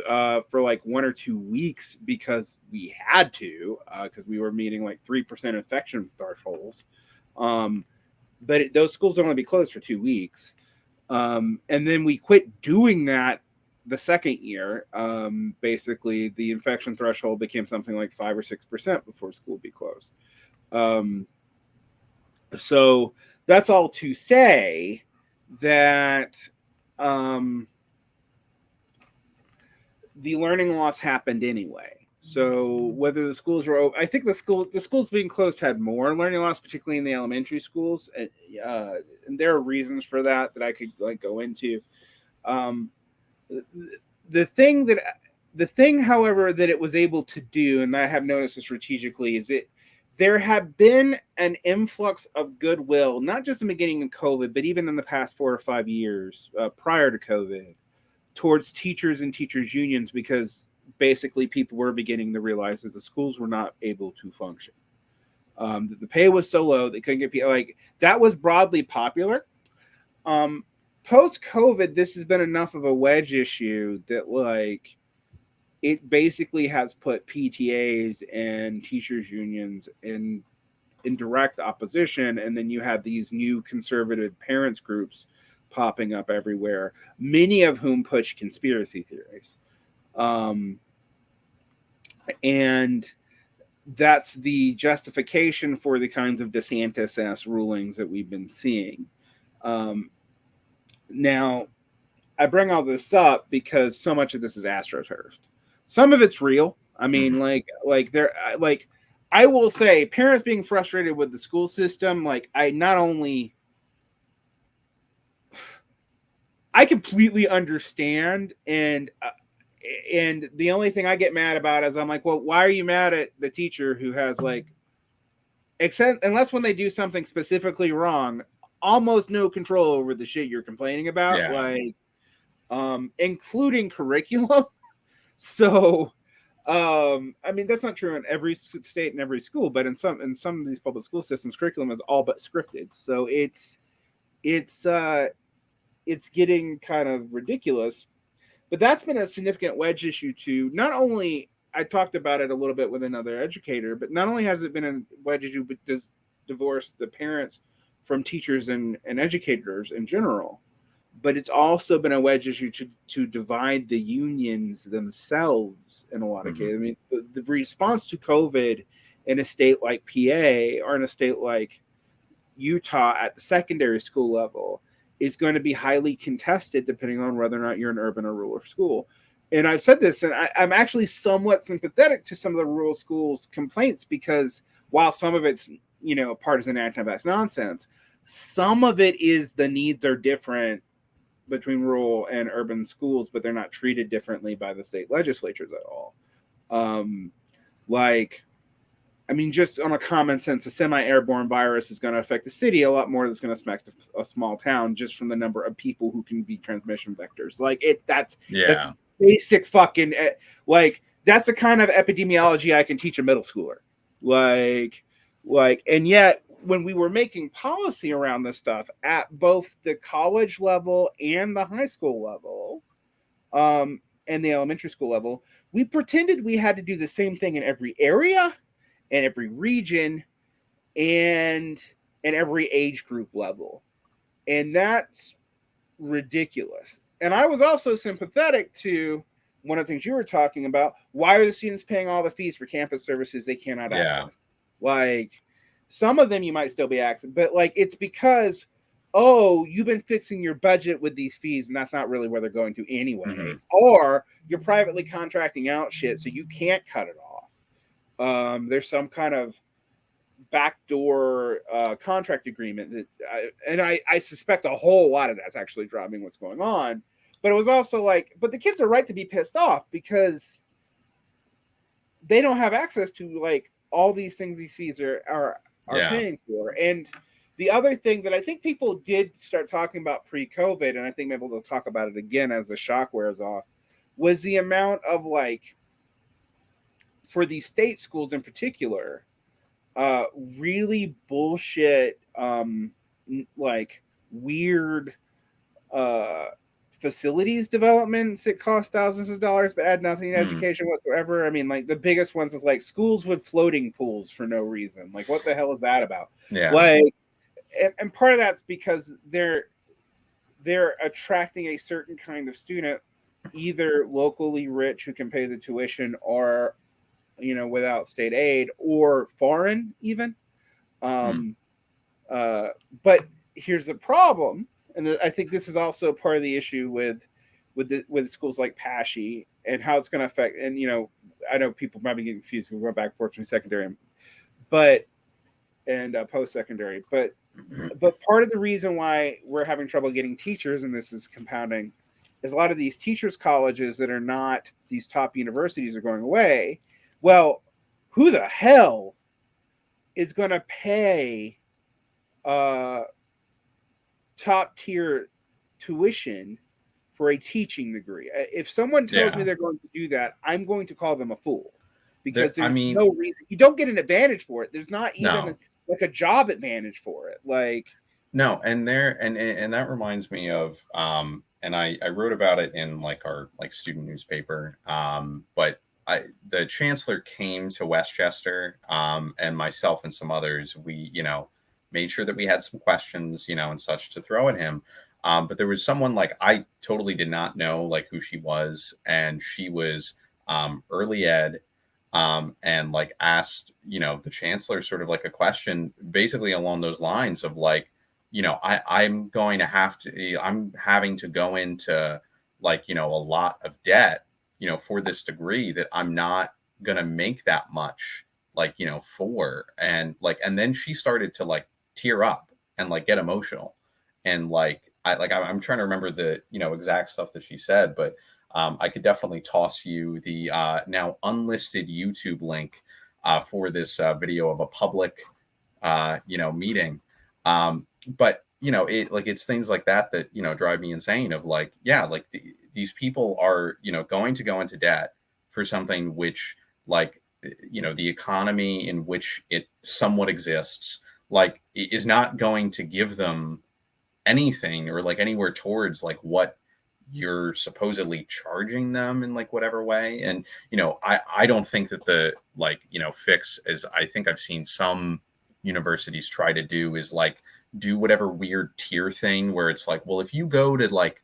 for like 1 or 2 weeks because we had to, because we were meeting like 3% infection thresholds. But those schools only be closed for 2 weeks. And then we quit doing that the second year. Basically, the infection threshold became something like 5 or 6% before school would be closed. So that's all to say that the learning loss happened anyway. So whether the schools were open, I think the schools being closed had more learning loss, particularly in the elementary schools. And there are reasons for that I could go into. The thing, however, that it was able to do, and I have noticed this strategically, is there had been an influx of goodwill, not just in the beginning of COVID, but even in the past 4 or 5 years prior to COVID, towards teachers and teachers' unions, because basically people were beginning to realize that the schools were not able to function. The pay was so low they couldn't get people. Like, that was broadly popular. Post-COVID, this has been enough of a wedge issue that it basically has put PTAs and teachers unions in direct opposition. And then you have these new conservative parents groups popping up everywhere, many of whom push conspiracy theories. And that's the justification for the kinds of DeSantis-ass rulings that we've been seeing. Now, I bring all this up because so much of this is astroturfed. Some of it's real. I mean, I will say, parents being frustrated with the school system, I completely understand, and the only thing I get mad about is I'm like, well, why are you mad at the teacher who has unless when they do something specifically wrong, almost no control over the shit you're complaining about, including curriculum. So, I mean, that's not true in every state and every school, but in some of these public school systems, curriculum is all but scripted. So it's getting kind of ridiculous. But that's been a significant wedge issue too. Not only, I talked about it a little bit with another educator, but not only has it been a wedge issue, but does divorce the parents from teachers and educators in general. but it's also been a wedge issue to divide the unions themselves in a lot of cases. I mean, the response to COVID in a state like PA or in a state like Utah at the secondary school level is going to be highly contested depending on whether or not you're an urban or rural school. And I've said this, and I'm actually somewhat sympathetic to some of the rural schools' complaints, because while some of it's, partisan anti-vax nonsense, some of it is the needs are different between rural and urban schools, but they're not treated differently by the state legislatures at all. Just on a common sense, a semi-airborne virus is going to affect the city a lot more than it's going to affect a small town, just from the number of people who can be transmission vectors. That's basic fucking, that's the kind of epidemiology I can teach a middle schooler. And yet when we were making policy around this stuff at both the college level and the high school level, and the elementary school level, we pretended we had to do the same thing in every area and every region and every age group level. And that's ridiculous. And I was also sympathetic to one of the things you were talking about. Why are the students paying all the fees for campus services they cannot access? Some of them you might still be accessing, but it's because, you've been fixing your budget with these fees, and that's not really where they're going to anyway. Or you're privately contracting out shit, so you can't cut it off. There's some kind of backdoor contract agreement that, I suspect a whole lot of that's actually driving what's going on. But it was also but the kids are right to be pissed off, because they don't have access to all these things these fees are paying for. And the other thing that I think people did start talking about pre-COVID, and I think maybe we'll talk about it again as the shock wears off, was the amount of for these state schools in particular, really bullshit, weird facilities developments that cost thousands of dollars but add nothing to education whatsoever. I mean, the biggest ones is schools with floating pools for no reason. What the hell is that about? And part of that's because they're attracting a certain kind of student, either locally rich who can pay the tuition, or without state aid, or foreign even. But here's the problem. And I think this is also part of the issue with schools like PASHE and how it's going to affect. And I know people might be getting confused. We're going back fortunately secondary, and post-secondary. But part of the reason why we're having trouble getting teachers, and this is compounding, is a lot of these teachers' colleges that are not these top universities are going away. Well, who the hell is going to pay top tier tuition for a teaching degree? If someone tells me they're going to do that, I'm going to call them a fool, because there's no reason. You don't get an advantage for it. There's not even a job advantage for it. No, and that reminds me of and I wrote about it in our student newspaper, but the chancellor came to Westchester, and myself and some others, we made sure that we had some questions, and such to throw at him. But there was someone I totally did not know who she was, and she was early ed, and asked the chancellor sort of a question basically along those lines of I'm having to go into a lot of debt for this degree that I'm not gonna make that much for. And then she started to tear up and get emotional, and I'm trying to remember the exact stuff that she said, but I could definitely toss you the now unlisted YouTube link for this video of a public meeting. But it's things like that drive me insane of these people are going to go into debt for something which the economy in which it somewhat exists is not going to give them anything, or anywhere towards what you're supposedly charging them in whatever way. And I don't think that the fix, as I think I've seen some universities try to do, is do whatever weird tier thing where it's like, well, if you go to like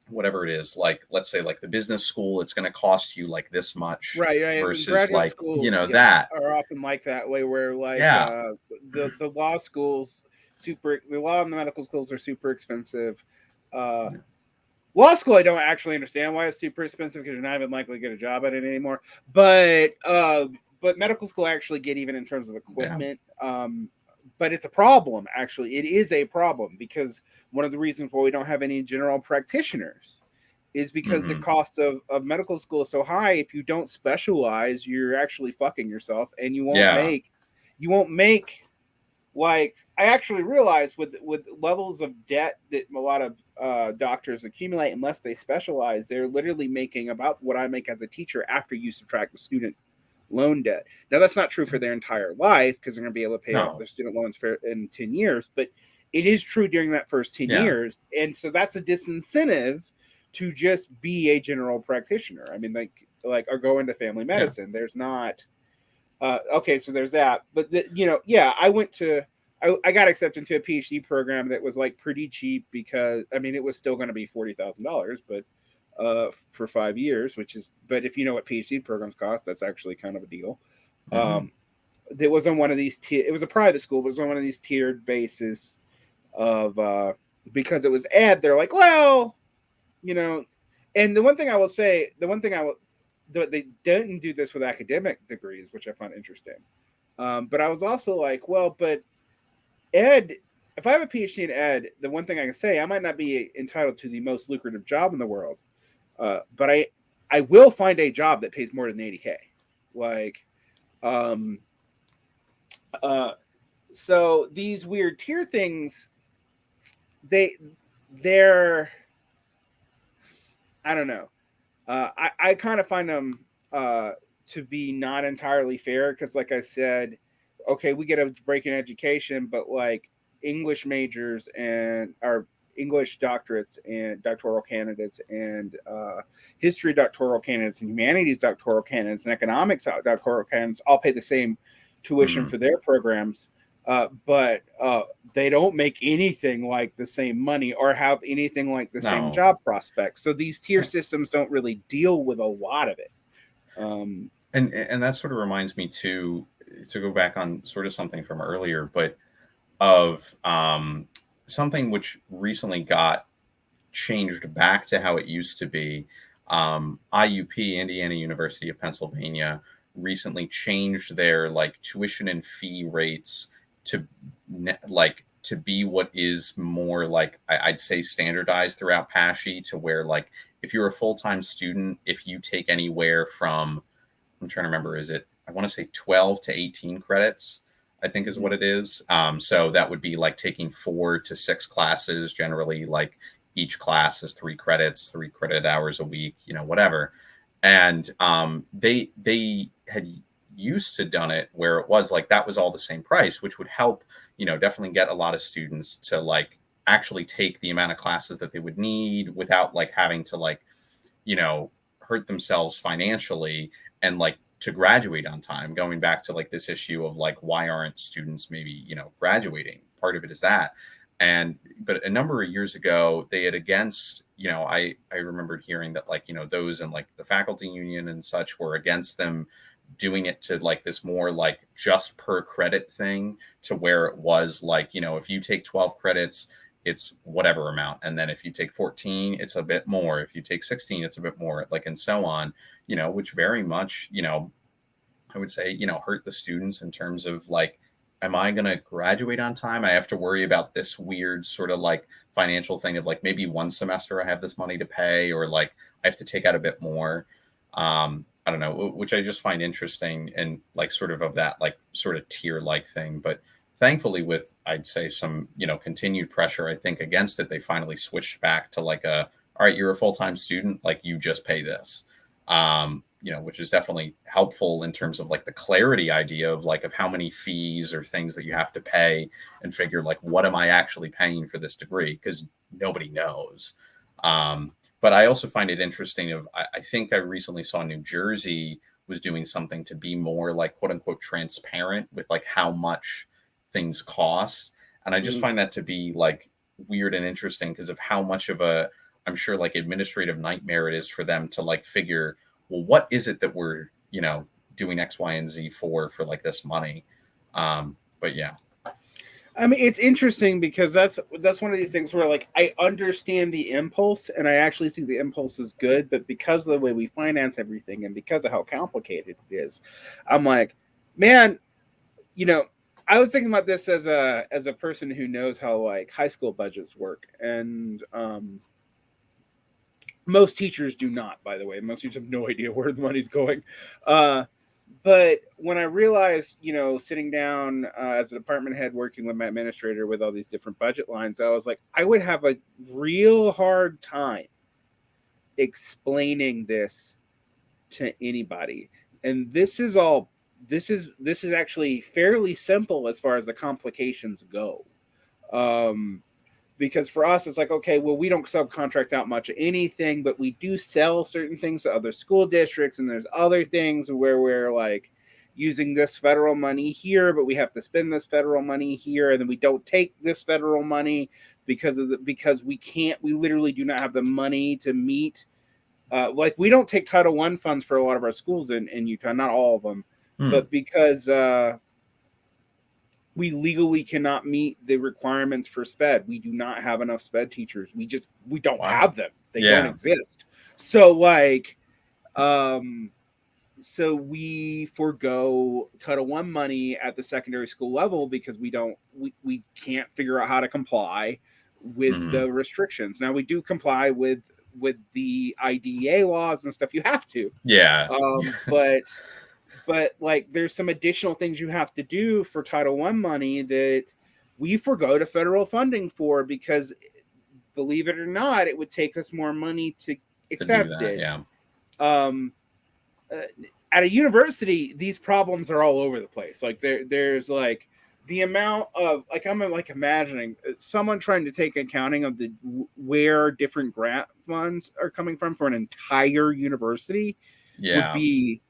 whatever it is, like let's say like the business school, it's going to cost you like this much, right. versus Graduate like schools, that are often like that way, where like yeah the law schools the law and the medical schools are super expensive. Law school, I don't actually understand why it's super expensive, because you're not even likely to get a job at it anymore. But medical school, I actually get, even in terms of equipment. But it's a problem, actually. It is a problem, because one of the reasons why we don't have any general practitioners is because the cost of medical school is so high. If you don't specialize, you're actually fucking yourself, and you won't make like, I actually realized with levels of debt that a lot of doctors accumulate, unless they specialize, they're literally making about what I make as a teacher after you subtract the student loan debt. Now, that's not true for their entire life, because they're going to be able to pay off their student loans in 10 years, but it is true during that first 10 years. And so that's a disincentive to just be a general practitioner. I mean, like or go into family medicine. There's not okay, so there's that. But I got accepted into a PhD program that was like pretty cheap, because I mean, it was still going to be $40,000, but for 5 years, but if you know what PhD programs cost, that's actually kind of a deal. It was on one of these it was a private school, but it was on one of these tiered bases of because it was ed. They're like, well, and the one thing I will say, they didn't do this with academic degrees, which I find interesting. But I was also like, well, but ed, if I have a PhD in ed, the one thing I can say, I might not be entitled to the most lucrative job in the world, but I will find a job that pays more than $80K. Like, so these weird tier things, they're I don't know. I kind of find them to be not entirely fair, because, like I said, okay, we get a break in education, but like English majors and our English doctorates and doctoral candidates and history doctoral candidates and humanities doctoral candidates and economics doctoral candidates all pay the same tuition for their programs. But they don't make anything like the same money or have anything like the same job prospects. So these tier systems don't really deal with a lot of it. And that sort of reminds me to go back on sort of something from earlier, but of something which recently got changed back to how it used to be. IUP, Indiana University of Pennsylvania, recently changed their like tuition and fee rates to be what is more like, I'd say, standardized throughout PASHE, to where like if you're a full-time student, if you take anywhere from, I'm trying to remember, I want to say 12 to 18 credits, I think is what it is. So that would be like taking 4 to 6 classes, generally like each class is 3 credits, 3 credit hours a week, whatever. And they had used to done it where it was like that was all the same price, which would help, definitely get a lot of students to like actually take the amount of classes that they would need without like having to like, hurt themselves financially, and like to graduate on time. Going back to like this issue of like, why aren't students maybe, graduating? Part of it is that. But a number of years ago, they had against, I remembered hearing that like, those in like the faculty union and such were against them doing it to like this more like just per credit thing, to where it was like, if you take 12 credits, it's whatever amount. And then if you take 14, it's a bit more. If you take 16, it's a bit more, like, and so on, which very much, I would say, hurt the students in terms of like, am I going to graduate on time? I have to worry about this weird sort of like financial thing of like, maybe one semester I have this money to pay, or like I have to take out a bit more. I don't know, which I just find interesting, and like sort of that like sort of tier like thing. But thankfully, with I'd say some, continued pressure, I think, against it, they finally switched back to like all right, you're a full-time student, like you just pay this, which is definitely helpful in terms of like the clarity idea of like of how many fees or things that you have to pay, and figure like, what am I actually paying for this degree? Because nobody knows. But I also find it interesting I think I recently saw New Jersey was doing something to be more like quote unquote transparent with like how much things cost. And I just Mhm. find that to be like weird and interesting because of how much of a, I'm sure, like administrative nightmare it is for them to like figure, well, what is it that we're, doing X, Y, and Z for like this money. But yeah. I mean, it's interesting because that's one of these things where like I understand the impulse and I actually think the impulse is good, but because of the way we finance everything and because of how complicated it is, I'm like, man, I was thinking about this as a person who knows how like high school budgets work, and most teachers do not, by the way. Most teachers have no idea where the money's going. But when I realized, sitting down as a department head working with my administrator with all these different budget lines, I was like, I would have a real hard time explaining this to anybody. And this is actually fairly simple as far as the complications go. Because for us, it's like, okay, well, we don't subcontract out much of anything, but we do sell certain things to other school districts. And there's other things where we're like using this federal money here, but we have to spend this federal money here. And then we don't take this federal money because we literally do not have the money to meet. Like we don't take Title I funds for a lot of our schools in Utah, not all of them, but because we legally cannot meet the requirements for SPED. We do not have enough SPED teachers. We don't have them. They don't exist. So like, so we forego Title I money at the secondary school level because we can't figure out how to comply with the restrictions. Now we do comply with the IDEA laws and stuff. You have to. Yeah. But like there's some additional things you have to do for Title I money that we forgo to federal funding for because, believe it or not, it would take us more money to accept it. Yeah. At a university, these problems are all over the place. Like there's like the amount of like I'm like imagining someone trying to take accounting of where different grant funds are coming from for an entire university would be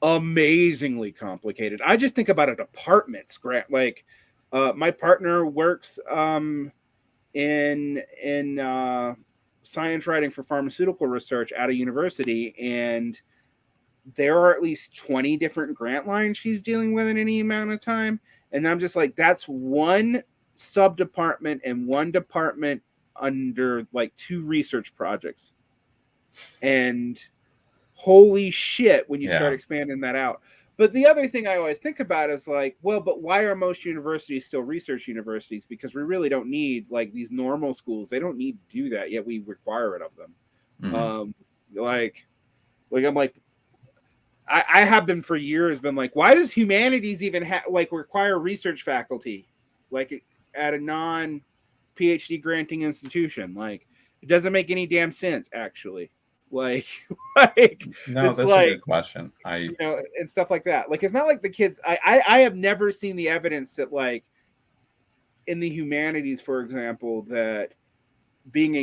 amazingly complicated. I just think about a department's grant. Like my partner works in science writing for pharmaceutical research at a university, and there are at least 20 different grant lines she's dealing with in any amount of time. And I'm just like, that's one sub department and one department under like 2 research projects. And holy shit, when you start expanding that out. But the other thing I always think about is like, well, but why are most universities still research universities? Because we really don't need like these normal schools. They don't need to do that, yet we require it of them. Like I'm like, I have been for years been like, why does humanities even require research faculty like at a non PhD granting institution? Like it doesn't make any damn sense actually. Like no, that's like, a good question. And stuff like that. Like it's not like the kids. I have never seen the evidence that like in the humanities, for example, that being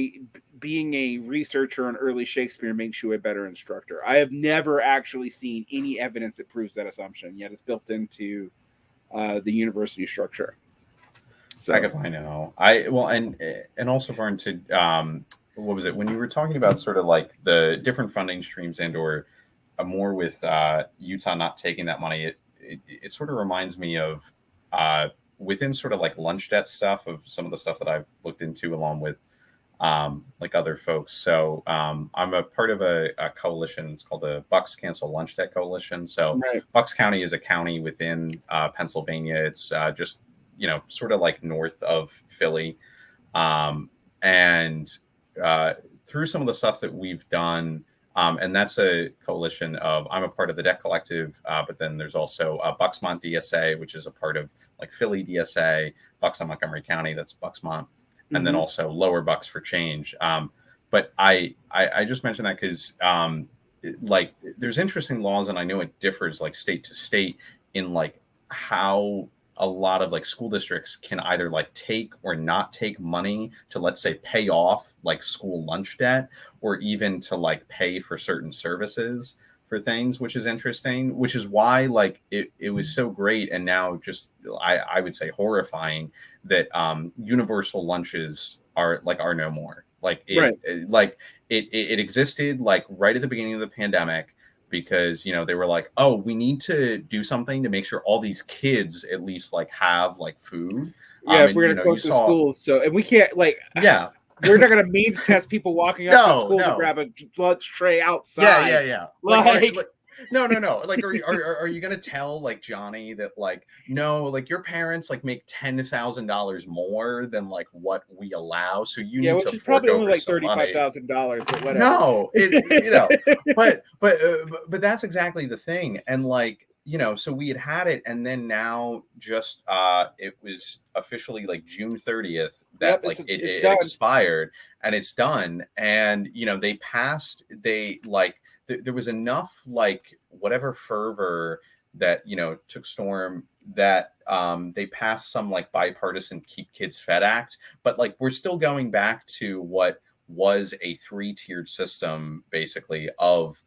a researcher on early Shakespeare makes you a better instructor. I have never actually seen any evidence that proves that assumption. Yet it's built into the university structure. So I know. And also Varn, to what was it when you were talking about sort of like the different funding streams and or more with Utah not taking that money, it sort of reminds me of within sort of like lunch debt stuff of some of the stuff that I've looked into along with like other folks. So I'm a part of a coalition. It's called the Bucks Cancel Lunch Debt Coalition. So Bucks County is a county within Pennsylvania. It's just sort of like north of Philly, and through some of the stuff that we've done, and that's a coalition of, I'm a part of the Debt Collective, but then there's also Bucksmont DSA, which is a part of like Philly DSA, Bucks on Montgomery County, that's Bucksmont, and then also Lower Bucks for Change. But I just mentioned that because like there's interesting laws, and I know it differs like state to state in like how a lot of like school districts can either like take or not take money to, let's say, pay off like school lunch debt, or even to like pay for certain services for things, which is interesting, which is why like it was so great, and now just I would say horrifying that universal lunches are no more. Like it existed like right at the beginning of the pandemic, because they were like, oh, we need to do something to make sure all these kids at least like have like food. If we're gonna close the schools, so and we can't like we're not gonna means test people walking up to school to grab a lunch tray outside. Like, no. Like, are you gonna tell like Johnny that like no, like your parents like make $10,000 more than like what we allow, so you need which to is probably only like $35,000, but whatever. No, but that's exactly the thing, and like. So we had it, and then now just it was officially like June 30th that it expired, and it's done. And they passed. There was enough like whatever fervor that took storm that they passed some like bipartisan Keep Kids Fed Act, but like we're still going back to what was a 3-tiered system basically of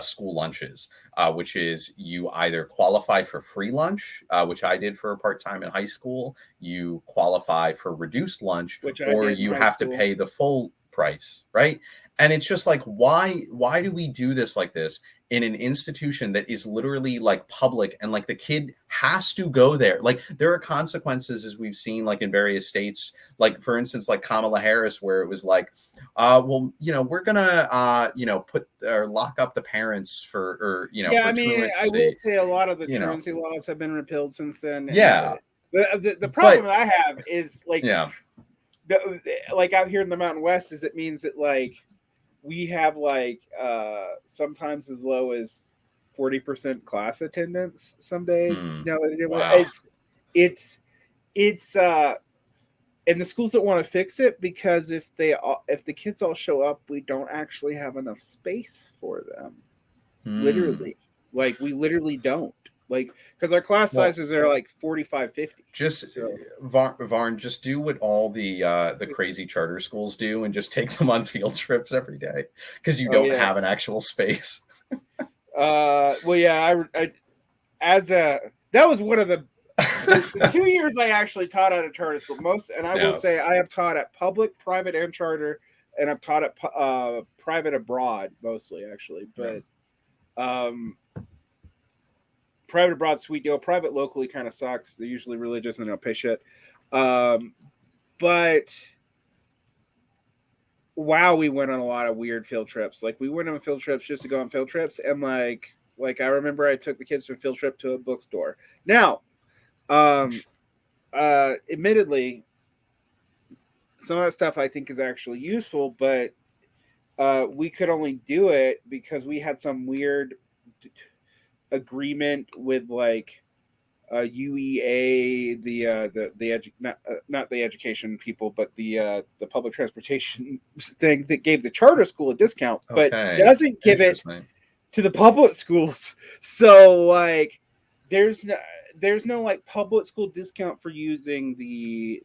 school lunches, which is you either qualify for free lunch, which I did for a part-time in high school, you qualify for reduced lunch, or you have to pay the full price, right? And it's just like, why do we do this like this in an institution that is literally like public, and like the kid has to go there? Like there are consequences, as we've seen like in various states, like for instance, like Kamala Harris, where it was like, we're gonna put or lock up the parents for I mean, I will say a lot of the truancy laws have been repealed since then. The problem that I have is like like out here in the Mountain West is it means that like we have like sometimes as low as 40% class attendance some days. Wow. It's and the schools don't want to fix it because if the kids all show up, we don't actually have enough space for them. Literally, like we literally don't. Like, because our class sizes are like 45, 50. Varn, just do what all the crazy charter schools do and just take them on field trips every day, because you don't have an actual space. That was one of the 2 years I actually taught at a charter school. Will say I have taught at public, private, and charter, and I've taught at private abroad mostly actually, but private abroad, sweet deal. Private locally kind of sucks. They're usually religious and they don't pay shit. But wow, we went on a lot of weird field trips. Like we went on field trips just to go on field trips, and like I remember I took the kids to a field trip to a bookstore. Now, admittedly, some of that stuff I think is actually useful, but we could only do it because we had some weird agreement with like UEA, not the education people, but the public transportation thing that gave the charter school a discount, but doesn't give it to the public schools. So like, there's no like public school discount for using the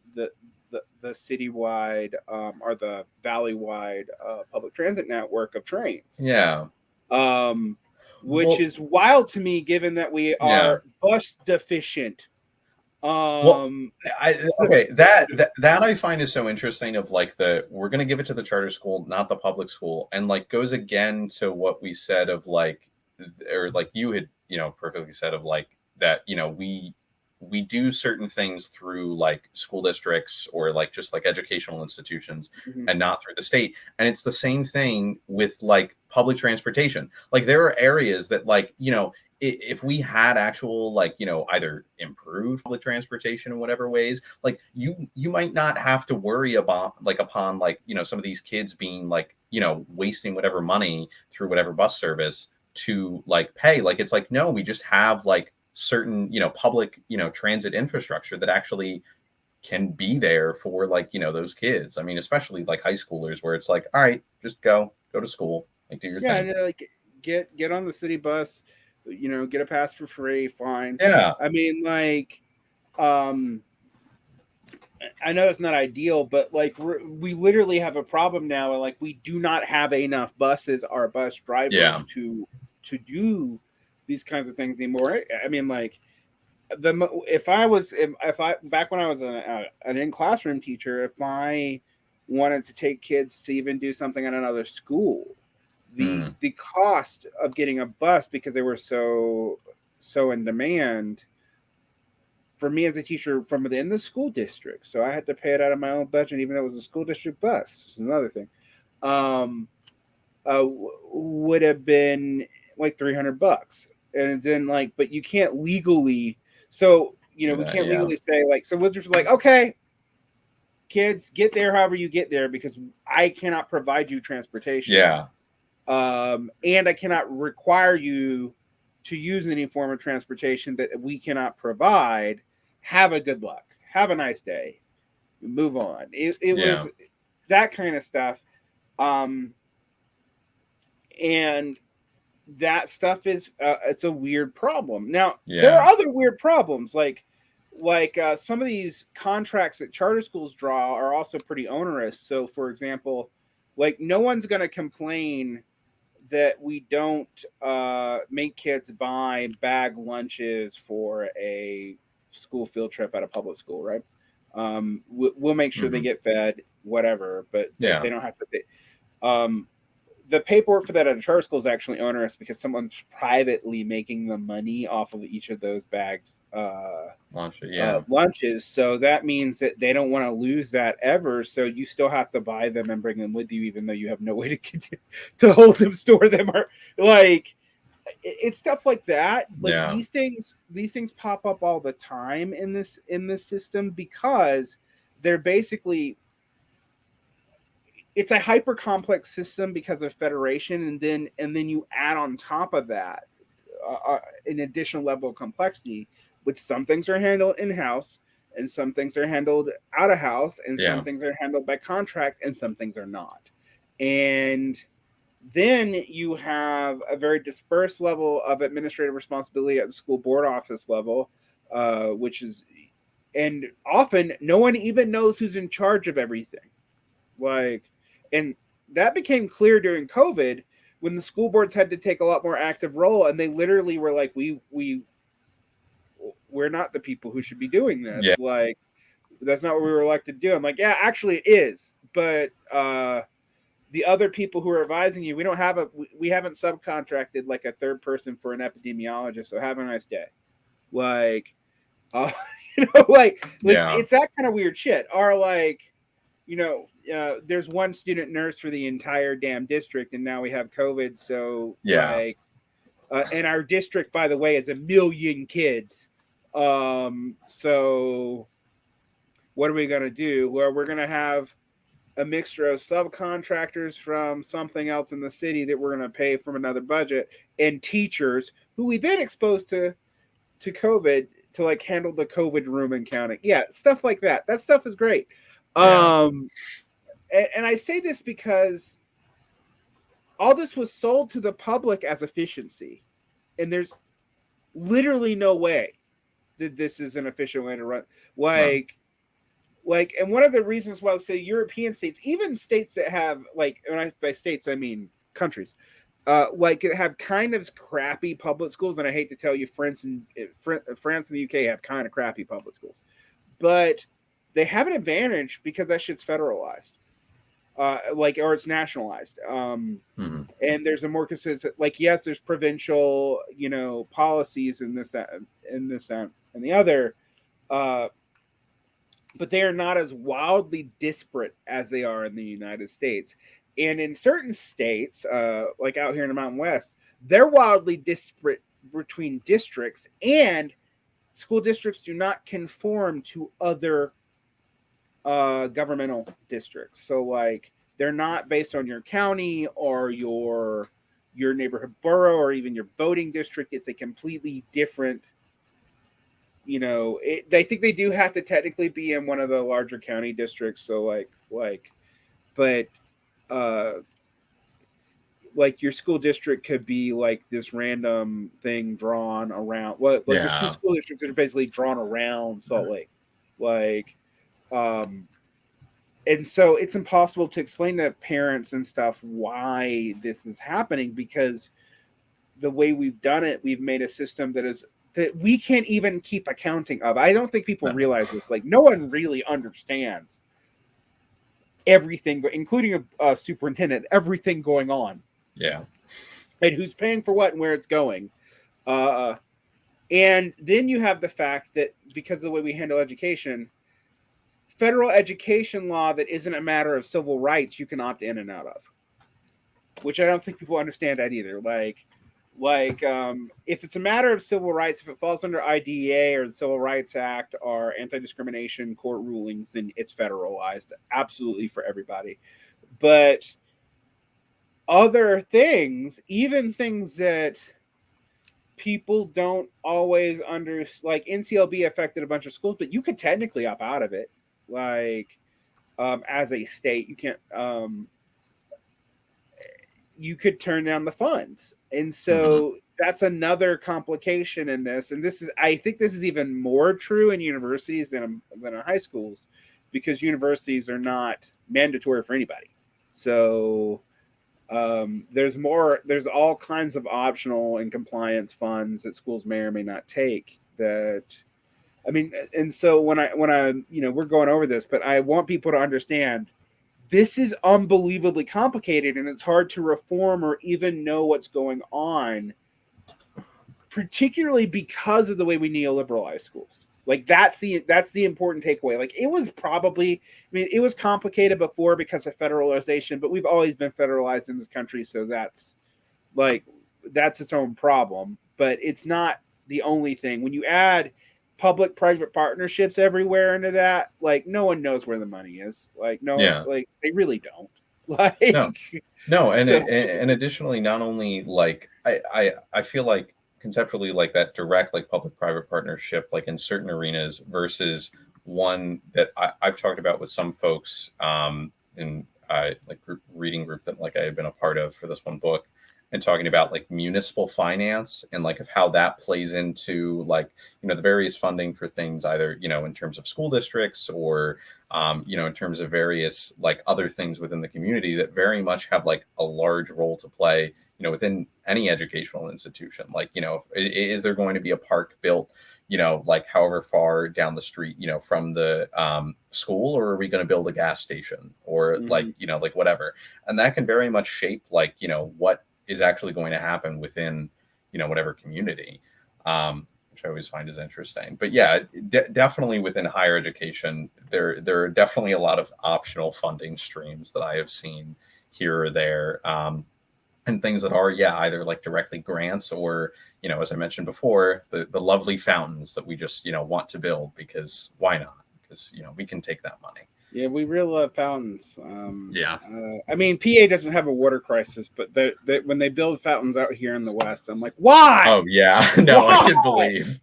citywide or the valley-wide public transit network of trains. Which is wild to me, given that we are bus deficient. That I find is so interesting. Of like we're going to give it to the charter school, not the public school, and like goes again to what we said of like, or like you had perfectly said of like that we do certain things through like school districts or like just like educational institutions, and not through the state. And it's the same thing with like public transportation. Like there are areas that like, if we had actual like, either improved public transportation in whatever ways, like you might not have to worry about like upon like, some of these kids being like, wasting whatever money through whatever bus service to like pay. Like, it's like, no, we just have like certain public transit infrastructure that actually can be there for like those kids. I mean, especially like high schoolers, where it's like, all right, just go to school, like do your thing. And like get on the city bus, get a pass for free, fine. I mean, like I know it's not ideal, but like we literally have a problem now. Like we do not have enough buses or bus drivers to to do these kinds of things anymore. I mean, like if I back when I was an in classroom teacher, if I wanted to take kids to even do something at another school, the cost of getting a bus, because they were so in demand for me as a teacher from within the school district, so I had to pay it out of my own budget, even though it was a school district bus. This is another thing. Would have been like $300, and then like, but you can't legally. So we can't legally say like. So we're just like, okay, kids, get there however you get there, because I cannot provide you transportation. Yeah. And I cannot require you to use any form of transportation that we cannot provide. Have a good luck. Have a nice day. Move on. It was that kind of stuff. And that stuff is it's a weird problem. Now, there are other weird problems, like some of these contracts that charter schools draw are also pretty onerous. So, for example, like no one's going to complain that we don't make kids buy bag lunches for a school field trip at a public school, right? We'll make sure they get fed, whatever, but they don't have to pay. The paperwork for that at a charter school is actually onerous because someone's privately making the money off of each of those bagged lunches. So that means that they don't want to lose that ever. So you still have to buy them and bring them with you, even though you have no way to hold them, store them, or like it's stuff like that. Like these things pop up all the time in this system because they're basically, it's a hyper complex system because of federation, and then you add on top of that an additional level of complexity, which some things are handled in house, and some things are handled out of house, and some things are handled by contract, and some things are not. And then you have a very dispersed level of administrative responsibility at the school board office level, which is, and often no one even knows who's in charge of everything. And that became clear during COVID when the school boards had to take a lot more active role, and they literally were like, we're not the people who should be doing this. Yeah. Like, that's not what we were elected to do. I'm like, yeah, actually it is. But the other people who are advising you, we haven't subcontracted like a third person for an epidemiologist. So have a nice day. Like, it's that kind of weird shit. Or like, there's one student nurse for the entire damn district, and now we have COVID. So and our district, by the way, is 1 million kids. So what are we going to do? Well, we're going to have a mixture of subcontractors from something else in the city that we're going to pay from another budget, and teachers who we've been exposed to COVID to like handle the COVID room and counting. Yeah. Stuff like that. That stuff is great. And I say this because all this was sold to the public as efficiency, and there's literally no way that this is an efficient way to run. And one of the reasons why I say European states, even states that have by states I mean countries, have kind of crappy public schools, and I hate to tell you, France and the UK have kind of crappy public schools, but they have an advantage because that shit's federalized, or it's nationalized. And there's a more consistent, yes, there's provincial, policies in this, and the other, but they are not as wildly disparate as they are in the United States. And in certain states, like out here in the Mountain West, they're wildly disparate between districts, and school districts do not conform to other governmental districts. So they're not based on your county or your neighborhood borough or even your voting district. It's a completely different, I think they do have to technically be in one of the larger county districts. So your school district could be like this random thing drawn around. There's two school districts that are basically drawn around Salt Lake. And so it's impossible to explain to parents and stuff why this is happening, because the way we've done it, we've made a system that we can't even keep accounting of. I don't think people realize this. Like, no one really understands everything, including a superintendent, everything going on. Yeah. And who's paying for what and where it's going. And then you have the fact that because of the way we handle education, federal education law that isn't a matter of civil rights, you can opt in and out of, which I don't think people understand that either. If it's a matter of civil rights, if it falls under IDEA or the Civil Rights Act or anti-discrimination court rulings, then it's federalized absolutely for everybody. But other things, even things that people don't always understand, like NCLB affected a bunch of schools, but you could technically opt out of it. As a state, you can't. You could turn down the funds, and so that's another complication in this. And I think this is even more true in universities than in high schools, because universities are not mandatory for anybody. So there's all kinds of optional and compliance funds that schools may or may not take. And so when I we're going over this, but I want people to understand this is unbelievably complicated, and it's hard to reform or even know what's going on, particularly because of the way we neoliberalize schools. Like, that's the important takeaway. Like, it was it was complicated before because of federalization, but we've always been federalized in this country, so that's its own problem. But it's not the only thing. When you add public-private partnerships everywhere into that, like, no one knows where the money is. Like, they really don't. Like, no, and additionally, not only like I feel like conceptually, like, that direct, like, public-private partnership, like, in certain arenas versus one that I've talked about with some folks in reading group that, like, I had been a part of for this one book, and talking about, like, municipal finance and, like, of how that plays into, like, the various funding for things, either, in terms of school districts or, in terms of various, like, other things within the community that very much have, like, a large role to play, within any educational institution. Like, is there going to be a park built, like, however far down the street, from the school, or are we going to build a gas station, or like whatever. And that can very much shape, like, what is actually going to happen within, whatever community, which I always find is interesting. But yeah, definitely within higher education, there are definitely a lot of optional funding streams that I have seen here or there, and things that are, either like directly grants or, as I mentioned before, the lovely fountains that we just, want to build because why not? Because, we can take that money. Yeah, we really love fountains. PA doesn't have a water crisis, but when they build fountains out here in the West, I'm like, why? Oh yeah, no, why? I can believe.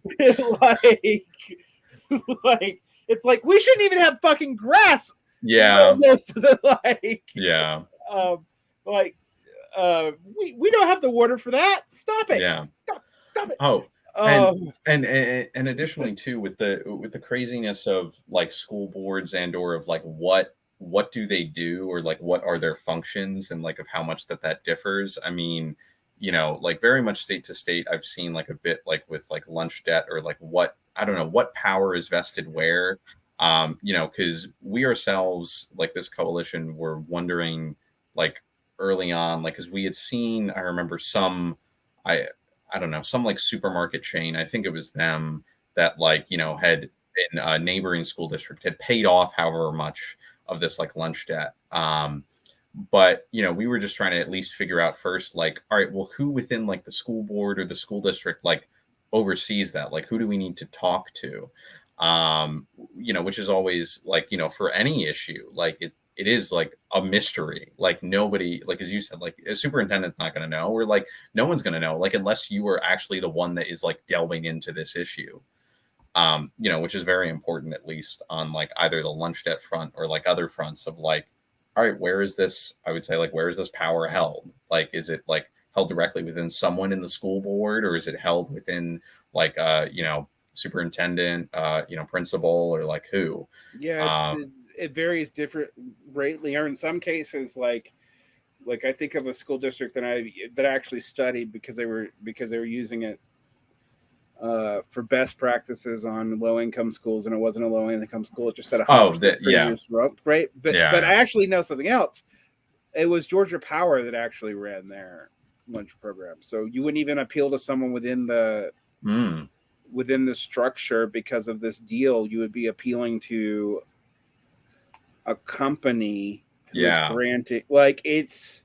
like it's like we shouldn't even have fucking grass. Yeah. Most of the Yeah. We don't have the water for that. Stop it. Yeah. Stop it. Oh. And additionally too, with the craziness of, like, school boards and or of, like, what do they do, or, like, what are their functions, and, like, of how much that differs. I mean, like, very much state to state, I've seen, like, a bit, like, with, like, lunch debt, or, like, what power is vested where, because we ourselves, like, this coalition, were wondering, like, early on, like, because we had seen, I remember some like supermarket chain, I think it was them, that, like, had in a neighboring school district had paid off however much of this, like, lunch debt. But, we were just trying to at least figure out first, like, all right, well, who within, like, the school board or the school district, like, oversees that? Like, who do we need to talk to? Which is always, like, for any issue, like, it is, like, a mystery. Like, nobody, like, as you said, like, a superintendent's not going to know, or, like, no one's going to know, like, unless you are actually the one that is, like, delving into this issue, which is very important, at least on, like, either the lunch debt front or, like, other fronts of, like, all right, where is this, I would say, like, where is this power held? Like, is it, like, held directly within someone in the school board, or is it held within, like, superintendent, principal, or, like, who? Yeah, it varies different greatly, or in some cases, like, Like I think of a school district that I actually studied because they were using it for best practices on low income schools, and it wasn't a low income school. It just said 100% years right. But I actually know something else. It was Georgia Power that actually ran their lunch program, so you wouldn't even appeal to someone within the structure because of this deal. You would be appealing to a company who is granting, like, it's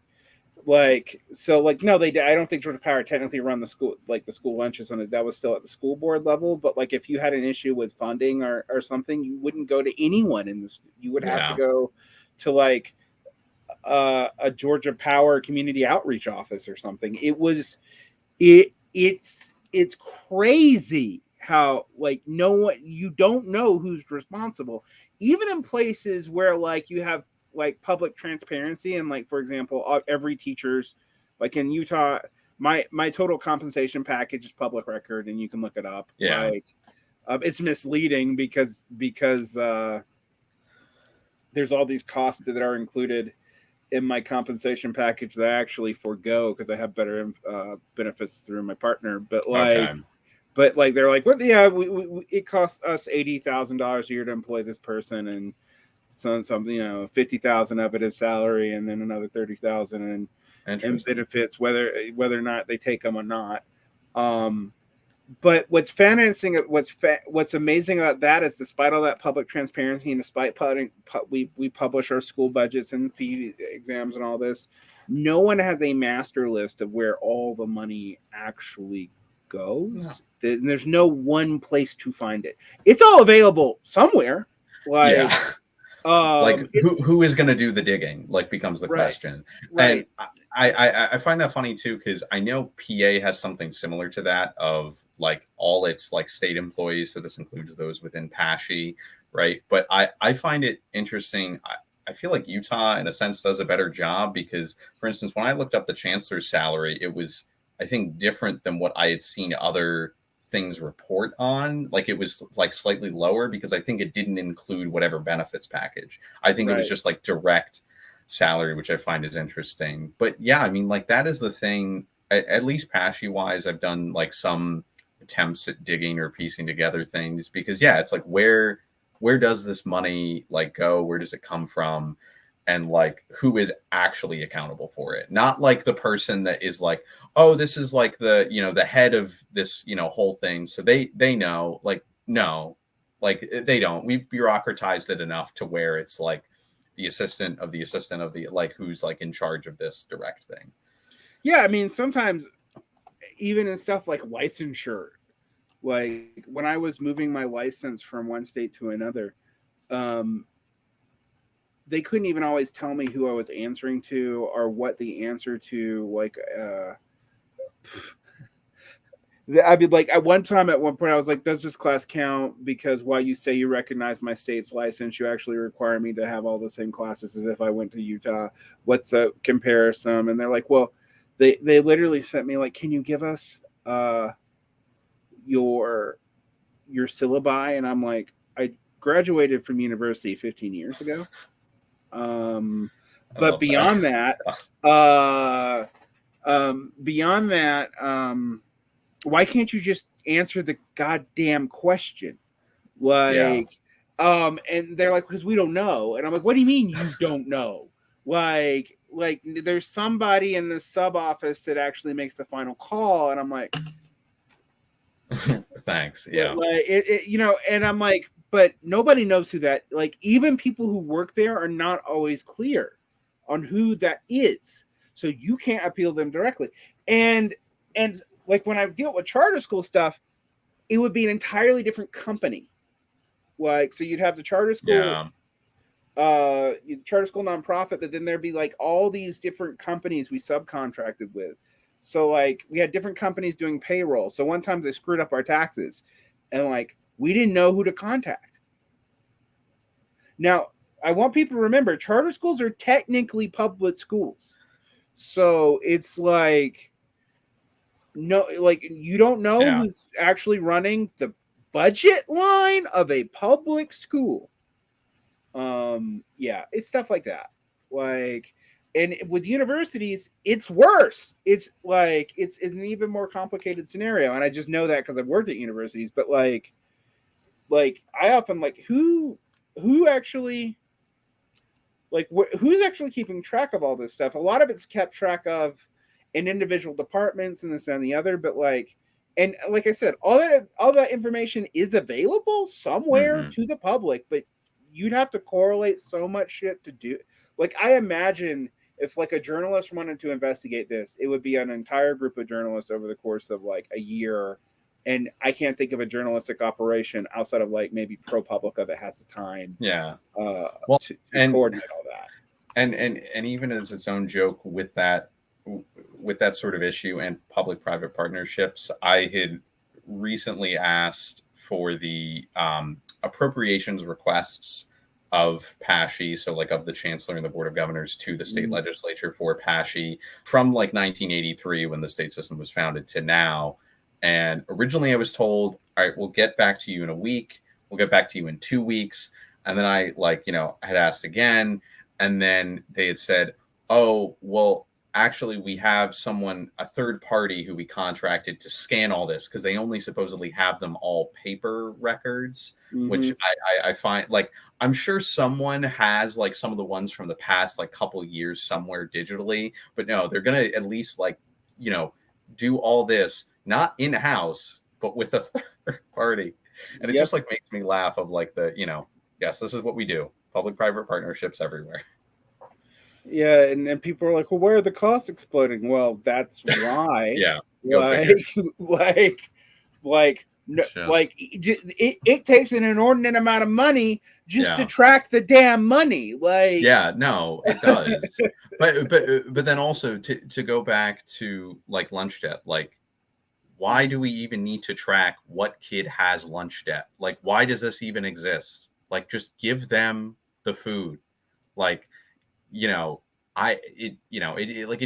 like, so like, no, I don't think Georgia Power technically run the school, like the school lunches on it. That was still at the school board level. But like, if you had an issue with funding or something, you wouldn't go to anyone in this. You would have to go to like a Georgia Power community outreach office or something. It's crazy how like no one, you don't know who's responsible, even in places where like you have like public transparency, and like, for example, every teacher's, like in Utah, my total compensation package is public record and you can look it up. Like it's misleading because there's all these costs that are included in my compensation package that I actually forego because I have better benefits through my partner. But like, but like they're like, well, yeah, it costs us $80,000 a year to employ this person, and something, you know, 50,000 of it is salary, and then another 30,000 in benefits, whether or not they take them or not. But what's amazing about that is, despite all that public transparency and despite we publish our school budgets and fee exams and all this, no one has a master list of where all the money actually goes. No. There's no one place to find it. It's all available somewhere. Like, who is going to do the digging? Like, becomes the question. Right. And I find that funny too, because I know PA has something similar to that, of like all its like state employees. So this includes those within PASHE, right? But I find it interesting. I feel like Utah, in a sense, does a better job because, for instance, when I looked up the chancellor's salary, it was, I think, different than what I had seen other things report on. Like, it was like slightly lower because I think it didn't include whatever benefits package. I think it was just like direct salary, which I find is interesting. But yeah, I mean, like, that is the thing. At least PASHE wise, I've done like some attempts at digging or piecing together things because it's like, where does this money like go? Where does it come from? And like, who is actually accountable for it? Not like the person that is like, oh, this is like the, you know, the head of this, you know, whole thing. So they know, like, no, like they don't. We've bureaucratized it enough to where it's like the assistant of the assistant of the, like, who's like in charge of this direct thing. Yeah. I mean, sometimes even in stuff like licensure, like when I was moving my license from one state to another, they couldn't even always tell me who I was answering to or what the answer to, like, I'd be like, at one point I was like, does this class count? Because while you say you recognize my state's license, you actually require me to have all the same classes as if I went to Utah. What's the comparison? And they're like, well, they literally sent me like, can you give us your syllabi? And I'm like, I graduated from university 15 years ago. But beyond that, why can't you just answer the goddamn question? Like, and they're like, because we don't know. And I'm like, what do you mean you don't know? Like there's somebody in the sub office that actually makes the final call. And I'm like, thanks. Yeah. Like you know, and I'm like, but nobody knows who that, like, even people who work there are not always clear on who that is. So you can't appeal them directly. And like when I deal with charter school stuff, it would be an entirely different company. Like, so you'd have the charter school, charter school nonprofit, but then there'd be like all these different companies we subcontracted with. So like we had different companies doing payroll. So one time they screwed up our taxes, and like we didn't know who to contact. Now, I want people to remember, charter schools are technically public schools. So it's like, no, like you don't know who's actually running the budget line of a public school. It's stuff like that. Like, And with universities, it's worse. It's like it's an even more complicated scenario, and I just know that because I've worked at universities. But like I often like who actually like who's actually keeping track of all this stuff. A lot of it's kept track of in individual departments and this and the other. But like, and like I said, all that information is available somewhere to the public, but you'd have to correlate so much shit to do. Like, I imagine if like a journalist wanted to investigate this, it would be an entire group of journalists over the course of like a year. And I can't think of a journalistic operation outside of like maybe ProPublica that has the time. Yeah. To coordinate all that. And even as its own joke with that sort of issue and public-private partnerships, I had recently asked for the appropriations requests of PASHE, so like of the Chancellor and the Board of Governors to the state legislature for PASHE from like 1983 when the state system was founded to now. And originally I was told, all right, we'll get back to you in a week. We'll get back to you in 2 weeks. And then I had asked again. And then they had said, oh, well, actually, we have a third party who we contracted to scan all this because they only supposedly have them all paper records, which I find like I'm sure someone has like some of the ones from the past like couple years somewhere digitally, but no, they're going to at least like, do all this, not in-house, but with a third party. And it just like makes me laugh of like yes, this is what we do. Public-private partnerships everywhere. Yeah, and then people are like, well, where are the costs exploding? Well, that's why. Yeah. It takes an inordinate amount of money just to track the damn money. Like, yeah, no, it does. but then also to go back to like lunch debt, like, why do we even need to track what kid has lunch debt? Like, why does this even exist? Like, just give them the food. Like, it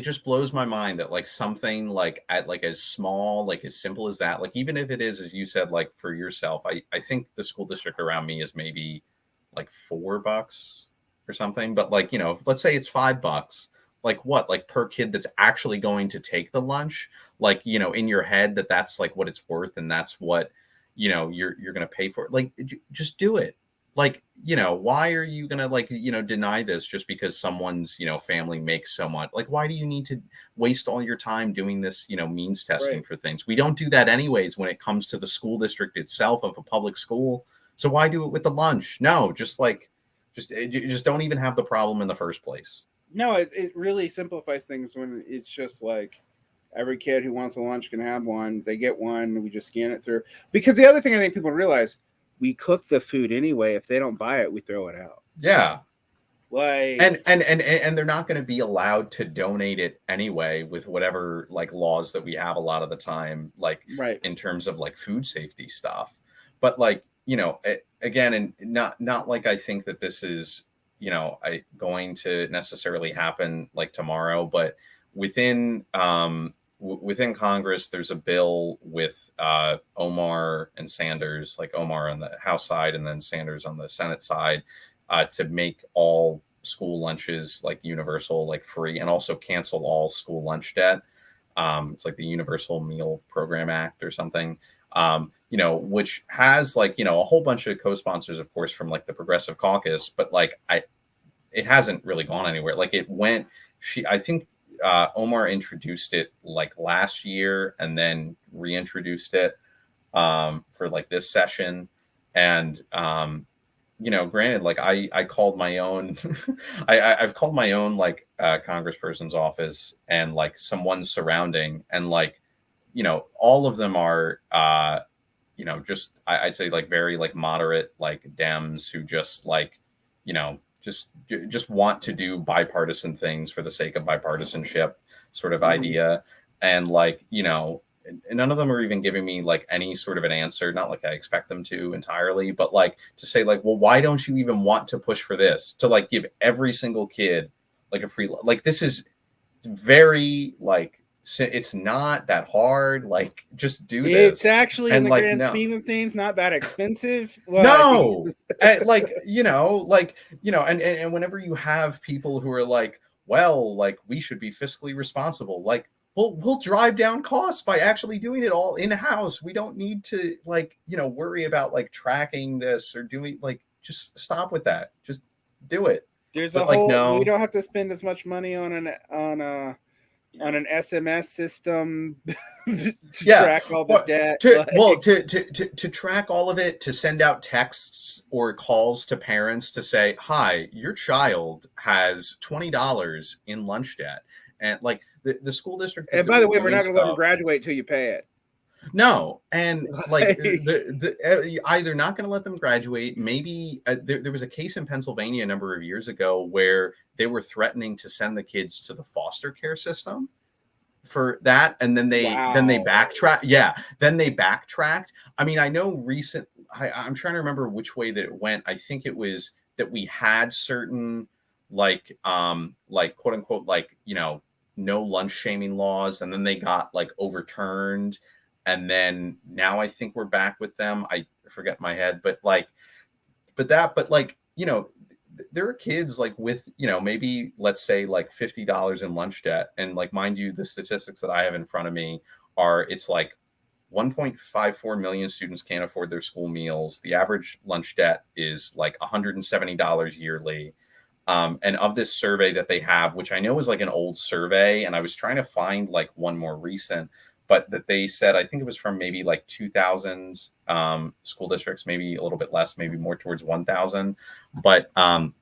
just blows my mind that like something like at like as small, like as simple as that, like even if it is, as you said, like for yourself, I think the school district around me is maybe like $4 or something. But like, let's say it's $5, like what, like per kid that's actually going to take the lunch, like, in your head that's like what it's worth. And that's what, you're going to pay for it. Like, just do it. Like, why are you going to like, deny this just because someone's, family makes so much? Like, why do you need to waste all your time doing this, means testing for things? We don't do that anyways when it comes to the school district itself of a public school. So why do it with the lunch? No, just don't even have the problem in the first place. No, it really simplifies things when it's just like every kid who wants a lunch can have one. They get one. We just scan it through. Because the other thing I think people realize, we cook the food anyway. If they don't buy it, we throw it out. Yeah. Like, and they're not going to be allowed to donate it anyway with whatever like laws that we have a lot of the time, like in terms of like food safety stuff. But like, again, and not like I think that this is, going to necessarily happen like tomorrow, but within Congress, there's a bill with Omar and Sanders, like Omar on the House side and then Sanders on the Senate side, to make all school lunches like universal, like free, and also cancel all school lunch debt. It's like the Universal Meal Program Act or something, which has like, a whole bunch of co-sponsors, of course, from like the Progressive Caucus, but like it hasn't really gone anywhere. Like I think Omar introduced it like last year and then reintroduced it for like this session. And, granted, like I called my own, I've called my own like congressperson's office and like someone surrounding, and like, all of them are, just, I'd say like very like moderate, like Dems who just like, just want to do bipartisan things for the sake of bipartisanship sort of idea. And like, none of them are even giving me like any sort of an answer, not like I expect them to entirely, but like to say like, well, why don't you even want to push for this, to like give every single kid like a free, like this is very like, it's not that hard, like just do this. It's actually in the like, grand scheme of things not that expensive. Like, no. And like, and whenever you have people who are like, well, like we should be fiscally responsible. Like we'll drive down costs by actually doing it all in-house. We don't need to like, worry about like tracking this or doing like, just stop with that. Just do it. There's But, a whole, no. we don't have to spend as much money on an SMS system to track all the debt. To track all of it, to send out texts or calls to parents to say, hi, your child has $20 in lunch debt. And like the school district. And by the way, we're not going to let them graduate till you pay it. No, and like either not going to let them graduate. Maybe there was a case in Pennsylvania a number of years ago where they were threatening to send the kids to the foster care system for that, and then they backtracked. Yeah, then they backtracked. I mean, I know I'm trying to remember which way that it went. I think it was that we had certain like quote unquote like no lunch shaming laws, and then they got like overturned. And then now I think we're back with them. I forget my head, but there are kids like with, maybe let's say like $50 in lunch debt. And like, mind you, the statistics that I have in front of me are, it's like 1.54 million students can't afford their school meals. The average lunch debt is like $170 yearly. And of this survey that they have, which I know is like an old survey, and I was trying to find like one more recent, but that they said, I think it was from maybe like 2,000 school districts, maybe a little bit less, maybe more towards 1,000. But that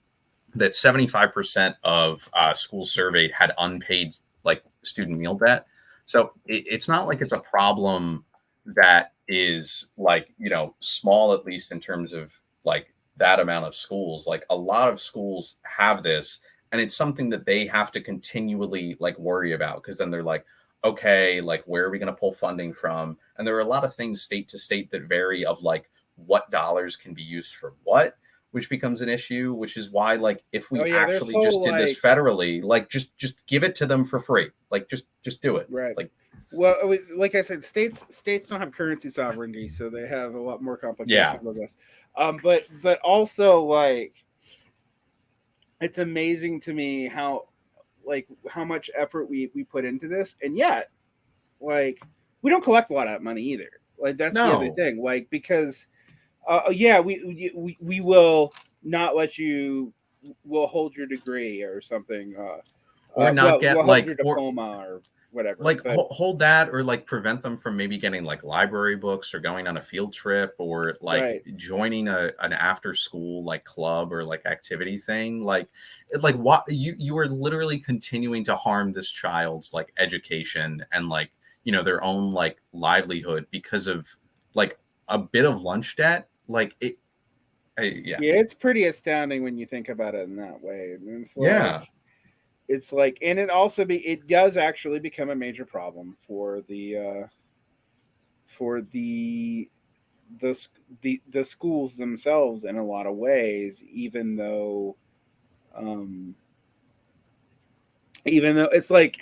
75% of schools surveyed had unpaid like student meal debt. So it's not like it's a problem that is like, small, at least in terms of like that amount of schools. Like a lot of schools have this, and it's something that they have to continually like worry about, because then they're like, okay, like where are we going to pull funding from? And there are a lot of things state to state that vary of like what dollars can be used for what, which becomes an issue, which is why like if we actually just did this federally, like just give it to them for free. Like just do it. Right. Like, well, like I said, states don't have currency sovereignty, so they have a lot more complications on this. But also like it's amazing to me how much effort we put into this, and yet like we don't collect a lot of money either. Like that's the other thing, like because we will not let you, we'll hold your degree or something, or not get like your diploma or whatever, like hold that, or like prevent them from maybe getting like library books or going on a field trip, or like joining an after school like club or like activity thing. Like what you are literally continuing to harm this child's like education and like their own like livelihood because of like a bit of lunch debt. Like it's pretty astounding when you think about it in that way. And it's like, and it does actually become a major problem for the schools themselves in a lot of ways, even though it's like,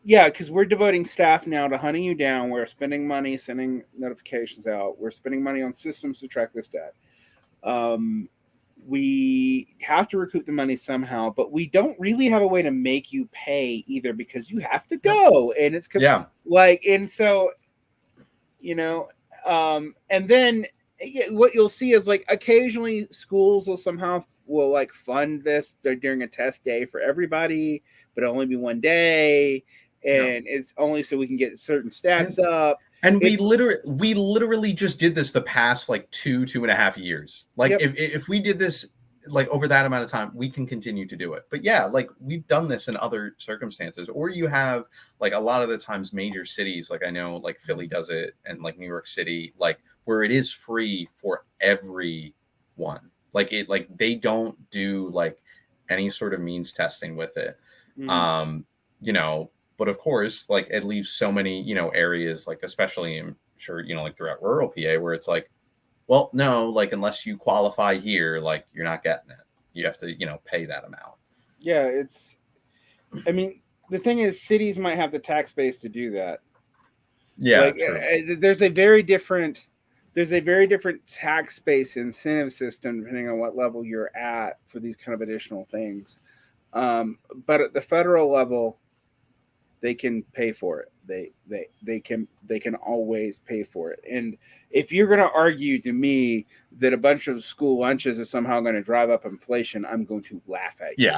because we're devoting staff now to hunting you down. We're spending money sending notifications out. We're spending money on systems to track this debt. We have to recoup the money somehow, but we don't really have a way to make you pay either, because you have to go, and it's and so and then what you'll see is like occasionally schools will like fund this during a test day for everybody, but it'll only be one day, and it's only so we can get certain stats up. And we literally just did this the past like 2.5 years. Like if we did this like over that amount of time, we can continue to do it. But like we've done this in other circumstances. Or you have like a lot of the times major cities, like I know like Philly does it, and like New York City, like where it is free for everyone. Like they don't do like any sort of means testing with it. But of course, like it leaves so many, areas, like especially I'm sure, like throughout rural PA, where it's like, well, no, like unless you qualify here, like you're not getting it. You have to, pay that amount. Yeah, I mean, the thing is, cities might have the tax base to do that. Yeah, like, true. There's a very different tax base incentive system depending on what level you're at for these kind of additional things. But at the federal level, they can pay for it. They can always pay for it. And if you're going to argue to me that a bunch of school lunches is somehow going to drive up inflation, I'm going to laugh at you.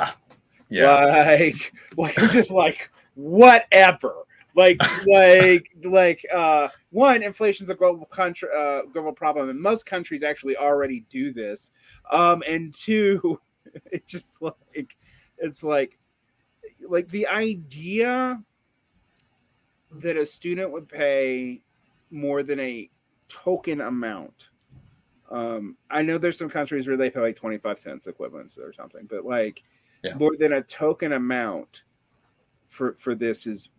Yeah. Like I'm just like, whatever. One, inflation's a global global problem, and most countries actually already do this. And two, it's just like the idea that a student would pay more than a token amount. I know there's some countries where they pay like 25 cents equivalents or something, but more than a token amount for this is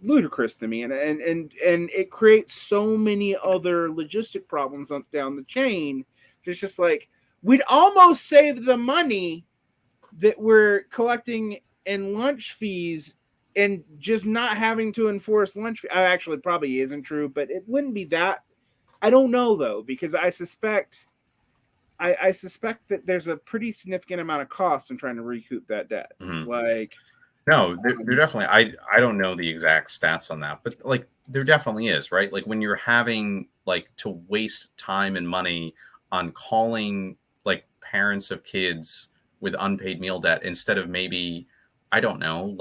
ludicrous to me, and it creates so many other logistic problems down the chain. It's just like we'd almost save the money that we're collecting in lunch fees and just not having to enforce lunch. Actually, probably isn't true, but it wouldn't be that. I don't know though, because I suspect that there's a pretty significant amount of cost in trying to recoup that debt. No, there definitely. I don't know the exact stats on that, but like there definitely is, right? Like when you're having to waste time and money on calling parents of kids with unpaid meal debt instead of maybe, I don't know,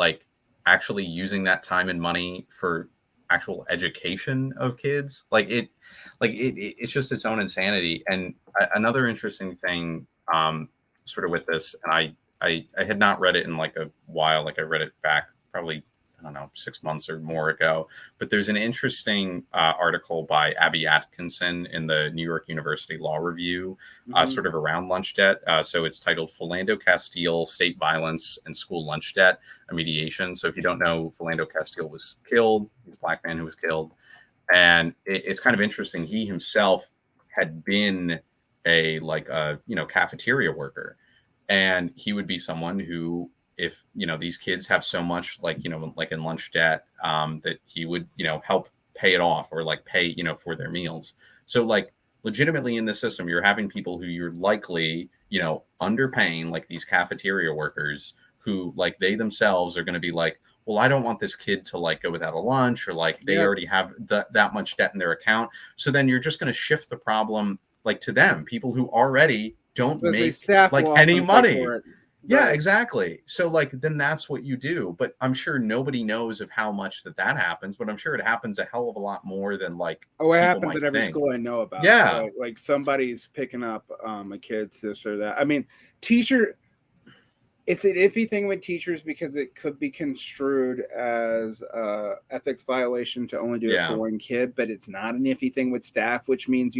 actually using that time and money for actual education of kids. It's just its own insanity. And another interesting thing, sort of with this, and I had not read it in a while. I read it back probably, I don't know, 6 months or more ago. But there's an interesting article by Abby Atkinson in the New York University Law Review, sort of around lunch debt. So it's titled Philando Castile, State Violence and School Lunch Debt, a Mediation. So if you don't know, Philando Castile was killed. He's a black man who was killed. And it's kind of interesting. He himself had been a cafeteria worker. And he would be someone who, if, these kids have so much in lunch debt, that he would, help pay it off or pay, for their meals. So legitimately in this system, you're having people who you're likely, underpaying, these cafeteria workers who they themselves are going to be well, I don't want this kid to go without a lunch, or they already have that much debt in their account. So then you're just going to shift the problem to them, people who already don't make any money. Yeah, exactly. So then that's what you do. But I'm sure nobody knows of how much that happens, but I'm sure it happens a hell of a lot more than it happens at every school I know about. Yeah. Somebody's picking up a kid's this or that. I mean, it's an iffy thing with teachers because it could be construed as ethics violation to only do it for one kid, but it's not an iffy thing with staff, which means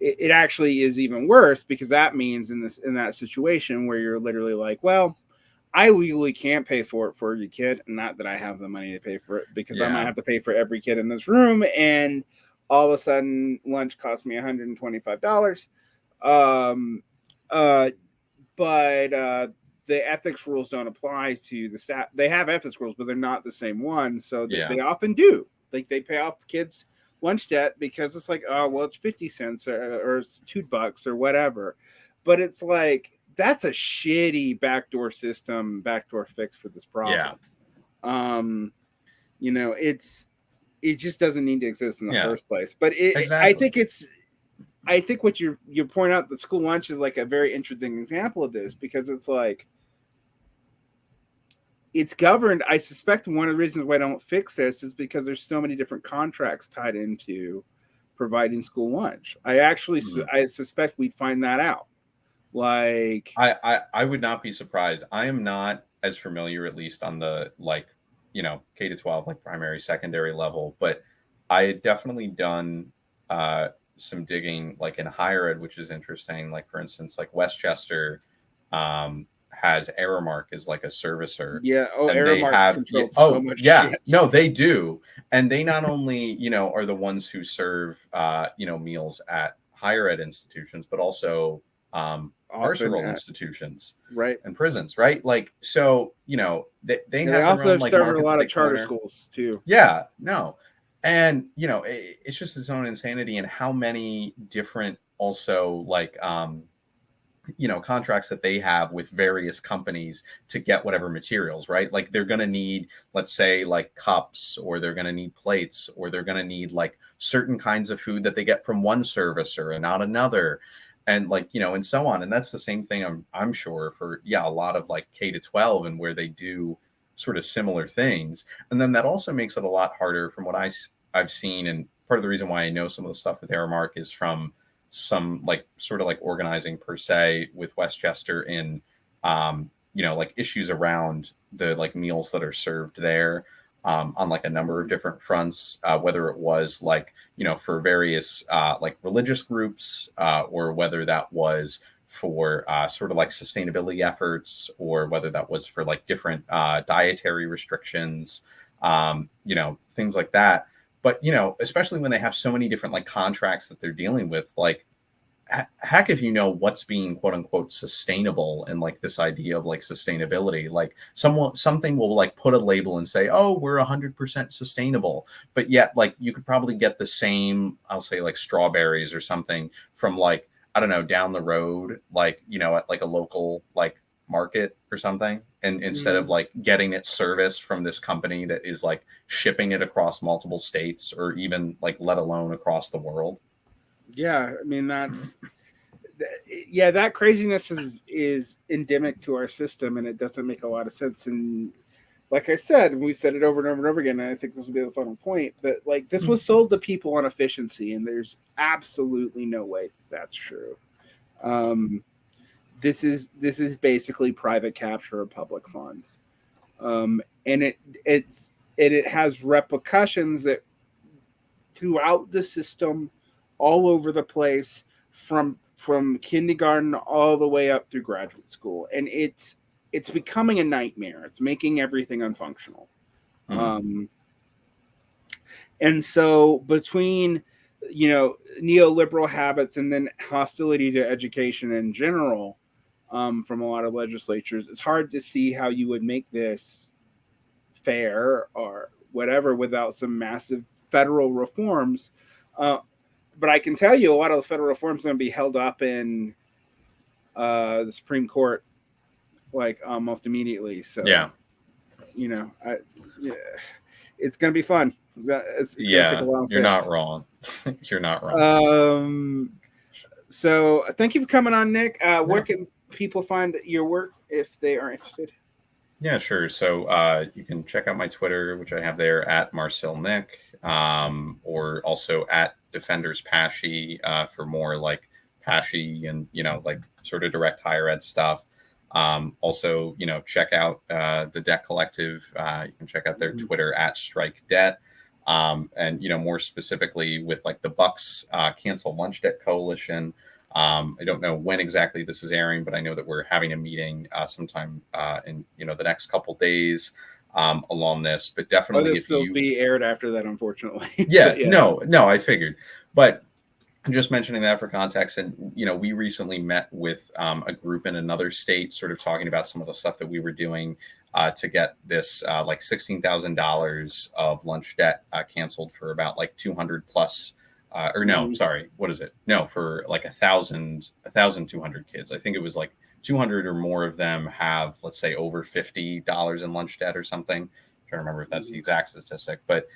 it actually is even worse, because that means in that situation where you're literally well, I legally can't pay for it for your kid, not that I have the money to pay for it, because I might have to pay for every kid in this room, and all of a sudden lunch costs me $125. But the ethics rules don't apply to the staff. They have ethics rules, but they're not the same one, so they often do. They pay off kids lunch debt because it's it's 50 cents or it's $2 or whatever. But it's that's a shitty backdoor system, backdoor fix for this problem. It just doesn't need to exist in the first place. But I think what you point out, the school lunch is a very interesting example of this, because it's it's governed. I suspect one of the reasons why I don't fix this is because there's so many different contracts tied into providing school lunch. I suspect we'd find that out. I would not be surprised. I am not as familiar, at least on the K to 12, primary, secondary level, but I had definitely done some digging in higher ed, which is interesting. For instance, Westchester has Aramark as a servicer. Aramark controls so much shit. No, they do. And they not only, are the ones who serve, meals at higher ed institutions, but also carceral institutions, right, and prisons, right? So, they have also serve a lot of charter schools too. Yeah, no. And, it's just its own insanity, and how many different also contracts that they have with various companies to get whatever materials, right? Like they're going to need, let's say, like cups, or they're going to need plates, or they're going to need like certain kinds of food that they get from one servicer and not another, and like, and so on. And that's the same thing, I'm sure, for a lot of like K to 12, and where they do sort of similar things. And then that also makes it a lot harder from what I've seen. And part of the reason why I know some of the stuff with Aramark is from some like sort of like organizing per se with Westchester in like issues around the like meals that are served there, on like a number of different fronts, whether it was like for various like religious groups, or whether that was for sort of like sustainability efforts, or whether that was for like different dietary restrictions, things like that. But, especially when they have so many different like contracts that they're dealing with, like, heck, if what's being quote unquote sustainable, and like this idea of like sustainability, like something will like put a label and say, oh, we're 100% sustainable. But yet, like, you could probably get the same, I'll say like strawberries or something from like, I don't know, down the road, like, at like a local like market or something, and instead of like getting it serviced from this company that is like shipping it across multiple states, or even like let alone across the world. Yeah, I mean, that craziness is endemic to our system, and it doesn't make a lot of sense. And like I said, we've said it over and over and over again, and I think this will be the final point, but like this was sold to people on efficiency, and there's absolutely no way that's true. This is basically private capture of public funds, and it has repercussions that throughout the system, all over the place, from kindergarten all the way up through graduate school, and it's becoming a nightmare. It's making everything unfunctional. And so between neoliberal habits and then hostility to education in general, from a lot of legislatures, it's hard to see how you would make this fair or whatever without some massive federal reforms. But I can tell you a lot of the federal reforms are going to be held up in the Supreme Court, like almost immediately. So it's going to be fun. It's going to take a while. You're not wrong. You're not wrong. So thank you for coming on, Nick. Where can people find your work if they are interested? Yeah, sure. So you can check out my Twitter, which I have there at Marcil Nick, or also at Defenders Pashy, for more like Pashy and like sort of direct higher ed stuff. Also, check out the Debt Collective. You can check out their Twitter at Strike Debt, and more specifically with like the Bucks Cancel Lunch Debt Coalition. I don't know when exactly this is airing, but I know that we're having a meeting sometime in the next couple days along this. But definitely, this will be aired after that, unfortunately. Yeah, no, I figured. But I'm just mentioning that for context. And we recently met with a group in another state, sort of talking about some of the stuff that we were doing to get this like $16,000 of lunch debt canceled for about like 200 plus. Or no, sorry, what is it? No, for like 1,200 kids. I think it was like 200 or more of them have, let's say, over $50 in lunch debt or something. I'm trying to remember if that's the exact statistic, but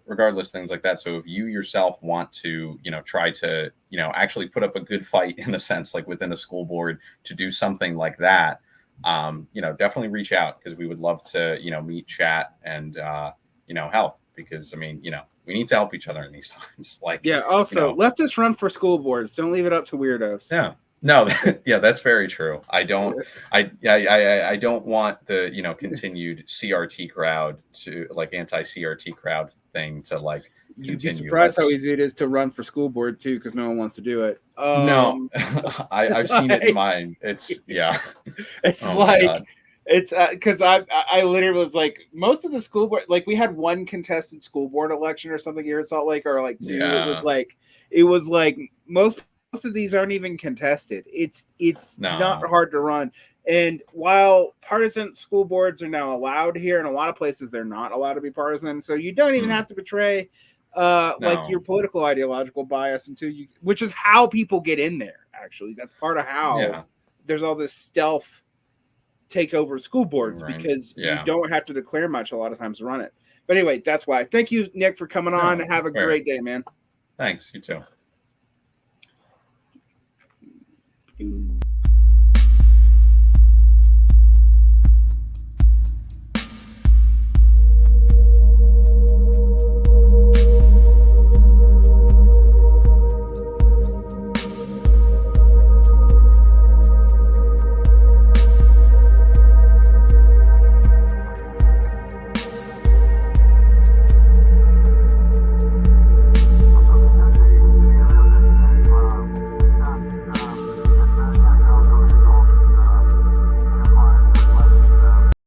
regardless, things like that. So if you yourself want to, try to, actually put up a good fight in a sense, like within a school board to do something like that, definitely reach out, because we would love to, meet, chat, and, help, because we need to help each other in these times. Like, also leftists run for school boards. Don't leave it up to weirdos. Yeah. No, that's very true. I don't want the, continued CRT crowd to like anti-CRT crowd thing to like You'd be surprised how easy it is to run for school board too, because no one wants to do it. No, I've seen it in mine. It's It's like it's because I literally was like, most of the school board, like we had one contested school board election or something here in Salt Lake, or like two. It was like most of these aren't even contested. It's not hard to run. And while partisan school boards are now allowed here, in a lot of places they're not allowed to be partisan, so you don't even have to betray like your political ideological bias until you, which is how people get in there. Actually, that's part of how there's all this stealth take over school boards because you don't have to declare much a lot of times to run it. But anyway, that's why. Thank you, Nick, for coming on. Have a great day, man. Thanks. You too.